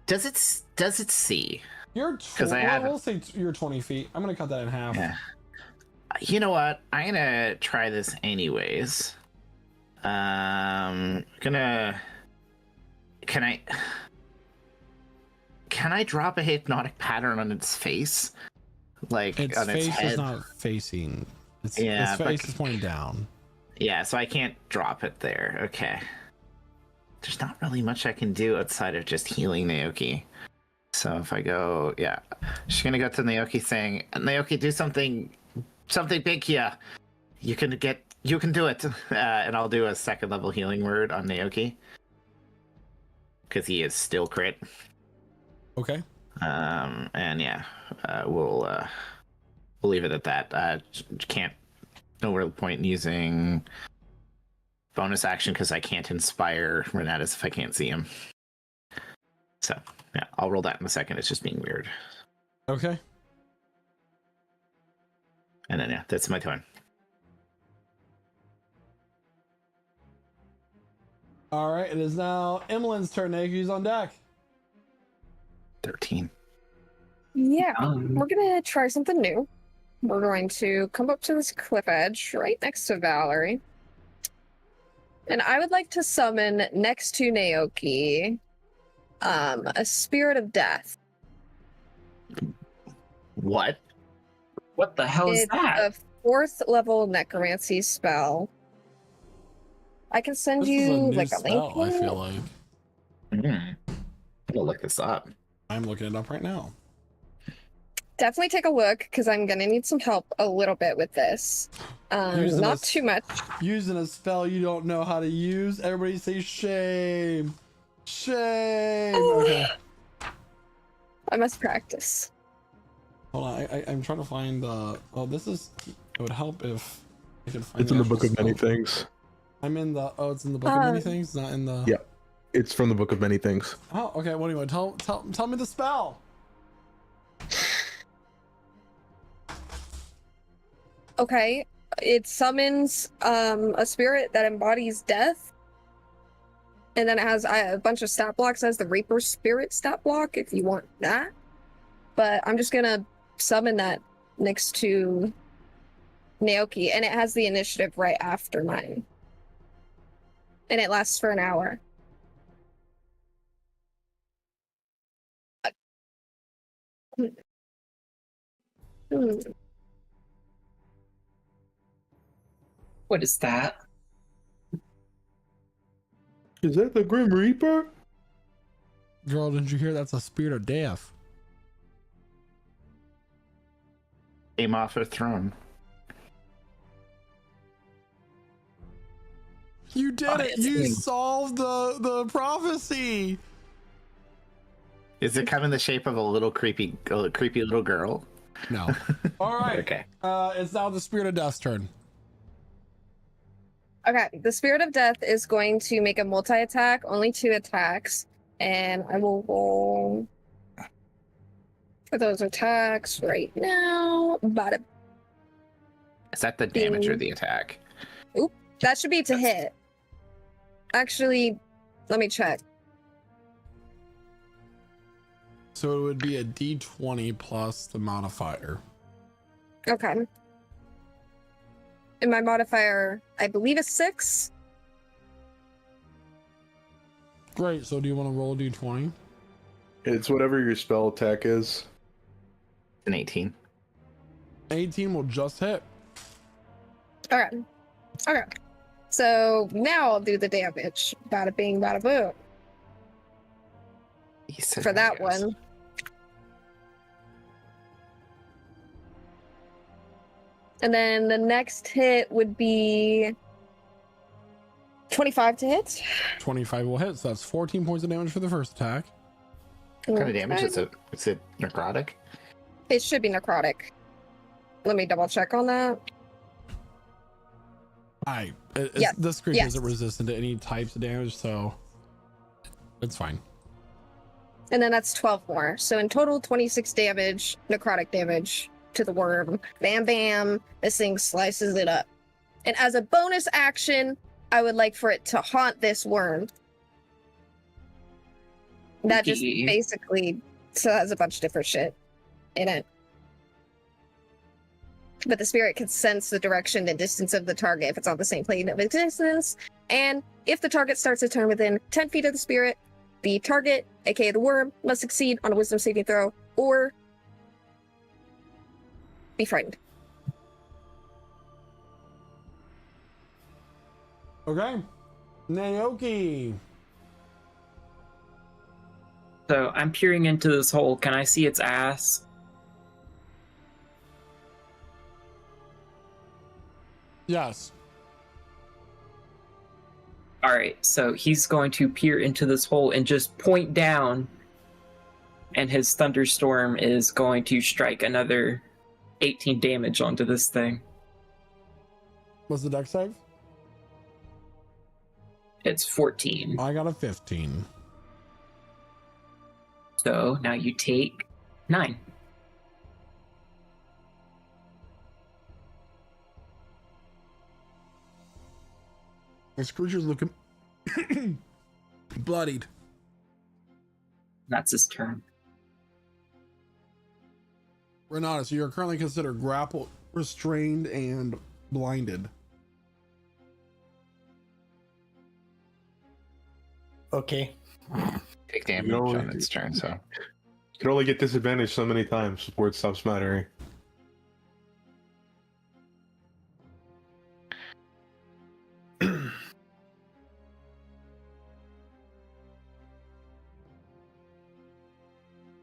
[SPEAKER 2] Does it see?
[SPEAKER 1] you're. We'll say you're 20 feet. I'm gonna cut that in half.
[SPEAKER 2] Yeah. You know what? I'm gonna try this anyways. Gonna. Can I drop a hypnotic pattern on its face? Like
[SPEAKER 1] Its
[SPEAKER 2] on its
[SPEAKER 1] face
[SPEAKER 2] head?
[SPEAKER 1] is not facing. Its
[SPEAKER 2] Yeah,
[SPEAKER 1] face is pointing down.
[SPEAKER 2] Yeah, so I can't drop it there. Okay. There's not really much I can do outside of just healing Naoki. So if I go, yeah, she's gonna go to Naoki saying, "Naoki, do something big here. You can do it." And I'll do a second level healing word on Naoki because he is still crit.
[SPEAKER 1] Okay.
[SPEAKER 2] And yeah, we'll leave it at that. Can't. No real point in using bonus action because I can't inspire Renatus if I can't see him. So yeah, I'll roll that in a second. It's just being weird.
[SPEAKER 1] Okay.
[SPEAKER 2] And then yeah, that's my turn.
[SPEAKER 1] All right. It is now Emmeline's turn. Naoki's on deck.
[SPEAKER 2] 13.
[SPEAKER 5] Yeah, we're gonna try something new. We're going to come up to this cliff edge right next to Valerie. And I would like to summon next to Naoki a spirit of death.
[SPEAKER 2] What?
[SPEAKER 4] What the hell is
[SPEAKER 5] It's
[SPEAKER 4] that?
[SPEAKER 5] a 4th level necromancy spell. I can send
[SPEAKER 1] This is a
[SPEAKER 5] you
[SPEAKER 1] new
[SPEAKER 5] like a
[SPEAKER 1] spell,
[SPEAKER 5] link.
[SPEAKER 1] I feel like.
[SPEAKER 2] I'm gonna look this up.
[SPEAKER 1] I'm looking it up right now.
[SPEAKER 5] Definitely take a look because I'm gonna need some help a little bit with this.
[SPEAKER 1] Using
[SPEAKER 5] Not
[SPEAKER 1] a-
[SPEAKER 5] too much.
[SPEAKER 1] Using a spell you don't know how to use. Everybody say shame. Shame. Okay.
[SPEAKER 5] I must practice.
[SPEAKER 1] Hold on. I'm trying to find the. Oh, this is. It would help if I could find.
[SPEAKER 6] It's in the
[SPEAKER 1] actual
[SPEAKER 6] Book of Many
[SPEAKER 1] spell.
[SPEAKER 6] Things.
[SPEAKER 1] I'm in the. Oh, it's in the book of many things, not in the.
[SPEAKER 6] Yeah. It's from the Book of Many Things.
[SPEAKER 1] Oh, okay. What do you want? Tell me the spell.
[SPEAKER 5] Okay. It summons a spirit that embodies death. And then it has a bunch of stat blocks. It has the Reaper Spirit stat block if you want that. But I'm just gonna summon that next to Naoki, and it has the initiative right after mine. And it lasts for an hour. Hmm.
[SPEAKER 4] What is that?
[SPEAKER 6] Is that the Grim Reaper?
[SPEAKER 1] Girl, didn't you hear? That's a spirit of death.
[SPEAKER 2] Aim off her throne.
[SPEAKER 1] You did it.
[SPEAKER 4] it's
[SPEAKER 1] You
[SPEAKER 4] me.
[SPEAKER 1] solved the prophecy.
[SPEAKER 2] Is it come in the shape of a little creepy little girl?
[SPEAKER 1] No. All right.
[SPEAKER 2] Okay.
[SPEAKER 1] It's now the spirit of death's turn.
[SPEAKER 5] Okay, the Spirit of Death is going to make a multi-attack, only 2 attacks, and I will roll for those attacks right now. Bada.
[SPEAKER 2] Is that the damage or the attack?
[SPEAKER 5] That should be to hit. Actually, let me check.
[SPEAKER 1] So it would be a D20 plus the modifier.
[SPEAKER 5] Okay. And my modifier, I believe, is 6.
[SPEAKER 1] Great. So do you want to roll a D20?
[SPEAKER 6] It's whatever your spell attack is.
[SPEAKER 2] An 18.
[SPEAKER 1] 18 will just hit.
[SPEAKER 5] Okay. Okay. So now I'll do the damage. Bada bing, bada boom. For that one. And then the next hit would be 25 to hit.
[SPEAKER 1] 25 will hit. So that's 14 points of damage for the first attack.
[SPEAKER 2] What kind of damage is it? Is it necrotic?
[SPEAKER 5] It should be necrotic. Let me double check on that.
[SPEAKER 1] This creature
[SPEAKER 5] Yes.
[SPEAKER 1] isn't resistant to any types of damage, so it's fine.
[SPEAKER 5] And then that's 12 more. So in total, 26 damage, necrotic damage to the worm. Bam, bam. This thing slices it up. And as a bonus action, I would like for it to haunt this worm. That just
[SPEAKER 4] Okay.
[SPEAKER 5] basically so has a bunch of different shit in it. But the spirit can sense the direction and distance of the target if it's on the same plane of existence. And if the target starts a turn within 10 feet of the spirit, the target, aka the worm, must succeed on a wisdom saving throw or be frightened.
[SPEAKER 1] Okay. Naoki.
[SPEAKER 4] So I'm peering into this hole. Can I see its ass?
[SPEAKER 1] Yes.
[SPEAKER 4] All right, so he's going to peer into this hole and just point down, and his thunderstorm is going to strike another 18 damage onto this thing.
[SPEAKER 1] What's the dex save?
[SPEAKER 4] It's 14.
[SPEAKER 1] I got a 15.
[SPEAKER 4] So now you take 9.
[SPEAKER 1] This creature's looking bloodied.
[SPEAKER 4] That's his turn.
[SPEAKER 1] Renata, so you're currently considered grappled, restrained, and blinded.
[SPEAKER 10] Okay.
[SPEAKER 2] Take damage
[SPEAKER 6] You know,
[SPEAKER 2] on its turn, so.
[SPEAKER 6] You can only get disadvantage so many times before it stops mattering.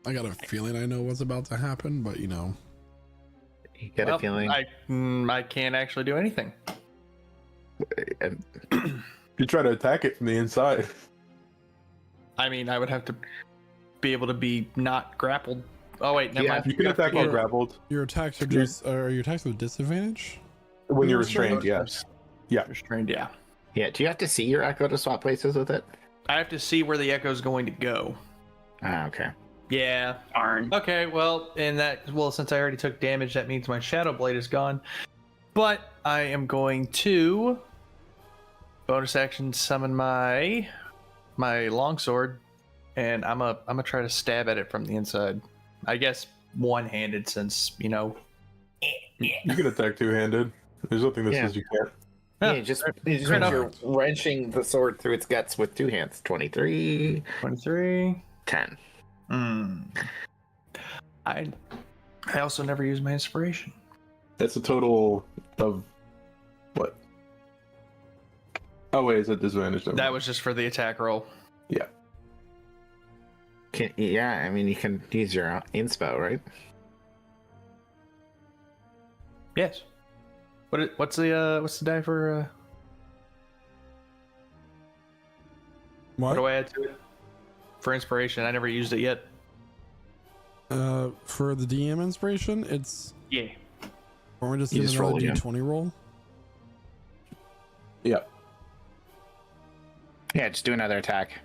[SPEAKER 1] I got a feeling I know what's about to happen, but you know.
[SPEAKER 2] You get
[SPEAKER 7] Well,
[SPEAKER 2] a feeling.
[SPEAKER 7] I can't actually do anything.
[SPEAKER 6] You try to attack it from the inside.
[SPEAKER 7] I mean, I would have to be able to be not grappled. Oh wait, never
[SPEAKER 2] Yeah,
[SPEAKER 7] mind.
[SPEAKER 6] You can attack while
[SPEAKER 1] Yeah.
[SPEAKER 6] grappled.
[SPEAKER 1] Your attacks are just are your attacks with disadvantage?
[SPEAKER 6] When you're
[SPEAKER 1] Restrained?
[SPEAKER 6] restrained, yes.
[SPEAKER 7] Restrained, yeah.
[SPEAKER 2] Yeah, do you have to see your echo to swap places with it?
[SPEAKER 7] I have to see where the echo's going to go.
[SPEAKER 2] Ah, okay.
[SPEAKER 7] Yeah.
[SPEAKER 4] Darn.
[SPEAKER 7] Okay, since I already took damage, that means my Shadow Blade is gone. But I am going to bonus action summon my longsword, and I'm gonna try to stab at it from the inside. I guess one-handed, since
[SPEAKER 6] You can attack two-handed. There's nothing that
[SPEAKER 2] Yeah.
[SPEAKER 6] says you can't.
[SPEAKER 2] Yeah, just means you're wrenching the sword through its guts with two hands. 23,
[SPEAKER 7] 23.
[SPEAKER 2] 10.
[SPEAKER 7] I also never use my inspiration.
[SPEAKER 6] That's a total of what? Oh wait, is that disadvantage?
[SPEAKER 7] That was just for the attack roll.
[SPEAKER 6] Yeah.
[SPEAKER 2] Yeah, I mean, you can use your inspo, right?
[SPEAKER 7] Yes. What's the die for? What do I add to it? For inspiration, I never used it yet.
[SPEAKER 1] For the DM inspiration, it's
[SPEAKER 7] Yeah.
[SPEAKER 1] or we just
[SPEAKER 2] You
[SPEAKER 1] do
[SPEAKER 2] just
[SPEAKER 1] another
[SPEAKER 2] roll again.
[SPEAKER 1] D20 roll.
[SPEAKER 6] Yeah.
[SPEAKER 2] Yeah, just do another attack.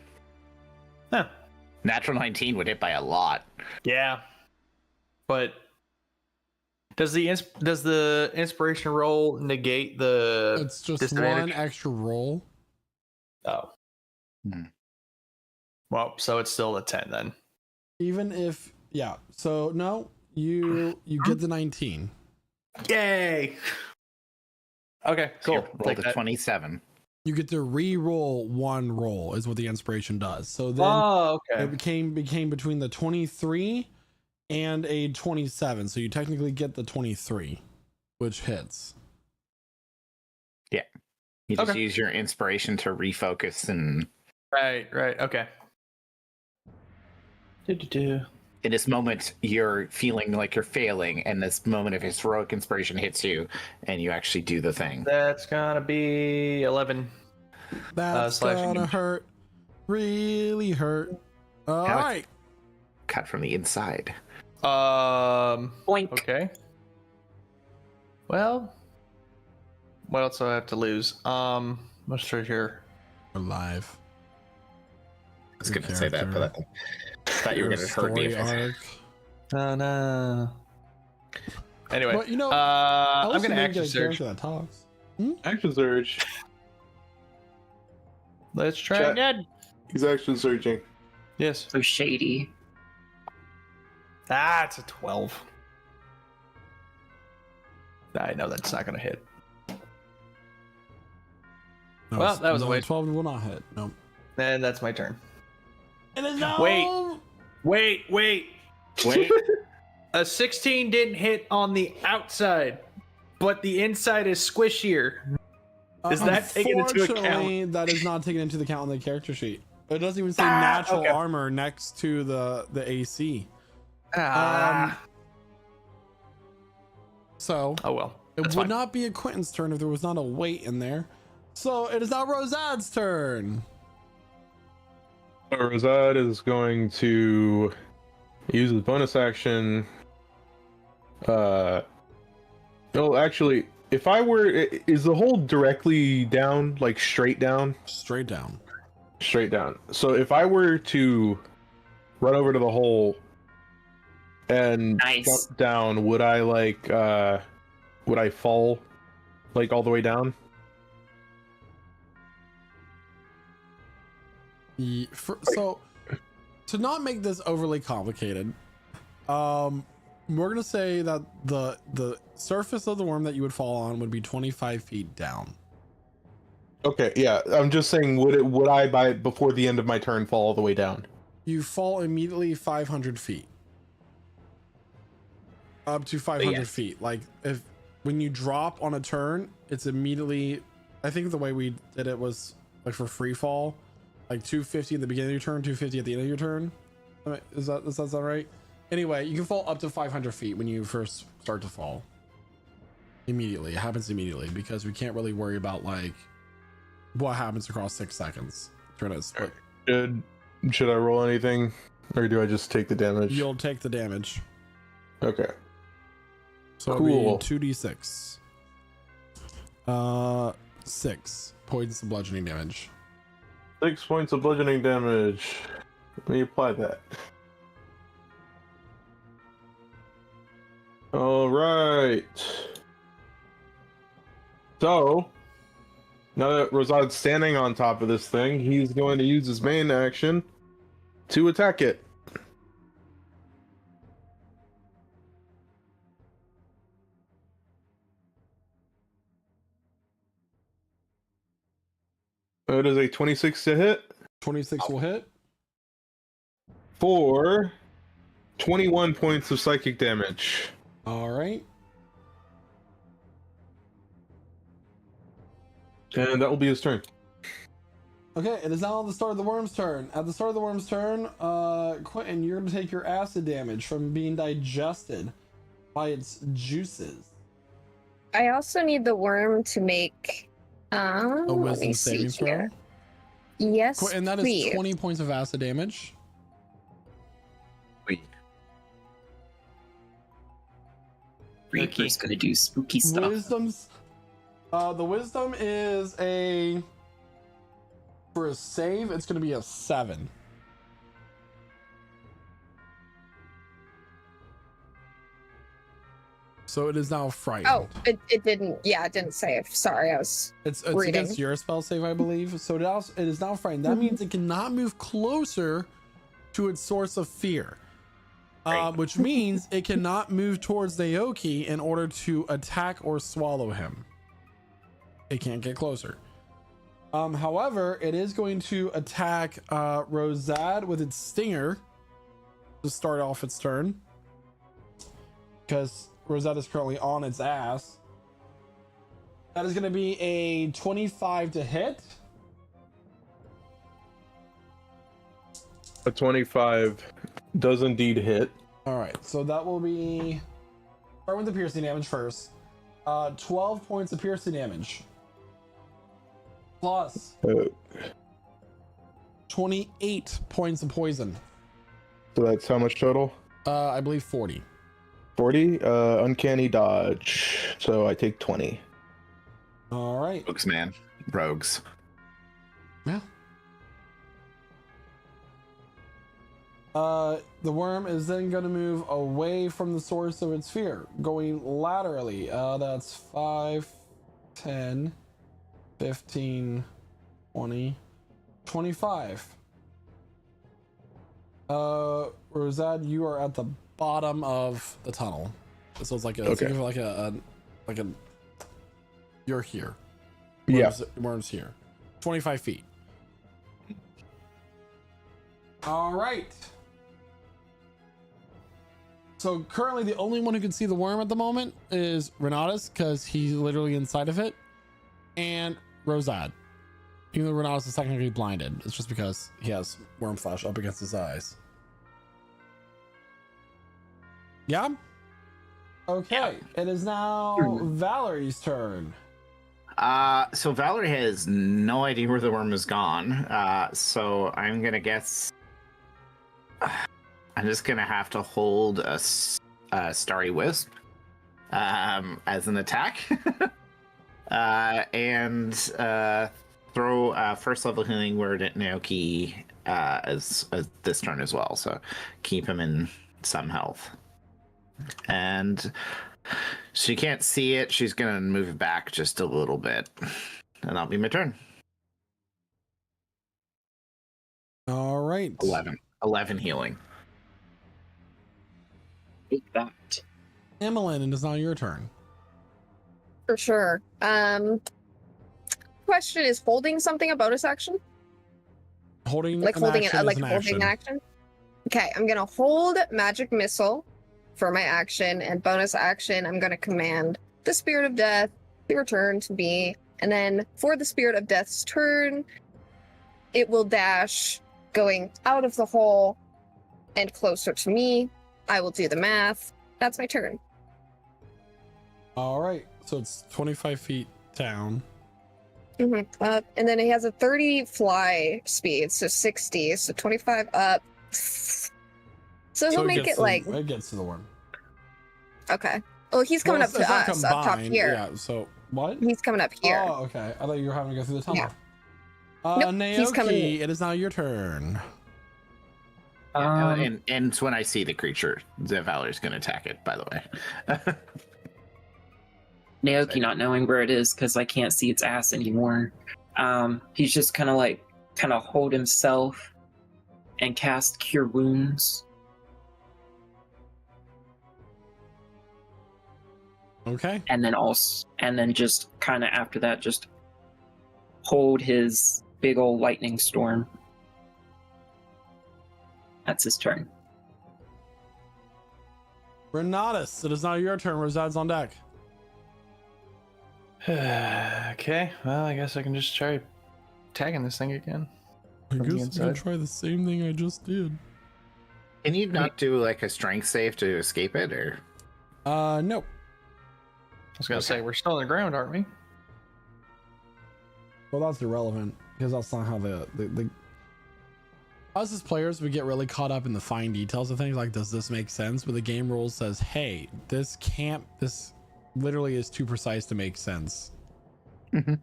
[SPEAKER 7] Huh.
[SPEAKER 2] Natural 19 would hit by a lot.
[SPEAKER 7] Yeah. But does the inspiration roll negate the
[SPEAKER 1] It's just
[SPEAKER 7] disadvantage?
[SPEAKER 1] one extra roll.
[SPEAKER 7] Oh.
[SPEAKER 2] Hmm.
[SPEAKER 7] Well, so it's still a 10 then.
[SPEAKER 1] Even if so no, you get the 19.
[SPEAKER 7] Yay! Okay,
[SPEAKER 2] So you
[SPEAKER 7] cool.
[SPEAKER 2] rolled
[SPEAKER 7] Take
[SPEAKER 2] a
[SPEAKER 7] that.
[SPEAKER 2] 27.
[SPEAKER 1] You get to re-roll one roll is what the inspiration does. So then
[SPEAKER 7] Oh, okay.
[SPEAKER 1] it became between the 23 and a 27. So you technically get the 23, which hits.
[SPEAKER 2] You just
[SPEAKER 7] Okay.
[SPEAKER 2] use your inspiration to refocus, and
[SPEAKER 7] Right. Okay.
[SPEAKER 2] in this moment, you're feeling like you're failing, and this moment of heroic inspiration hits you, and you actually do the thing.
[SPEAKER 7] That's gonna be 11.
[SPEAKER 1] That's
[SPEAKER 7] slashing
[SPEAKER 1] gonna
[SPEAKER 7] damage.
[SPEAKER 1] hurt. Really hurt. All
[SPEAKER 2] Alex.
[SPEAKER 1] right.
[SPEAKER 2] Cut from the inside.
[SPEAKER 4] Boink.
[SPEAKER 7] Okay. Well, What else do I have to lose? Let's try here.
[SPEAKER 1] Alive.
[SPEAKER 2] I was gonna say that, but I thought you were gonna hurt me.
[SPEAKER 1] Story arc.
[SPEAKER 7] Oh no. Anyway,
[SPEAKER 1] But you know,
[SPEAKER 7] I'm gonna
[SPEAKER 1] get
[SPEAKER 7] action
[SPEAKER 1] a
[SPEAKER 7] surge.
[SPEAKER 1] character that talks.
[SPEAKER 6] Action surge.
[SPEAKER 7] Let's try
[SPEAKER 6] Chat.
[SPEAKER 7] again.
[SPEAKER 6] He's action surging.
[SPEAKER 7] Yes.
[SPEAKER 4] So shady.
[SPEAKER 7] It's a 12. I know that's not gonna hit.
[SPEAKER 1] No,
[SPEAKER 7] Well, that was a waste.
[SPEAKER 1] 12 will not hit. Nope.
[SPEAKER 7] And that's my turn.
[SPEAKER 1] It is now.
[SPEAKER 7] Wait. A 16 didn't hit on the outside, but the inside is squishier. Is that taken into account?
[SPEAKER 1] Unfortunately, that is not taken into account on the character sheet. It doesn't even say natural
[SPEAKER 7] okay.
[SPEAKER 1] armor next to the AC. So
[SPEAKER 7] Oh well.
[SPEAKER 1] it
[SPEAKER 7] That's
[SPEAKER 1] would
[SPEAKER 7] fine.
[SPEAKER 1] not be a Quentin's turn if there was not a weight in there. So it is now Rosad's turn.
[SPEAKER 6] Rosad is going to use his bonus action. No, actually, if I were, is the hole directly down, like straight down?
[SPEAKER 1] Straight down.
[SPEAKER 6] Straight down. So if I were to run over to the hole and
[SPEAKER 4] Nice.
[SPEAKER 6] jump down, would I would I fall like all the way down?
[SPEAKER 1] So to not make this overly complicated, we're gonna say that the surface of the worm that you would fall on would be 25 feet down.
[SPEAKER 6] Okay, yeah. I'm just saying, would I by before the end of my turn fall all the way down?
[SPEAKER 1] You fall immediately 500 feet. Up to 500
[SPEAKER 2] Yes.
[SPEAKER 1] feet. Like when you drop on a turn, it's immediately. I think the way we did it was like for free fall, like 250 at the beginning of your turn, 250 at the end of your turn. Does that sound right? Anyway, you can fall up to 500 feet when you first start to fall. Immediately, it happens immediately because we can't really worry about like what happens across 6 seconds. Turn it split.
[SPEAKER 6] Should I roll anything, or do I just take the damage?
[SPEAKER 1] You'll take the damage.
[SPEAKER 6] Okay.
[SPEAKER 1] So
[SPEAKER 6] Cool.
[SPEAKER 1] it'll be 2d6. 6 points of bludgeoning damage.
[SPEAKER 6] 6 points of bludgeoning damage. Let me apply that. All right. So now that Rosad's standing on top of this thing, he's going to use his main action to attack it. It is a 26 to hit
[SPEAKER 1] 26 will hit.
[SPEAKER 6] for 21 points of psychic damage.
[SPEAKER 1] All right.
[SPEAKER 6] And that will be his turn.
[SPEAKER 1] Okay, it is now the start of the worm's turn. At the start of the worm's turn, Quentin, you're going to take your acid damage from being digested by its juices.
[SPEAKER 5] I also need the worm to make
[SPEAKER 1] A
[SPEAKER 5] let me
[SPEAKER 1] wisdom
[SPEAKER 5] see
[SPEAKER 1] saving throw.
[SPEAKER 5] here. Yes,
[SPEAKER 1] Quentin, that is
[SPEAKER 5] please.
[SPEAKER 1] 20 points of acid damage.
[SPEAKER 4] Ricky's gonna do spooky stuff.
[SPEAKER 1] Wisdom's the wisdom is for a save, it's gonna be a 7. So it is now frightened.
[SPEAKER 5] Oh, it didn't. Yeah, it didn't save. Sorry, I was.
[SPEAKER 1] It's
[SPEAKER 5] reading.
[SPEAKER 1] against your spell save, I believe. So it is now frightened. That means it cannot move closer to its source of fear. Which means it cannot move towards Naoki in order to attack or swallow him. It can't get closer. However, it is going to attack Rosad with its stinger to start off its turn. Because Rosad is currently on its ass. That is going to be a 25 to hit.
[SPEAKER 6] A 25 does indeed hit.
[SPEAKER 1] All right, so that will be. Start with the piercing damage first. 12 points of piercing damage. Plus 28 points of poison.
[SPEAKER 6] So that's how much total?
[SPEAKER 1] I believe 40.
[SPEAKER 6] 40. Uncanny dodge. So I take 20.
[SPEAKER 1] All right.
[SPEAKER 2] Rogues, man. Rogues.
[SPEAKER 1] Yeah. The worm is then going to move away from the source of its fear, going laterally. That's 5, 10, 15, 20, 25. Rosad, you are at the bottom of the tunnel. So it's like a, think of it like a, you're here. Worm's here. 25 feet. All right. So currently the only one who can see the worm at the moment is Renatus, because he's literally inside of it, and Rosad. Even though Renatus is technically blinded, it's just because he has worm flash up against his eyes. Yeah? Okay. It is now Valerie's turn.
[SPEAKER 2] So Valerie has no idea where the worm has gone. So I'm gonna guess. I'm just gonna have to hold a Starry Wisp as an attack, and throw first level healing word at Naoki as this turn as well. So keep him in some health. And she can't see it. She's gonna move it back just a little bit, and that'll be my turn.
[SPEAKER 1] All right.
[SPEAKER 2] 11 healing.
[SPEAKER 4] Take that.
[SPEAKER 1] Emmeline, it is now your turn.
[SPEAKER 5] For sure. Question is holding something a bonus action?
[SPEAKER 1] Holding
[SPEAKER 5] Like
[SPEAKER 1] an
[SPEAKER 5] holding
[SPEAKER 1] action
[SPEAKER 5] it, like
[SPEAKER 1] is an
[SPEAKER 5] holding
[SPEAKER 1] action.
[SPEAKER 5] action? Okay, I'm gonna hold magic missile for my action, and bonus action, I'm gonna command the Spirit of Death to return to me. And then for the Spirit of Death's turn, it will dash going out of the hole and closer to me. I will do the math. That's my turn.
[SPEAKER 1] All right. So it's 25 feet down.
[SPEAKER 5] And then he has a 30 fly speed, so 60, so 25 up. So he'll make it like...
[SPEAKER 1] It gets to the worm.
[SPEAKER 5] Okay. Well, he's coming up to
[SPEAKER 1] it's not
[SPEAKER 5] us, up top
[SPEAKER 1] combined,
[SPEAKER 5] here.
[SPEAKER 1] Yeah, so what?
[SPEAKER 5] He's coming up here.
[SPEAKER 1] Oh, okay. I thought you were having to go through the tunnel.
[SPEAKER 5] Yeah. Nope,
[SPEAKER 1] Naoki,
[SPEAKER 5] he's coming.
[SPEAKER 1] it is now your turn.
[SPEAKER 2] And it's when I see the creature, the Valerie's gonna attack it, by the way.
[SPEAKER 4] Naoki not knowing where it is because I can't see its ass anymore. He's just kind of hold himself and cast Cure Wounds.
[SPEAKER 1] Okay.
[SPEAKER 4] And then just kind of after that, just hold his big old lightning storm. That's his turn.
[SPEAKER 1] Renatus, it is now your turn. Rosad's on deck.
[SPEAKER 7] Okay, well, I guess I can just try tagging this thing again.
[SPEAKER 1] I
[SPEAKER 7] From the
[SPEAKER 1] guess I'm gonna
[SPEAKER 7] inside.
[SPEAKER 1] try the same thing I just did.
[SPEAKER 2] Can you not do like a strength save to escape it, or?
[SPEAKER 1] Nope.
[SPEAKER 7] I was gonna say, we're still on the ground, aren't we?
[SPEAKER 1] Well, that's irrelevant because that's not how the us as players, we get really caught up in the fine details of things like, does this make sense? But the game rules says, hey, this literally is too precise to make sense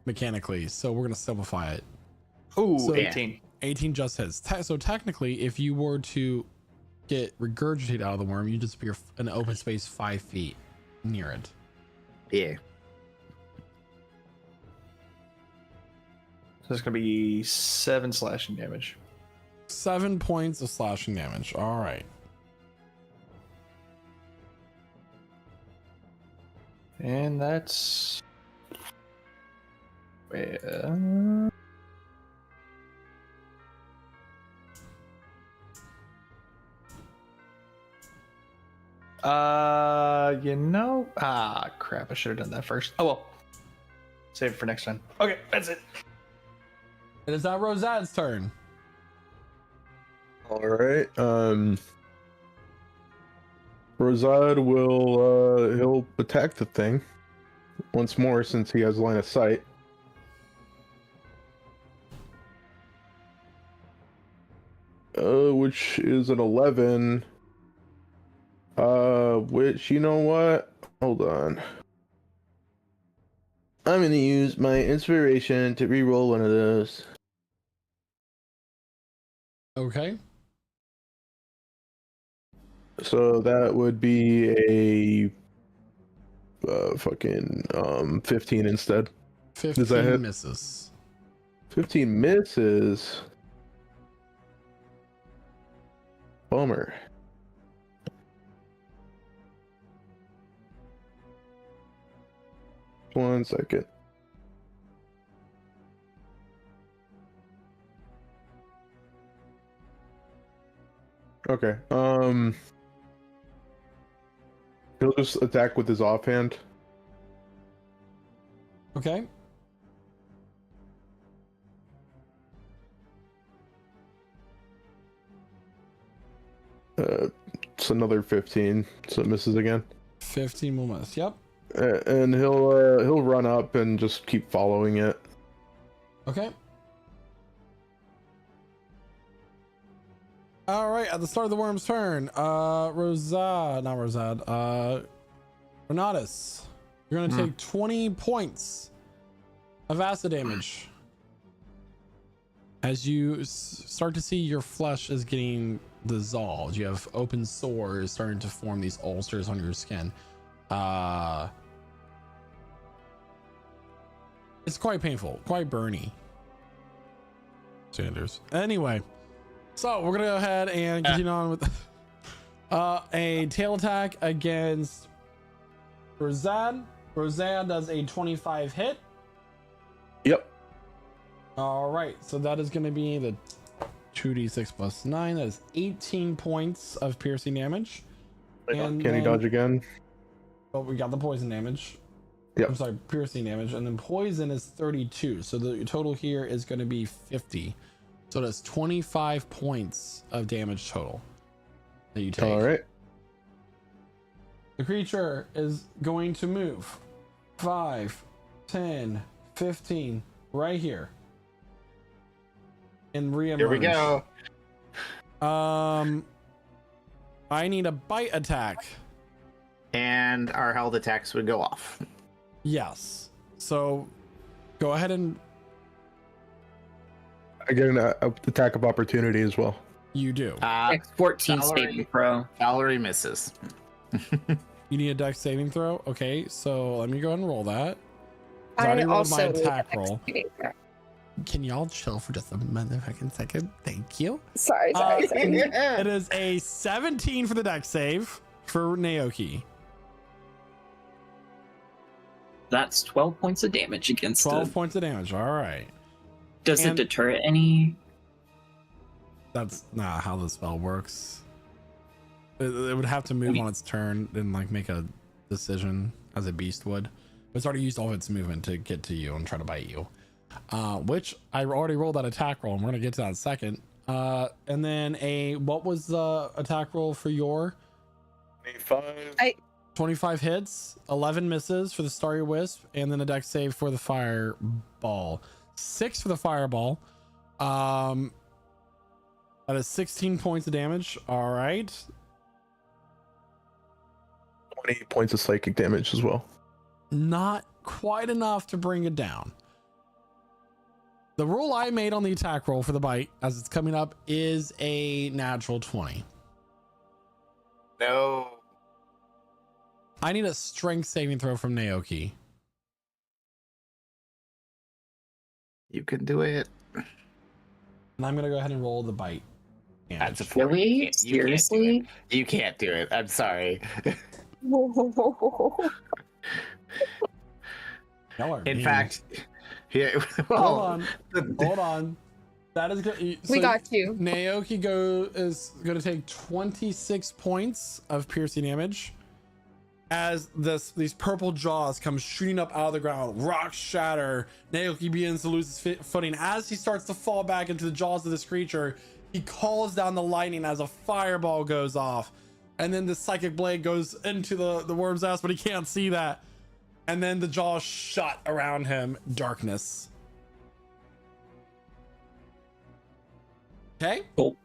[SPEAKER 1] mechanically. So we're gonna simplify it.
[SPEAKER 7] Ooh,
[SPEAKER 1] So,
[SPEAKER 7] 18.
[SPEAKER 1] 18 just hits. So technically, if you were to get regurgitated out of the worm, you disappear in an open space 5 feet near it.
[SPEAKER 2] Yeah.
[SPEAKER 7] So it's gonna be 7 slashing damage.
[SPEAKER 1] 7 points of slashing damage. All right.
[SPEAKER 7] And that's... crap, I should have done that first. Oh well. Save it for next time. Okay, that's it.
[SPEAKER 1] It is now Rosad's turn.
[SPEAKER 6] All right. Rosad will he'll attack the thing once more since he has line of sight. Which is an 11. Which, you know what? Hold on. I'm gonna use my inspiration to re-roll one of those.
[SPEAKER 1] Okay.
[SPEAKER 6] So that would be a fucking 15 instead.
[SPEAKER 1] 15
[SPEAKER 6] Does that hit?
[SPEAKER 1] misses.
[SPEAKER 6] 15 misses. Bummer. One second. Okay. He'll just attack with his offhand.
[SPEAKER 1] Okay.
[SPEAKER 6] It's another 15, so it misses again.
[SPEAKER 1] 15 will miss. Yep.
[SPEAKER 6] And he'll run up and just keep following it.
[SPEAKER 1] Okay. All right, at the start of the worm's turn, Renatus, you're gonna take 20 points of acid damage as you start to see your flesh is getting dissolved. You have open sores starting to form these ulcers on your skin. It's quite painful, quite burny. Sanders. Anyway. So we're gonna go ahead and continue on with a tail attack against Rozan. Rozan does a 25 hit.
[SPEAKER 6] Yep.
[SPEAKER 1] All right, so that is going to be the 2d6 plus 9. That is 18 points of piercing damage.
[SPEAKER 6] And can he dodge again?
[SPEAKER 1] Well, we got the poison damage.
[SPEAKER 6] Yep.
[SPEAKER 1] I'm sorry, piercing damage, and then poison is 32. So the total here is going to be 50. So that's 25 points of damage total that you take.
[SPEAKER 6] All right.
[SPEAKER 1] The creature is going to move 5, 10, 15 right here. And reemerge.
[SPEAKER 2] Here we go.
[SPEAKER 1] I need a bite attack.
[SPEAKER 2] And our held attacks would go off.
[SPEAKER 1] Yes. So go ahead and
[SPEAKER 6] I get an attack of opportunity as well.
[SPEAKER 1] you do.
[SPEAKER 4] Dex 14 saving throw.
[SPEAKER 2] Valerie misses.
[SPEAKER 1] You need a dex saving throw. Okay, so let me go ahead and roll that. I
[SPEAKER 5] I
[SPEAKER 1] already rolled my
[SPEAKER 5] also need
[SPEAKER 1] attack
[SPEAKER 5] a
[SPEAKER 1] roll.
[SPEAKER 5] saving throw.
[SPEAKER 1] Can y'all chill for just a motherfucking second? Thank you.
[SPEAKER 5] Sorry.
[SPEAKER 1] It is a 17 for the dex save for Naoki.
[SPEAKER 4] That's 12 points of damage against
[SPEAKER 1] 12
[SPEAKER 4] it.
[SPEAKER 1] points of damage. All right.
[SPEAKER 4] Does it
[SPEAKER 1] And-
[SPEAKER 4] deter it any?
[SPEAKER 1] That's not how the spell works. It would have to move on its turn and like make a decision as a beast would. It's already used all of its movement to get to you and try to bite you. Which I already rolled that attack roll, and we're gonna get to that in a second. And then what was the attack roll for your 25 hits, 11 misses for the Starry Wisp, and then a dex save for the Fireball. 6 for the Fireball. That is 16 points of damage. All right.
[SPEAKER 6] 20 points of psychic damage as well.
[SPEAKER 1] Not quite enough to bring it down. The roll I made on the attack roll for the bite as it's coming up is a natural 20.
[SPEAKER 2] No.
[SPEAKER 1] I need a strength saving throw from Naoki.
[SPEAKER 2] You can do it.
[SPEAKER 1] And I'm going to go ahead and roll the bite.
[SPEAKER 2] That's a
[SPEAKER 1] damage.
[SPEAKER 2] 4.
[SPEAKER 4] Really? Seriously?
[SPEAKER 2] You can't do it. I'm sorry.
[SPEAKER 1] Y'all are
[SPEAKER 2] In
[SPEAKER 1] mean.
[SPEAKER 2] fact, yeah.
[SPEAKER 1] Hold on. That is good.
[SPEAKER 5] We got you.
[SPEAKER 1] Naoki is going to take 26 points of piercing damage as these purple jaws come shooting up out of the ground. Rocks shatter. Naoki begins to lose his footing. As he starts to fall back into the jaws of this creature, he calls down the lightning as a fireball goes off. And then the psychic blade goes into the worm's ass, but he can't see that. And then the jaws shut around him. Darkness. Okay.
[SPEAKER 4] Cool.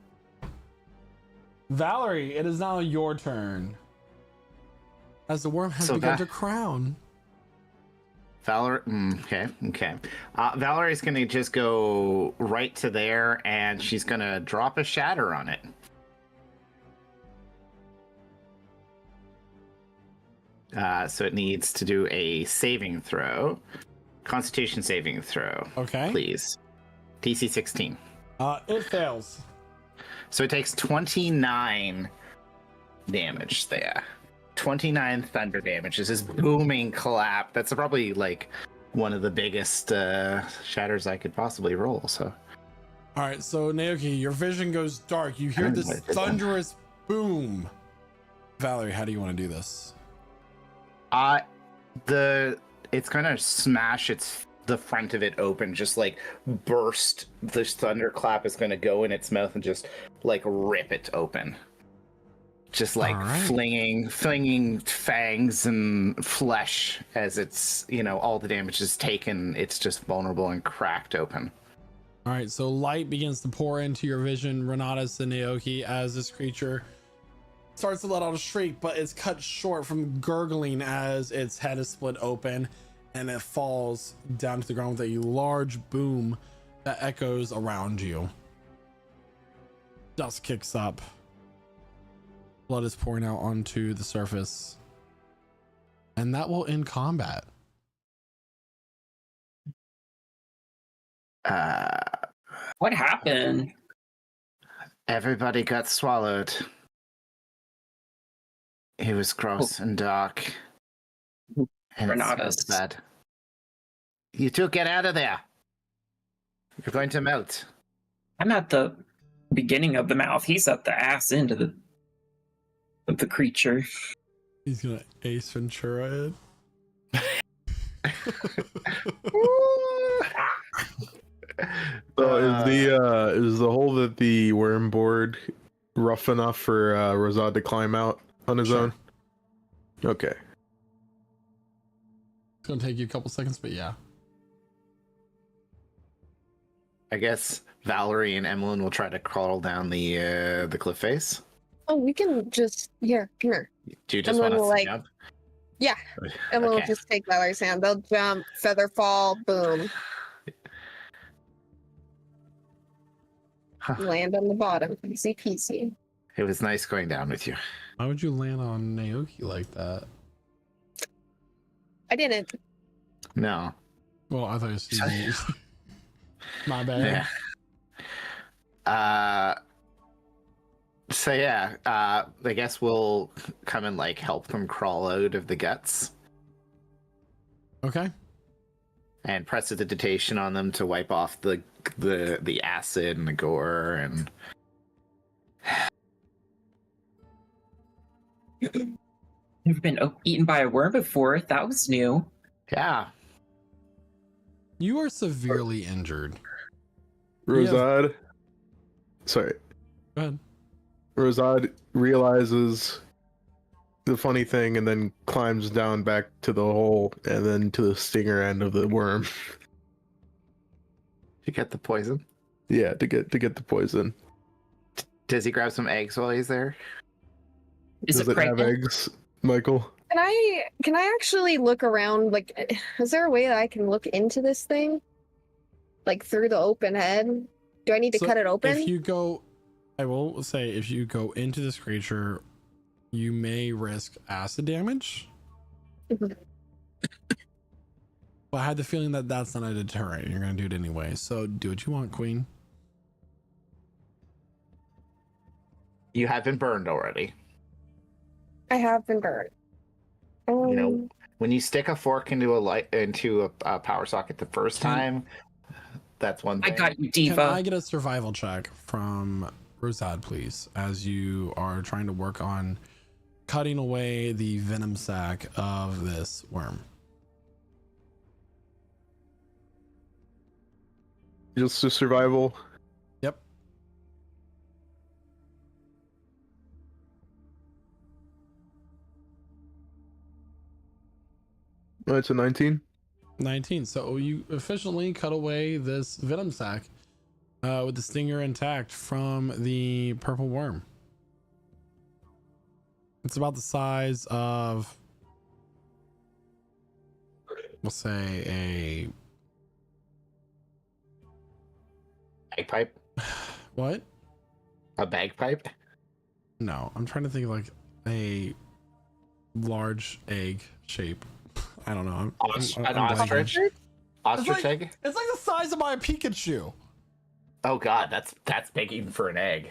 [SPEAKER 1] Valerie, it is now your turn. As the worm has
[SPEAKER 2] So
[SPEAKER 1] begun
[SPEAKER 2] that-
[SPEAKER 1] to crown.
[SPEAKER 2] Okay. Valerie's gonna just go right to there, and she's gonna drop a shatter on it. So it needs to do a saving throw, Constitution saving throw.
[SPEAKER 1] Okay.
[SPEAKER 2] Please. DC 16.
[SPEAKER 1] It fails.
[SPEAKER 2] So it takes 29 damage there. 29 thunder damage. This is booming clap. That's probably like one of the biggest shatters I could possibly roll. So,
[SPEAKER 1] All right. So Naoki, your vision goes dark. You hear this thunderous boom. Valerie, how do you want to do this?
[SPEAKER 2] It's gonna smash the front of it open, just like burst. This thunderclap is gonna go in its mouth and just like rip it open. Just like flinging fangs and flesh as it's, all the damage is taken. It's just vulnerable and cracked open.
[SPEAKER 1] All right, so light begins to pour into your vision, Renatus and Naoki, as this creature starts to let out a shriek, but it's cut short from gurgling as its head is split open and it falls down to the ground with a large boom that echoes around you. Dust kicks up. Blood is pouring out onto the surface. And that will end combat.
[SPEAKER 4] What happened?
[SPEAKER 2] Everybody got swallowed. It was gross and dark. And it smells bad. You two get out of there. You're going to melt.
[SPEAKER 4] I'm at the beginning of the mouth. He's at the ass end of the creature.
[SPEAKER 1] He's gonna Ace Ventura it.
[SPEAKER 6] So is the hole that the worm bored rough enough for Rosad to climb out on his own? Okay.
[SPEAKER 1] It's gonna take you a couple seconds, but yeah.
[SPEAKER 2] I guess Valerie and Emmeline will try to crawl down the cliff face.
[SPEAKER 5] Oh, we can just come here.
[SPEAKER 2] Do you just want to jump?
[SPEAKER 5] Yeah, and we'll just take Valerie's hand. They'll jump, feather fall, boom. Land on the bottom, easy peasy.
[SPEAKER 2] It was nice going down with you.
[SPEAKER 1] Why would you land on Naoki like that?
[SPEAKER 5] I didn't.
[SPEAKER 2] No.
[SPEAKER 1] Well, I thought it was my bad.
[SPEAKER 2] Yeah. So yeah, I guess we'll come and help them crawl out of the guts.
[SPEAKER 1] Okay.
[SPEAKER 2] And prestidigitation on them to wipe off the acid and the gore and.
[SPEAKER 4] Never been eaten by a worm before. That was new.
[SPEAKER 2] Yeah.
[SPEAKER 1] You are severely injured.
[SPEAKER 6] Rosad. Sorry.
[SPEAKER 1] Go ahead.
[SPEAKER 6] Rosad realizes the funny thing and then climbs down back to the hole and then to the stinger end of the worm.
[SPEAKER 2] To get the poison?
[SPEAKER 6] Yeah, to get the poison.
[SPEAKER 2] Does he grab some eggs while he's there?
[SPEAKER 6] Does it have eggs, Michael?
[SPEAKER 5] Can I actually look around? Is there a way that I can look into this thing? Through the open head? Do I need to cut it open?
[SPEAKER 1] I will say, if you go into this creature, you may risk acid damage. But I had the feeling that that's not a deterrent. You're going to do it anyway. So do what you want, Queen.
[SPEAKER 2] You have been burned already.
[SPEAKER 5] I have been burned.
[SPEAKER 2] When you stick a fork into a power socket the first time, that's one thing.
[SPEAKER 4] I got you, Diva.
[SPEAKER 1] Can I get a survival check from Rosad, please, as you are trying to work on cutting away the venom sac of this worm?
[SPEAKER 6] Just a survival.
[SPEAKER 1] Yep.
[SPEAKER 6] Oh, it's a 19.
[SPEAKER 1] 19. So you efficiently cut away this venom sac with the stinger intact from the purple worm. It's about the size of we'll say a
[SPEAKER 2] Bagpipe?
[SPEAKER 1] what?
[SPEAKER 2] A bagpipe?
[SPEAKER 1] No, I'm trying to think of like a large egg shape. I don't know.
[SPEAKER 2] An
[SPEAKER 1] I'm
[SPEAKER 2] ostrich?
[SPEAKER 1] blanking.
[SPEAKER 2] Ostrich egg?
[SPEAKER 1] It's like the size of my Pikachu.
[SPEAKER 2] Oh god, that's big even for an egg.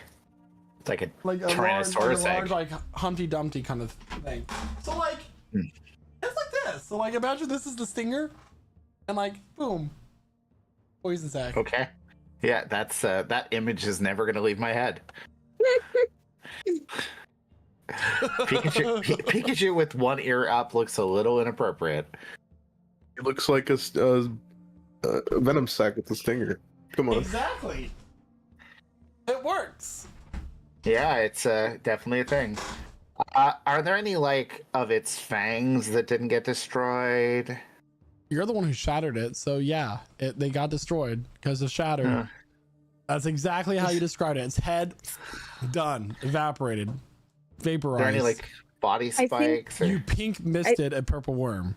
[SPEAKER 2] It's like a
[SPEAKER 1] Like a
[SPEAKER 2] Tyrannosaurus egg.
[SPEAKER 1] like Humpty Dumpty kind of thing. So like, it's like this. So like, imagine this is the stinger, and like, boom, poison sac.
[SPEAKER 2] Okay. Yeah, that's that image is never gonna leave my head. Pikachu with one ear up looks a little inappropriate.
[SPEAKER 6] It looks like a venom sac with the stinger. Come on.
[SPEAKER 1] Exactly. It works.
[SPEAKER 2] Yeah, it's definitely a thing. Are there any like of its fangs that didn't get destroyed?
[SPEAKER 1] You're the one who shattered it, so yeah, they got destroyed because of shattered.
[SPEAKER 2] Huh.
[SPEAKER 1] That's exactly how you described it. Its head, done, evaporated, vaporized.
[SPEAKER 2] Are there any like body
[SPEAKER 5] I think
[SPEAKER 2] spikes? Or...
[SPEAKER 1] You pink misted a purple worm.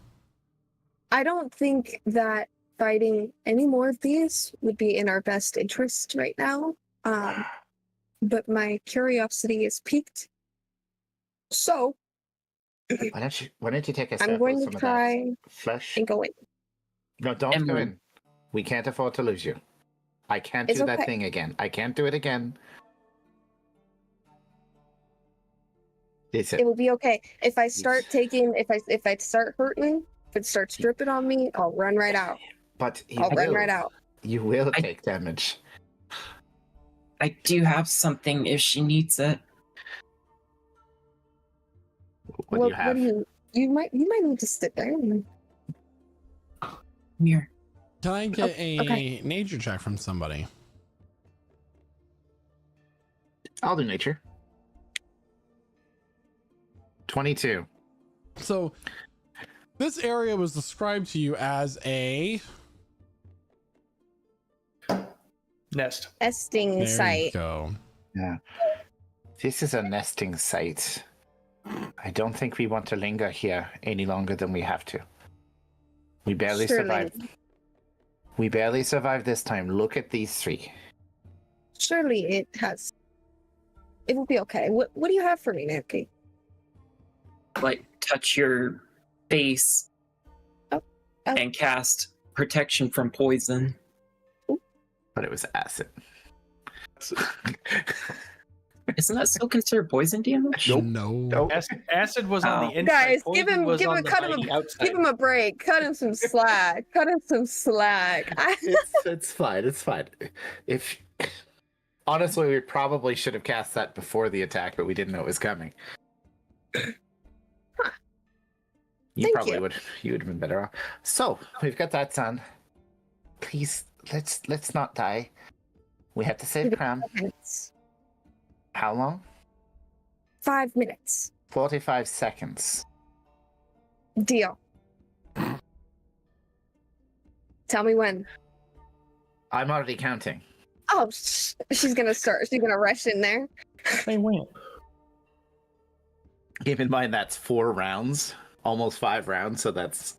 [SPEAKER 5] I don't think that fighting any more of these would be in our best interest right now. But my curiosity is piqued. So
[SPEAKER 2] Why don't you take a
[SPEAKER 5] I'm
[SPEAKER 2] sip
[SPEAKER 5] going
[SPEAKER 2] of
[SPEAKER 5] to
[SPEAKER 2] some of
[SPEAKER 5] try
[SPEAKER 2] that flesh?
[SPEAKER 5] and go in.
[SPEAKER 2] No, don't go
[SPEAKER 4] Emily.
[SPEAKER 2] in. We can't afford to lose you. I can't
[SPEAKER 5] It's
[SPEAKER 2] do that
[SPEAKER 5] okay.
[SPEAKER 2] thing again. I can't do it again. It's
[SPEAKER 5] It will be okay. If I start taking, if I start hurting, if it starts dripping on me, I'll run right out.
[SPEAKER 2] But you
[SPEAKER 5] I'll run
[SPEAKER 2] will.
[SPEAKER 5] right out.
[SPEAKER 2] You will
[SPEAKER 4] I-
[SPEAKER 2] take damage.
[SPEAKER 4] I do have something if she needs it.
[SPEAKER 2] What do you have?
[SPEAKER 5] You might need to sit there.
[SPEAKER 4] Here.
[SPEAKER 1] Can I get a
[SPEAKER 5] okay.
[SPEAKER 1] nature check from somebody?
[SPEAKER 2] I'll do nature. 22.
[SPEAKER 1] So, this area was described to you as a
[SPEAKER 7] Nest.
[SPEAKER 5] Nesting
[SPEAKER 1] there you
[SPEAKER 5] site.
[SPEAKER 1] go.
[SPEAKER 2] Yeah. This is a nesting site. I don't think we want to linger here any longer than we have to. We barely
[SPEAKER 5] Surely.
[SPEAKER 2] survived. We barely survived this time. Look at these three.
[SPEAKER 5] Surely it has. It will be okay. What do you have for me, Nancy?
[SPEAKER 4] Like, touch your face
[SPEAKER 5] Oh.
[SPEAKER 4] and cast protection from poison.
[SPEAKER 2] But it was acid.
[SPEAKER 4] Isn't that still considered poison damage?
[SPEAKER 6] Nope.
[SPEAKER 1] No.
[SPEAKER 2] Nope.
[SPEAKER 7] Acid was on the inside.
[SPEAKER 5] Guys,
[SPEAKER 7] poison was on the bitey outside.
[SPEAKER 5] give him a break. Cut him some slack. Cut him some slack.
[SPEAKER 2] It's fine. It's fine. If honestly, we probably should have cast that before the attack, but we didn't know it was coming. You
[SPEAKER 5] Thank
[SPEAKER 2] probably
[SPEAKER 5] you.
[SPEAKER 2] would. You would have been better off. So we've got that done. Please, let's not die. We have to save Cram. How long?
[SPEAKER 5] 5 minutes.
[SPEAKER 2] 45 seconds.
[SPEAKER 5] Deal. Tell me when.
[SPEAKER 2] I'm already counting.
[SPEAKER 5] Oh, she's gonna start. She's gonna rush in there.
[SPEAKER 7] They went.
[SPEAKER 2] Keep in mind that's 4 rounds, almost 5 rounds, so that's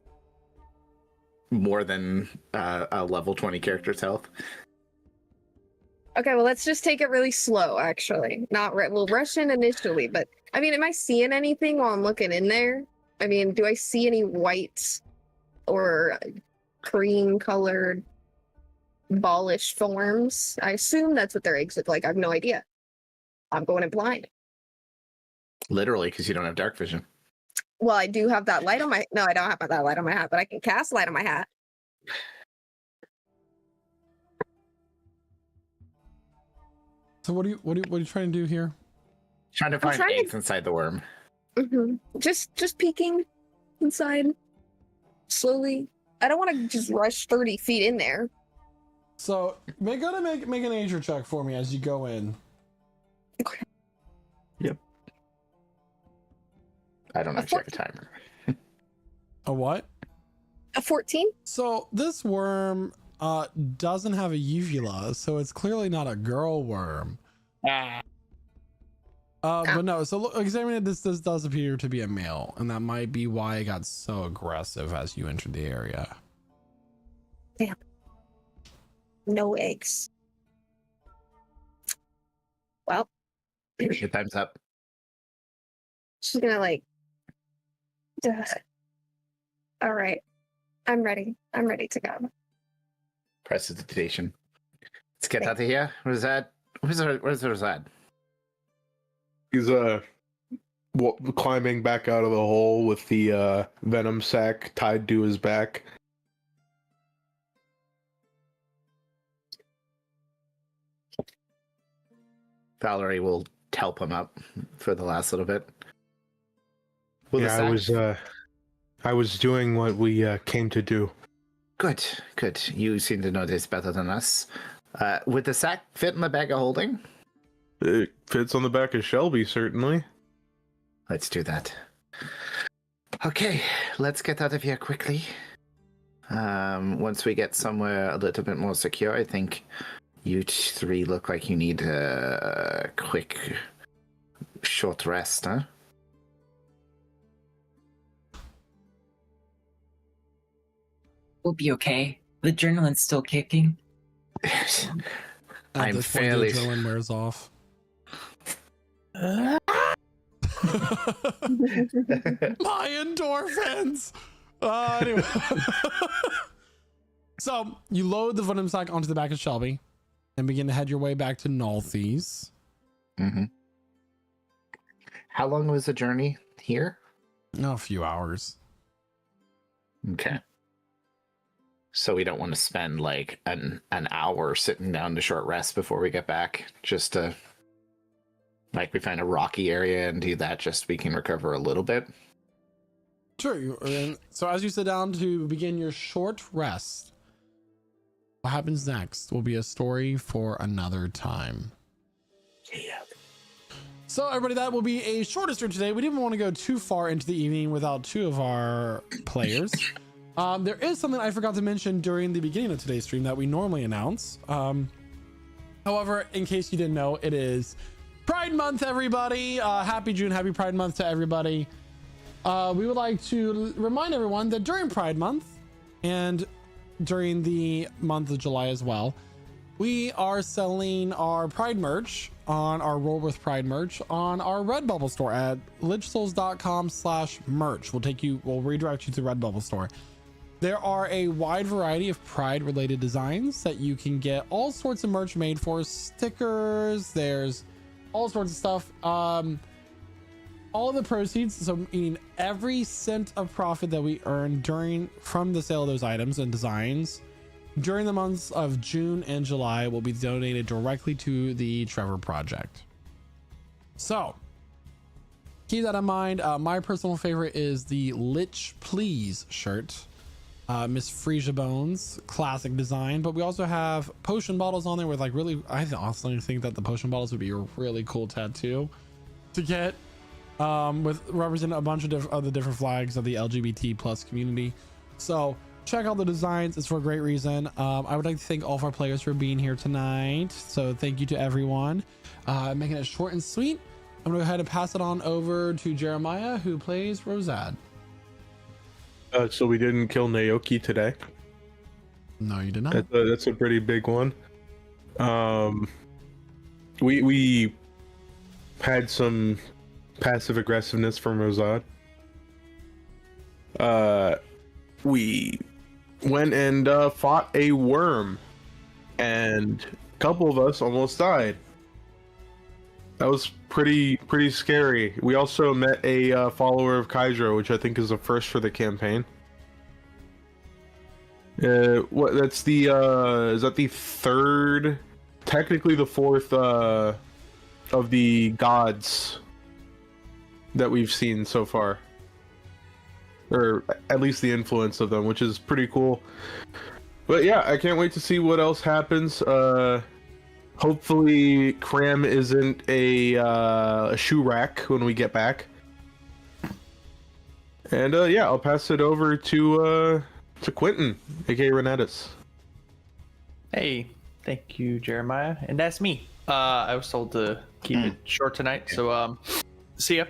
[SPEAKER 2] more than a level 20 character's health.
[SPEAKER 5] Okay, well, let's just take it really slow, actually. We'll rush in initially, but I mean, am I seeing anything while I'm looking in there? I mean, do I see any white or cream colored ballish forms? I assume that's what their eggs look like. I have no idea. I'm going in blind.
[SPEAKER 2] Literally, because you don't have dark vision.
[SPEAKER 5] Well, I do have that light on my. No, I don't have that light on my hat, but I can cast light on my hat.
[SPEAKER 1] So what are you trying to do here?
[SPEAKER 2] Trying to find
[SPEAKER 5] trying to-
[SPEAKER 2] eggs inside the worm.
[SPEAKER 5] Just peeking inside slowly. I don't want to just rush 30 feet in there.
[SPEAKER 1] So make a nature check for me as you go in.
[SPEAKER 2] I don't
[SPEAKER 5] A
[SPEAKER 2] actually have a timer.
[SPEAKER 1] A what?
[SPEAKER 5] A 14?
[SPEAKER 1] So this worm doesn't have a uvula, so it's clearly not a girl worm. But no, so look, examining it, this does appear to be a male, and that might be why it got so aggressive as you entered the area.
[SPEAKER 5] Damn. No eggs. Well,
[SPEAKER 2] Your time's up.
[SPEAKER 5] she's gonna like. Ugh. All right, I'm ready. I'm ready to go.
[SPEAKER 2] Precipitation. Let's get out of here. Where's that? Where's that?
[SPEAKER 6] He's climbing back out of the hole with the venom sac tied to his back.
[SPEAKER 2] Valerie will help him up for the last little bit. Will the
[SPEAKER 6] Yeah,
[SPEAKER 2] sack-
[SPEAKER 6] I was doing what we came to do.
[SPEAKER 2] Good. You seem to know this better than us. Would the sack fit in the bag of holding?
[SPEAKER 6] It fits on the back of Shelby, certainly.
[SPEAKER 2] Let's do that. Okay, let's get out of here quickly. Once we get somewhere a little bit more secure, I think you three look like you need a quick, short rest, huh?
[SPEAKER 4] We'll be okay. The adrenaline's still kicking.
[SPEAKER 1] At
[SPEAKER 2] I'm
[SPEAKER 1] this point,
[SPEAKER 2] fairly-
[SPEAKER 1] the adrenaline wears off. My endorphins. Anyway. So you load the venom sac onto the back of Shelby and begin to head your way back to Nolthies.
[SPEAKER 2] Mm-hmm. How long was the journey here?
[SPEAKER 1] A few hours.
[SPEAKER 2] Okay. So we don't want to spend like an hour sitting down to short rest before we get back. Just to like we find a rocky area and do that just so we can recover a little bit.
[SPEAKER 1] Sure. And so as you sit down to begin your short rest, what happens next will be a story for another time.
[SPEAKER 2] Yeah.
[SPEAKER 1] So everybody, that will be a shorter stream today. We didn't want to go too far into the evening without two of our players. There is something I forgot to mention during the beginning of today's stream that we normally announce. However, in case you didn't know, it is Pride Month, everybody. Happy June, happy Pride Month to everybody. We would like to remind everyone that during Pride Month and during the month of July as well, we are selling our Pride merch on our Roll with Pride merch on our Redbubble store at lichsouls.com/merch. We'll redirect you to the Redbubble store. There are a wide variety of Pride related designs that you can get all sorts of merch made for. Stickers, there's all sorts of stuff. All of the proceeds, so meaning every cent of profit that we earn from the sale of those items and designs during the months of June and July will be donated directly to the Trevor Project. So keep that in mind. My personal favorite is the Lich Please shirt. Miss Frisia Bones classic design, but we also have potion bottles on there with like really, I honestly think that the potion bottles would be a really cool tattoo to get, with representing a bunch of other different flags of the LGBT plus community. So check out the designs, it's for a great reason. I would like to thank all of our players for being here tonight, so thank you to everyone. Making it short and sweet, I'm gonna go ahead and pass it on over to Jeremiah, who plays Rosad.
[SPEAKER 6] So we didn't kill Naoki today.
[SPEAKER 1] No, you did not.
[SPEAKER 6] That's a pretty big one. We had some passive aggressiveness from Rosad. We went and fought a worm, and a couple of us almost died. That was pretty scary. We also met a follower of Kydra, which I think is a first for the campaign. That's the is that the third, technically the fourth of the gods that we've seen so far, or at least the influence of them, which is pretty cool. But yeah, I can't wait to see what else happens. Hopefully Cram isn't a shoe rack when we get back. And yeah, I'll pass it over to Quentin, aka Renetis.
[SPEAKER 7] Hey, thank you, Jeremiah. And that's me. I was told to keep it short tonight. So see ya.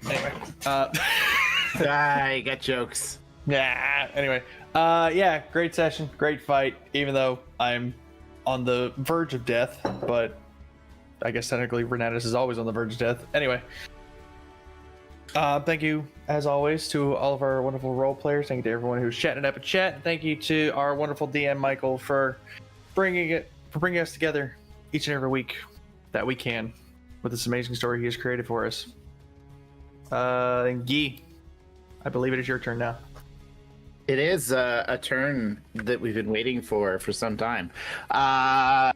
[SPEAKER 7] Anyway,
[SPEAKER 2] I got jokes.
[SPEAKER 7] yeah. Anyway, yeah, great session, great fight. Even though I'm on the verge of death, but I guess technically Renatus is always on the verge of death. Anyway, thank you as always to all of our wonderful role players. Thank you to everyone who's chatting up in chat. Thank you to our wonderful DM Michael for bringing us together each and every week that we can with this amazing story he has created for us. And Guy, I believe it is your turn now.
[SPEAKER 2] It is a turn that we've been waiting for some time. I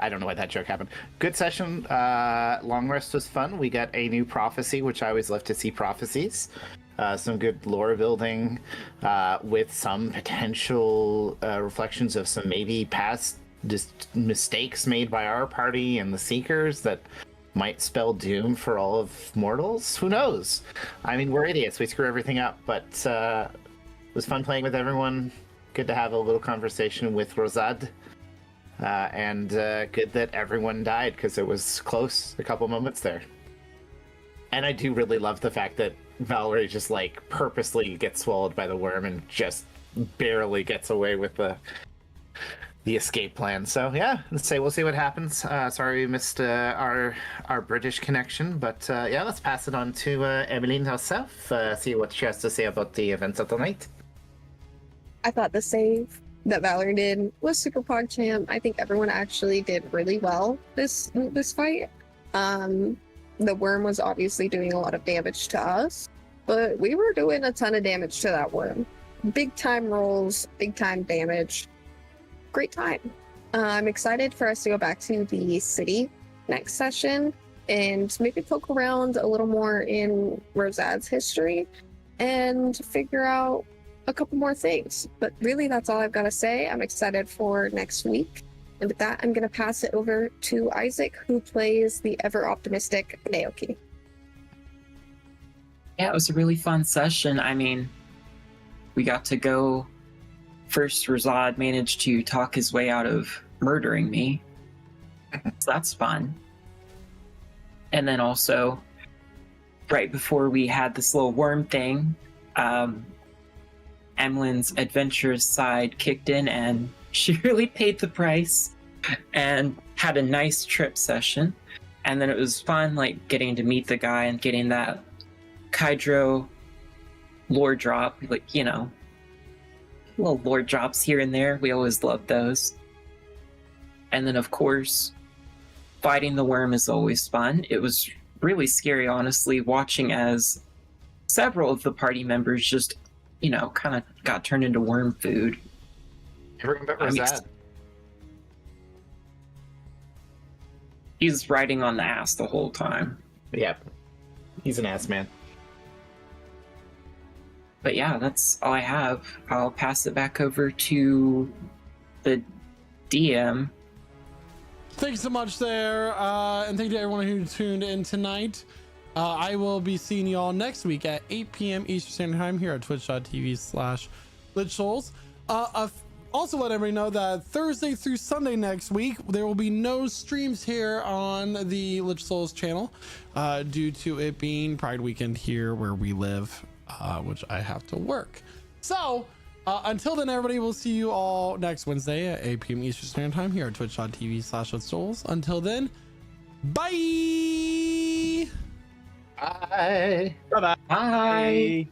[SPEAKER 2] don't know why that joke happened. Good session. Long rest was fun. We got a new prophecy, which I always love to see prophecies. Some good lore building with some potential reflections of some maybe past mistakes made by our party and the Seekers that might spell doom for all of mortals. Who knows? I mean, we're idiots. We screw everything up, but it was fun playing with everyone. Good to have a little conversation with Rosad. And good that everyone died, because it was close a couple moments there. And I do really love the fact that Valerie just like purposely gets swallowed by the worm and just barely gets away with the escape plan. So yeah, we'll see what happens. Sorry we missed our British connection, but yeah, let's pass it on to Emmeline herself. See what she has to say about the events of the night.
[SPEAKER 5] I thought the save that Valerie did was super PogChamp. I think everyone actually did really well this fight. The worm was obviously doing a lot of damage to us, but we were doing a ton of damage to that worm. Big time rolls, big time damage. Great time. I'm excited for us to go back to the city next session and maybe poke around a little more in Rosad's history and figure out a couple more things. But really, that's all I've got to say. I'm excited for next week. And with that, I'm going to pass it over to Isaac, who plays the ever-optimistic Naoki.
[SPEAKER 4] Yeah, it was a really fun session. I mean, we got to go... First, Rosad managed to talk his way out of murdering me. So that's fun. And then also, right before we had this little worm thing, Emmeline's adventurous side kicked in and she really paid the price and had a nice trip session. And then it was fun, like, getting to meet the guy and getting that Kydro lore drop, like, you know, little lore drops here and there. We always love those. And then, of course, fighting the worm is always fun. It was really scary, honestly, watching as several of the party members just, you know, kind of got turned into worm food.
[SPEAKER 2] Everyone but Rosad.
[SPEAKER 4] He's riding on the ass the whole time.
[SPEAKER 2] Yep. He's an ass man.
[SPEAKER 4] But yeah, that's all I have. I'll pass it back over to the DM.
[SPEAKER 1] Thanks so much there. And thank you to everyone who tuned in tonight. I will be seeing you all next week at 8 p.m. Eastern Standard Time here at twitch.tv/LichSouls. Also let everybody know that Thursday through Sunday next week, there will be no streams here on the Lich Souls channel due to it being Pride Weekend here where we live, which I have to work. So until then, everybody, we'll see you all next Wednesday at 8 p.m. Eastern Standard Time here at twitch.tv/LichSouls. Until then, bye!
[SPEAKER 2] Bye!
[SPEAKER 7] Bye-bye!
[SPEAKER 4] Bye!